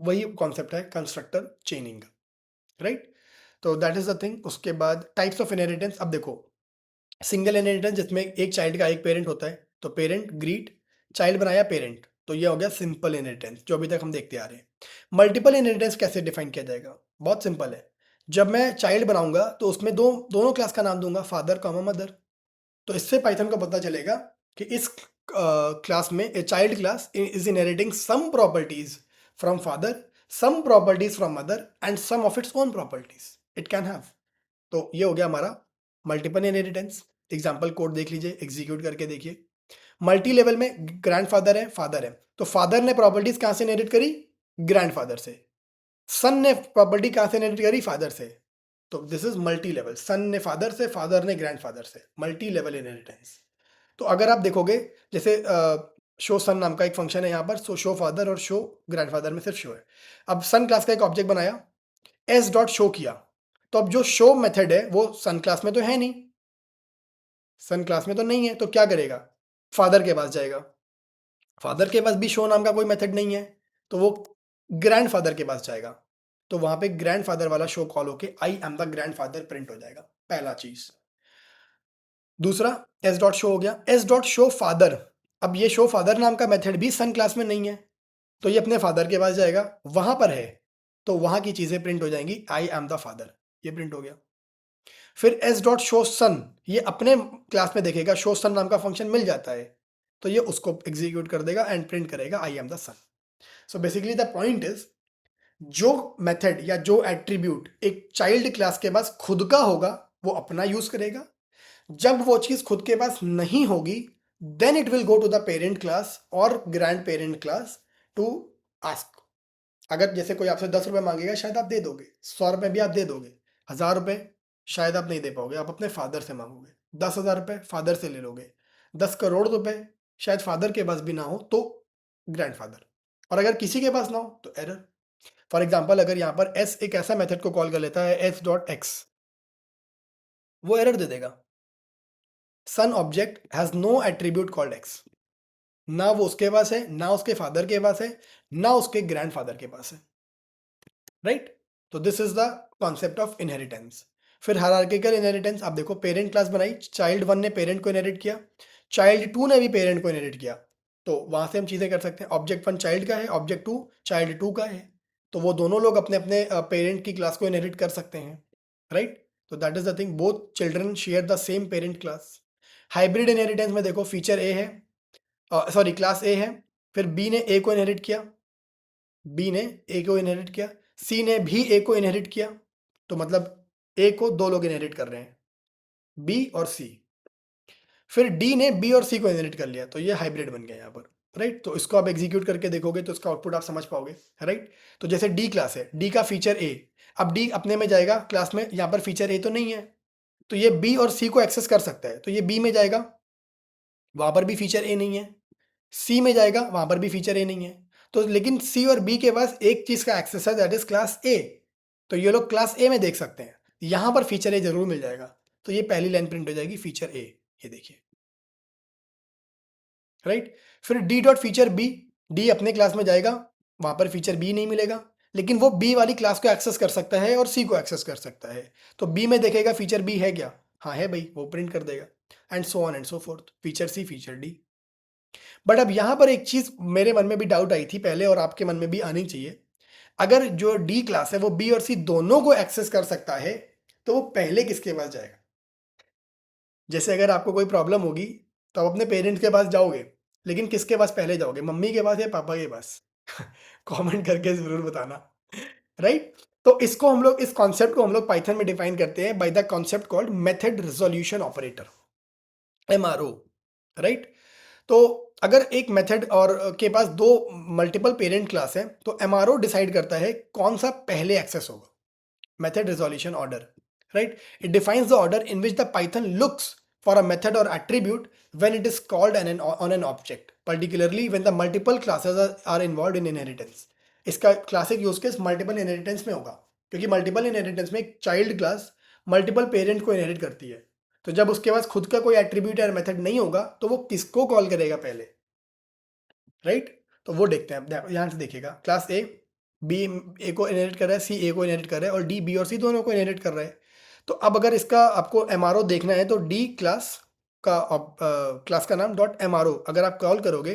वही कॉन्सेप्ट है कंस्ट्रक्टर चेनिंग का, राइट। तो दैट इज द थिंग। उसके बाद टाइप्स ऑफ इनहेरिटेंस, अब देखो सिंगल इनहेरिटेंस जिसमें एक चाइल्ड का एक पेरेंट होता है, तो पेरेंट ग्रीट, चाइल्ड बनाया पेरेंट, तो ये हो गया सिंपल इनहेरिटेंस जो अभी तक हम देखते आ रहे हैं। मल्टीपल इनहेरिटेंस कैसे डिफाइन किया जाएगा, बहुत सिंपल है। जब मैं चाइल्ड बनाऊंगा तो उसमें दोनों क्लास का नाम दूंगा, फादर कॉमा मदर। तो इससे पाइथन को पता चलेगा कि इस क्लास में a child class is inheriting some properties from father, some properties from mother, and some of its own properties it can have. तो ये हो गया हमारा मल्टीपल इनहेरिटेंस। एग्जाम्पल कोड देख लीजिए, एग्जीक्यूट करके देखिए। मल्टी लेवल में ग्रैंडफादर है, फादर है, तो फादर ने प्रॉपर्टीज कहां से इनहेरिट करी, ग्रैंडफादर से। सन ने प्रॉपर्टी कहां से इनहेरिट करी, फादर से। तो दिस इज मल्टी लेवल, सन ने फादर से, फादर ने ग्रैंडफादर से, मल्टी लेवल इनहेरिटेंस। तो अगर आप देखोगे, जैसे शो सन नाम का एक फंक्शन है यहाँ पर, सो शो फादर और शो ग्रैंडफादर में सिर्फ शो है। अब सन क्लास का एक ऑब्जेक्ट बनाया, एस डॉट शो किया, तो अब जो शो मेथड है वो सन क्लास में तो है नहीं, सन क्लास में तो नहीं है, तो क्या करेगा, फादर के पास जाएगा। फादर के पास भी शो नाम का कोई मेथड नहीं है, तो वो ग्रैंडफादर के पास जाएगा। तो वहां पे ग्रैंडफादर वाला शो कॉल होके आई एम द ग्रैंडफादर प्रिंट हो जाएगा, पहला चीज। दूसरा एस डॉट शो हो गया, एस डॉट शो फादर। अब ये शो फादर नाम का मेथड भी सन क्लास में नहीं है, तो ये अपने फादर के पास जाएगा, वहां पर है, तो वहां की चीजें प्रिंट हो जाएंगी, आई एम द फादर, ये प्रिंट हो गया। फिर एस डॉट शो सन, ये अपने क्लास में देखेगा, शो सन नाम का फंक्शन मिल जाता है, तो ये उसको एग्जीक्यूट कर देगा एंड प्रिंट करेगा I am the son. So basically the point is जो मेथड या जो एट्रीब्यूट एक चाइल्ड क्लास के पास खुद का होगा वो अपना यूज करेगा, जब वो चीज खुद के पास नहीं होगी then it will go to the parent class और grandparent class to ask. अगर जैसे कोई आपसे 10 रुपए मांगेगा शायद आप दे दोगे, 100 रुपए भी आप दे दोगे, 1000 रुपए शायद आप नहीं दे पाओगे, आप अपने फादर से मांगोगे, 10,000 रुपए फादर से ले लोगे, 10 करोड़ रुपए शायद फादर के पास भी ना हो तो ग्रैंडफादर, और अगर किसी के पास ना हो तो एरर। फॉर एग्जाम्पल अगर यहाँ पर एस एक ऐसा मेथड को कॉल कर लेता है एस डॉट एक्स, वो एरर दे देगा, son object has no attribute called X, ना वो उसके पास है, ना उसके फादर के पास है, ना उसके ग्रैंडफादर के पास है, राइट। तो this is the concept of inheritance. फिर हायरार्किकल इनहेरिटेंस, आप देखो पेरेंट क्लास बनाई, चाइल्ड 1 ने पेरेंट को इनहेरिट किया, चाइल्ड 2 ने भी पेरेंट को इनहेरिट किया, तो वहां से हम चीजें कर सकते हैं, ऑब्जेक्ट 1 चाइल्ड का है, ऑब्जेक्ट 2 चाइल्ड 2 का है, तो वो दोनों लोग अपने अपने पेरेंट की क्लास को इनहेरिट कर सकते हैं, राइट। तो that is the thing, both children share the same parent class. Hybrid inheritance में देखो फीचर ए है, सॉरी क्लास ए है, फिर बी ने ए को इनहेरिट किया, बी ने ए को इनहेरिट किया, सी ने भी ए को इनहेरिट किया, तो मतलब ए को दो लोग इनहेरिट कर रहे हैं, बी और सी। फिर डी ने बी और सी को इनहेरिट कर लिया, तो ये हाइब्रिड बन गया यहाँ पर, राइट। तो इसको आप एग्जीक्यूट करके देखोगे तो इसका आउटपुट आप समझ पाओगे, राइट। तो जैसे डी क्लास है, डी का फीचर ए, अब डी अपने में जाएगा क्लास में, यहाँ पर फीचर ए तो नहीं है, तो ये बी और सी को एक्सेस कर सकता है, तो ये बी में जाएगा, वहां पर भी फीचर ए नहीं है, सी में जाएगा, वहां पर भी फीचर ए नहीं है, तो लेकिन सी और बी के पास एक चीज का एक्सेस है दैट इज क्लास ए, तो ये लोग क्लास ए में देख सकते हैं, यहां पर फीचर ए जरूर मिल जाएगा, तो ये पहली लाइन प्रिंट हो जाएगी फीचर ए, ये देखिए, राइट। फिर D dot feature B, D अपने क्लास में जाएगा, वहां पर फीचर बी नहीं मिलेगा, लेकिन वो बी वाली क्लास को एक्सेस कर सकता है और सी को एक्सेस कर सकता है, तो बी में देखेगा फीचर बी है क्या, हाँ है भाई, वो प्रिंट कर देगा, and so on and so forth, feature C feature D. But अब यहां पर एक चीज मेरे मन में भी डाउट आई थी पहले और आपके मन में भी आनी चाहिए, अगर जो डी क्लास है वो बी और सी दोनों को एक्सेस कर सकता है तो वो पहले किसके पास जाएगा। जैसे अगर आपको कोई प्रॉब्लम होगी तो आप अपने पेरेंट्स के पास जाओगे, लेकिन किसके पास पहले जाओगे, मम्मी के पास या पापा के पास? कमेंट करके जरूर बताना, राइट। तो इसको हम लोग, इस कॉन्सेप्ट को हम लोग पाइथन में डिफाइन करते हैं by the concept called method resolution operator, MRO, right. तो अगर एक मेथड और के पास दो मल्टीपल पेरेंट क्लास है तो एमआरओ डिसाइड करता है कौन सा पहले एक्सेस होगा, method resolution order, right. It defines the order in which the Python looks for a method और attribute when it is called on an object, particularly when the multiple classes are involved in inheritance। इसका classic use case multiple inheritance में होगा, क्योंकि multiple inheritance में एक child class multiple parent को inherit करती है, तो जब उसके पास खुद का कोई एट्रीब्यूट या मेथड नहीं होगा तो वो किसको कॉल करेगा पहले, राइट। तो वो देखते हैं, यहाँ से देखिएगा क्लास ए बी ए को इनहेरिट कर रहा है, सी ए को इनहेरिट कर रहा है, और डी बी और सी दोनों को इनहेरिट कर रहा है। तो अब अगर इसका आपको एमआरओ देखना है तो डी क्लास का क्लास का नाम डॉट एमआरओ अगर आप कॉल करोगे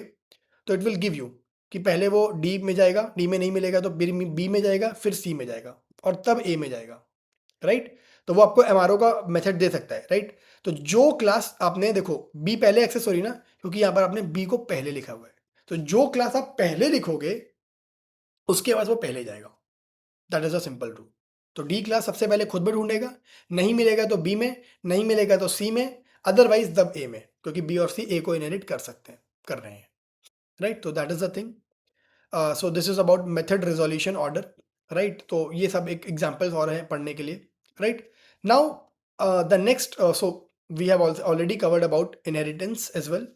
तो इट विल गिव यू कि पहले वो डी में जाएगा, डी में नहीं मिलेगा तो बी में जाएगा, फिर सी में जाएगा और तब ए में जाएगा, राइट। तो वो आपको एमआरओ का मेथड दे सकता है, राइट। तो जो क्लास आपने देखो बी पहले एक्सेस हो रही ना, क्योंकि यहाँ पर आपने बी को पहले लिखा हुआ है, तो जो क्लास आप पहले लिखोगे उसके बाद वो पहले जाएगा, that is a simple rule. तो डी क्लास सबसे पहले खुद में ढूंढेगा, नहीं मिलेगा तो बी में, नहीं मिलेगा तो सी में, अदरवाइज तब ए में, क्योंकि बी और सी ए को इनहेरिट कर सकते हैं, कर रहे हैं, राइट। तो that is the thing. So this is about method resolution order, right. तो ये सब एक एग्जाम्पल्स और हैं पढ़ने के लिए, right. Now the next, so we have already covered about inheritance as well.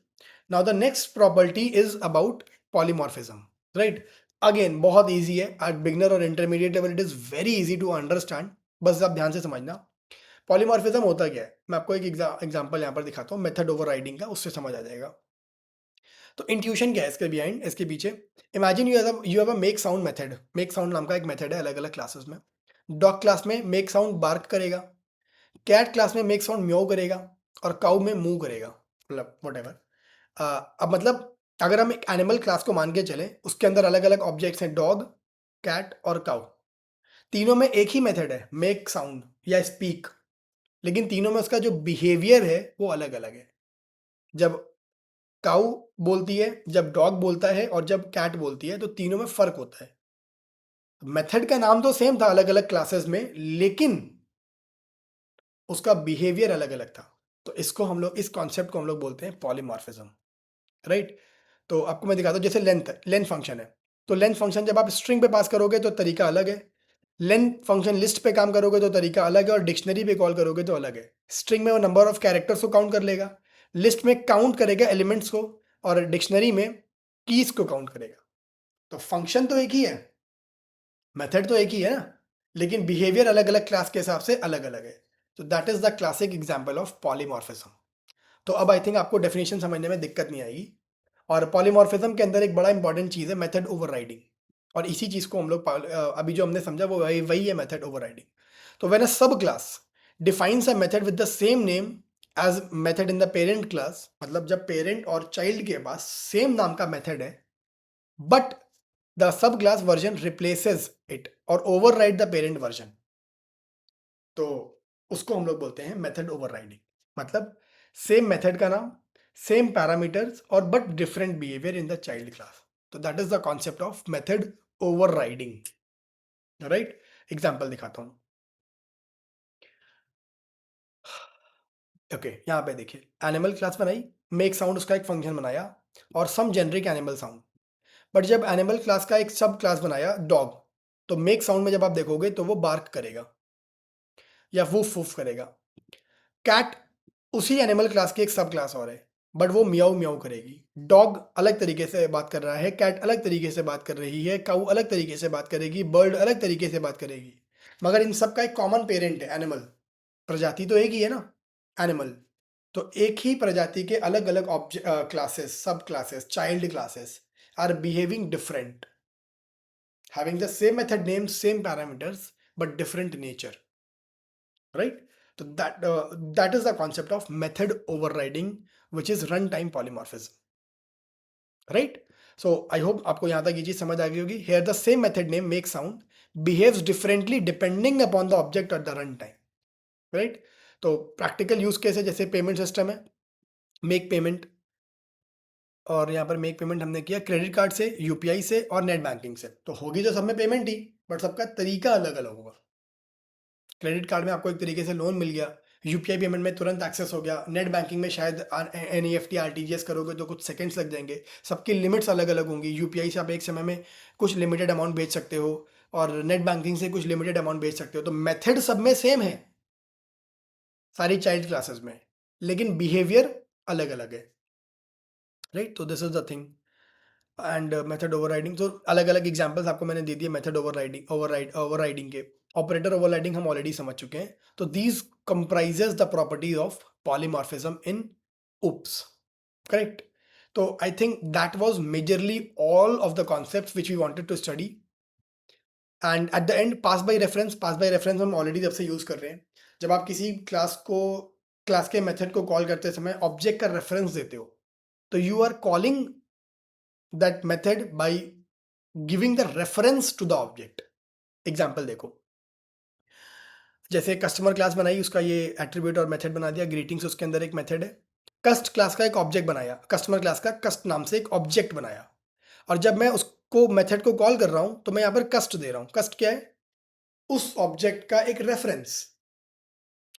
Now the next property is about polymorphism, right. Again बहुत ईजी है, एट बिगनर और intermediate level it is very easy to understand, बस आप ध्यान से समझना। Polymorphism होता क्या है, मैं आपको एक एग्जांपल यहाँ पर दिखाता हूँ मेथड ओवर राइडिंग का, उससे समझ आ जाएगा। तो इंट्यूशन क्या है इसके बिहाइंड, इसके पीछे, imagine you have a make sound method, make sound नाम का एक मेथड है अलग अलग क्लासेस में। डॉग क्लास में मेक साउंड बार्क करेगा, कैट क्लास में मेक साउंड म्याऊ करेगा, और काउ में मूव करेगा, मतलब वट। अब मतलब अगर हम एक एनिमल क्लास को मान के चले, उसके अंदर अलग अलग ऑब्जेक्ट्स हैं, डॉग, कैट और काउ, तीनों में एक ही मेथड है मेक साउंड या स्पीक, लेकिन तीनों में उसका जो बिहेवियर है वो अलग अलग है। जब काउ बोलती है, जब डॉग बोलता है और जब कैट बोलती है, तो तीनों में फर्क होता है। मेथड का नाम तो सेम था अलग अलग क्लासेस में, लेकिन उसका बिहेवियर अलग अलग था। तो इसको हम लोग, इस कॉन्सेप्ट को हम लोग बोलते हैं पॉलीमॉर्फिज्म, राइट। तो आपको मैं दिखाता हूँ, जैसे लेंथ, लेंथ फंक्शन है, तो लेंथ फंक्शन जब आप स्ट्रिंग पे पास करोगे तो तरीका अलग है, लेंथ फंक्शन लिस्ट पे काम करोगे तो तरीका अलग है, और डिक्शनरी पे कॉल करोगे तो अलग है। स्ट्रिंग में वो नंबर ऑफ कैरेक्टर्स को काउंट कर लेगा, लिस्ट में काउंट करेगा एलिमेंट्स को, और डिक्शनरी में कीज को काउंट करेगा। तो फंक्शन तो एक ही है, मेथड तो एक ही है ना, लेकिन बिहेवियर अलग अलग क्लास के हिसाब से अलग अलग है। तो that is the classic example of polymorphism. तो अब आई थिंक आपको डेफिनेशन समझने में दिक्कत नहीं आएगी। और पॉलीमॉर्फिज्म के अंदर एक बड़ा इंपॉर्टेंट चीज़ है मेथड ओवरराइडिंग, और इसी चीज़ को हम लोग अभी जो हमने समझा वो वही वही है मेथड ओवरराइडिंग। तो व्हेन अ सब class defines a method with the same name as method in the parent class, मतलब जब पेरेंट और चाइल्ड के पास सेम नाम का मेथड है, but the sub class version replaces it और ओवरराइड द पेरेंट वर्जन, तो उसको हम लोग बोलते हैं मेथड ओवरराइडिंग। मतलब सेम मेथड का नाम, सेम पैरामीटर्स, और but different behaviour in the child class. तो that is the concept of method overriding, right. Example दिखाता हूं। ओके, यहाँ पे देखिए, एनिमल क्लास बनाई, मेक साउंड उसका एक फंक्शन बनाया, और some generic animal sound. But जब एनिमल क्लास का एक सब क्लास बनाया डॉग, तो मेक साउंड में जब आप देखोगे तो वो बार्क करेगा या वूफ वूफ करेगा। कैट उसी एनिमल क्लास की एक सब क्लास और है, बट वो मियाऊ मियाऊ करेगी। डॉग अलग तरीके से बात कर रहा है, कैट अलग तरीके से बात कर रही है, काऊ अलग तरीके से बात करेगी, बर्ड अलग तरीके से बात करेगी। मगर इन सब का एक कॉमन पेरेंट है एनिमल, प्रजाति तो एक ही है ना, एनिमल। तो एक ही प्रजाति के अलग अलग classes, subclasses, child classes are behaving different, having the same method name, same parameters, but different nature, right? So that is the concept of method overriding, which is runtime polymorphism, right? So I hope आपको यहाँ तक ये चीज समझ आ गई होगी। Here the same method name make sound behaves differently depending upon the object at the runtime, right? तो practical use case है, जैसे पेमेंट सिस्टम है, मेक पेमेंट, और यहाँ पर मेक पेमेंट हमने किया क्रेडिट कार्ड से, यूपीआई से और नेट बैंकिंग से। तो होगी तो सब में पेमेंट ही, बट सबका तरीका अलग अलग होगा। क्रेडिट कार्ड में आपको एक तरीके से लोन मिल गया, यूपीआई पेमेंट में तुरंत एक्सेस हो गया, नेट बैंकिंग में शायद एनईएफटी आरटीजीएस करोगे तो कुछ सेकंड्स लग जाएंगे। सबकी लिमिट्स अलग अलग होंगी। यूपीआई से आप एक समय में कुछ लिमिटेड अमाउंट भेज सकते हो, और नेट बैंकिंग से कुछ लिमिटेड अमाउंट भेज सकते हो। तो मेथड सब में सेम है सारी चाइल्ड क्लासेस में, लेकिन बिहेवियर अलग अलग है, राइट। तो this is the thing. And method overriding, तो अलग अलग एग्जांपल्स आपको मैंने दे दिए मेथड ओवरराइडिंग के। ऑपरेटर ओवरराइडिंग हम ऑलरेडी समझ चुके हैं। तो these comprises the properties of polymorphism in OOPs, correct. तो I think that was majorly all of the concepts which we wanted to study. And at the end pass by reference हम already जब से use कर रहे हैं। जब आप किसी क्लास के मेथड को कॉल करते समय ऑब्जेक्ट का रेफरेंस देते हो, तो you are calling that method by giving the reference to the object। Example देखो, जैसे कस्टमर क्लास बनाई, उसका ये एट्रीब्यूट और मेथड बना दिया, ग्रीटिंग्स उसके अंदर एक मेथड है। कस्ट क्लास का एक ऑब्जेक्ट बनाया, कस्टमर क्लास का कस्ट नाम से एक ऑब्जेक्ट बनाया, और जब मैं उसको मेथड को कॉल कर रहा हूं तो मैं यहाँ पर कस्ट दे रहा हूं। कस्ट क्या है? उस ऑब्जेक्ट का एक रेफरेंस,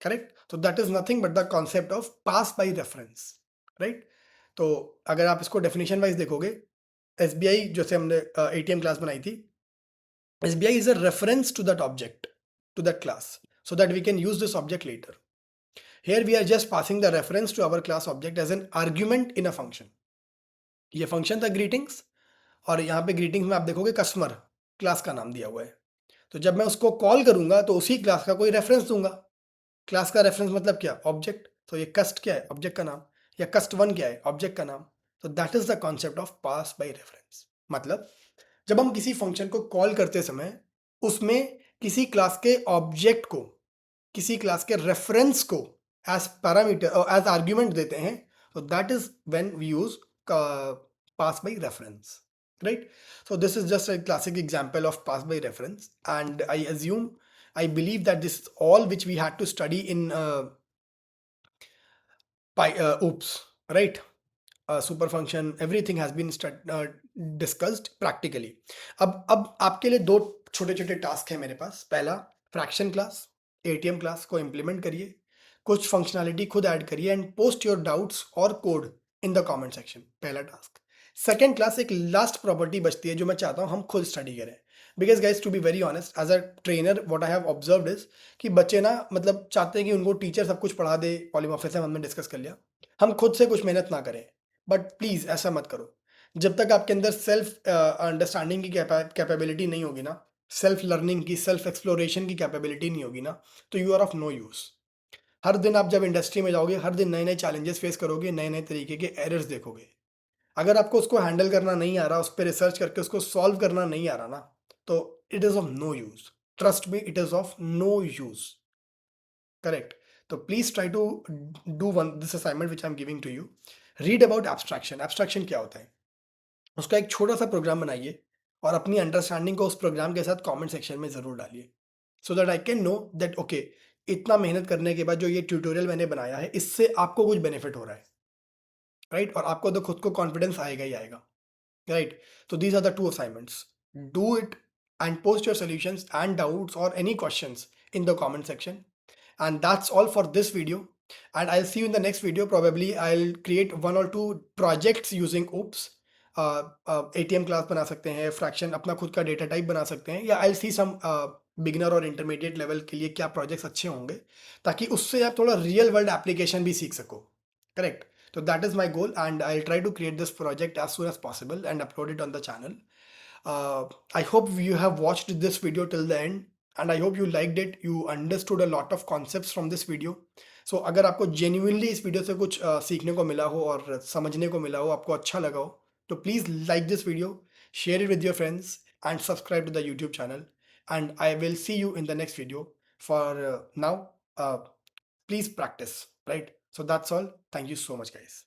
करेक्ट। तो that is nothing but the concept of pass by reference, right. तो अगर आप इसको डेफिनेशन वाइज देखोगे, एसबीआई जैसे हमने एटीएम क्लास बनाई थी, SBI is a reference to that object, to that class, so that we can use this object later. Here we are just passing the reference to our class object as an argument in a function. ये function था greetings, और यहाँ पे greetings में आप देखोगे customer class का नाम दिया हुआ है। तो जब मैं उसको कॉल करूंगा तो उसी क्लास का कोई रेफरेंस दूंगा। क्लास का रेफरेंस मतलब क्या? ऑब्जेक्ट। तो ये कस्ट क्या है? ऑब्जेक्ट का नाम। या कस्ट वन क्या है? ऑब्जेक्ट का नाम। तो that is the concept of pass by reference. मतलब जब हम किसी फंक्शन को कॉल करते समय उसमें किसी क्लास के ऑब्जेक्ट को, किसी क्लास के रेफरेंस को एज पैरामीटर और एज आर्ग्यूमेंट देते हैं, तो that is when we use pass by reference, right? So this is just a classic example of pass by reference, and I believe that this is all which we had to study in oops, right? Super function, everything has been discussed practically. अब आपके लिए दो छोटे छोटे task है मेरे पास। पहला, fraction class, ATM class को इम्प्लीमेंट करिए, कुछ फंक्शनैलिटी खुद ऐड करिए एंड पोस्ट योर डाउट्स और code in the comment section. पहला टास्क। सेकेंड क्लास, एक लास्ट प्रॉपर्टी बचती है जो मैं चाहता हूँ हम खुद स्टडी करें। Because guys, to be very honest, as a trainer what I have observed is कि बच्चे ना मतलब चाहते हैं कि उनको टीचर सब कुछ पढ़ा दे, पॉलीमॉर्फिज्म हमने डिस्कस कर लिया, हम खुद से कुछ मेहनत ना करें। बट प्लीज़ ऐसा मत करो। जब तक आपके अंदर सेल्फ अंडरस्टैंडिंग की कैपेबिलिटी नहीं होगी ना, सेल्फ लर्निंग की, सेल्फ एक्सप्लोरेशन की कैपेबिलिटी नहीं होगी ना, तो you are of no use. हर दिन आप जब इंडस्ट्री में जाओगे, हर दिन नए नए चैलेंजेस फेस करोगे, नए नए तरीके के एरर्स देखोगे। अगर आपको उसको हैंडल करना नहीं आ रहा, उस पर रिसर्च करके उसको सॉल्व करना नहीं आ रहा ना, तो it is of no use. Trust me, it is of no use. Correct. तो please try to do one this assignment which I am giving to you. Read about abstraction. Abstraction क्या होता है, उसका एक छोटा सा प्रोग्राम बनाइए और अपनी अंडरस्टैंडिंग को उस प्रोग्राम के साथ कमेंट सेक्शन में ज़रूर डालिए, so that I can know that okay, इतना मेहनत करने के बाद जो ये ट्यूटोरियल मैंने बनाया है, इससे आपको कुछ बेनिफिट हो रहा है, राइट? और आपको तो खुद को कॉन्फिडेंस आएगा ही आएगा, राइट? तो these are the two assignments. Do it and post your solutions and doubts or any questions in the comment section. And that's all for this video. And I'll see you in the next video. Probably I'll create one or two projects using OOPS. ATM class बना सकते हैं, fraction अपना खुद का data type बना सकते हैं, या आई सी सम बिगिनर और इंटरमीडिएट लेवल के लिए क्या प्रोजेक्ट्स अच्छे होंगे, ताकि उससे आप थोड़ा रियल वर्ल्ड एप्लीकेशन भी सीख सको। Correct. So that is my goal, and I'll try to create this project as soon as possible and upload it on the channel. I hope you have watched this video till the end, and I hope you liked it. You understood a lot of concepts from this video. So अगर आपको genuinely इस video से कुछ सीखने को मिला हो और समझने को मिला हो, आपको अच्छा लगा हो, तो please like this video, share it with your friends, and subscribe to the YouTube channel. And I will see you in the next video. For now, uh, please practice, right? So that's all. Thank you so much, guys.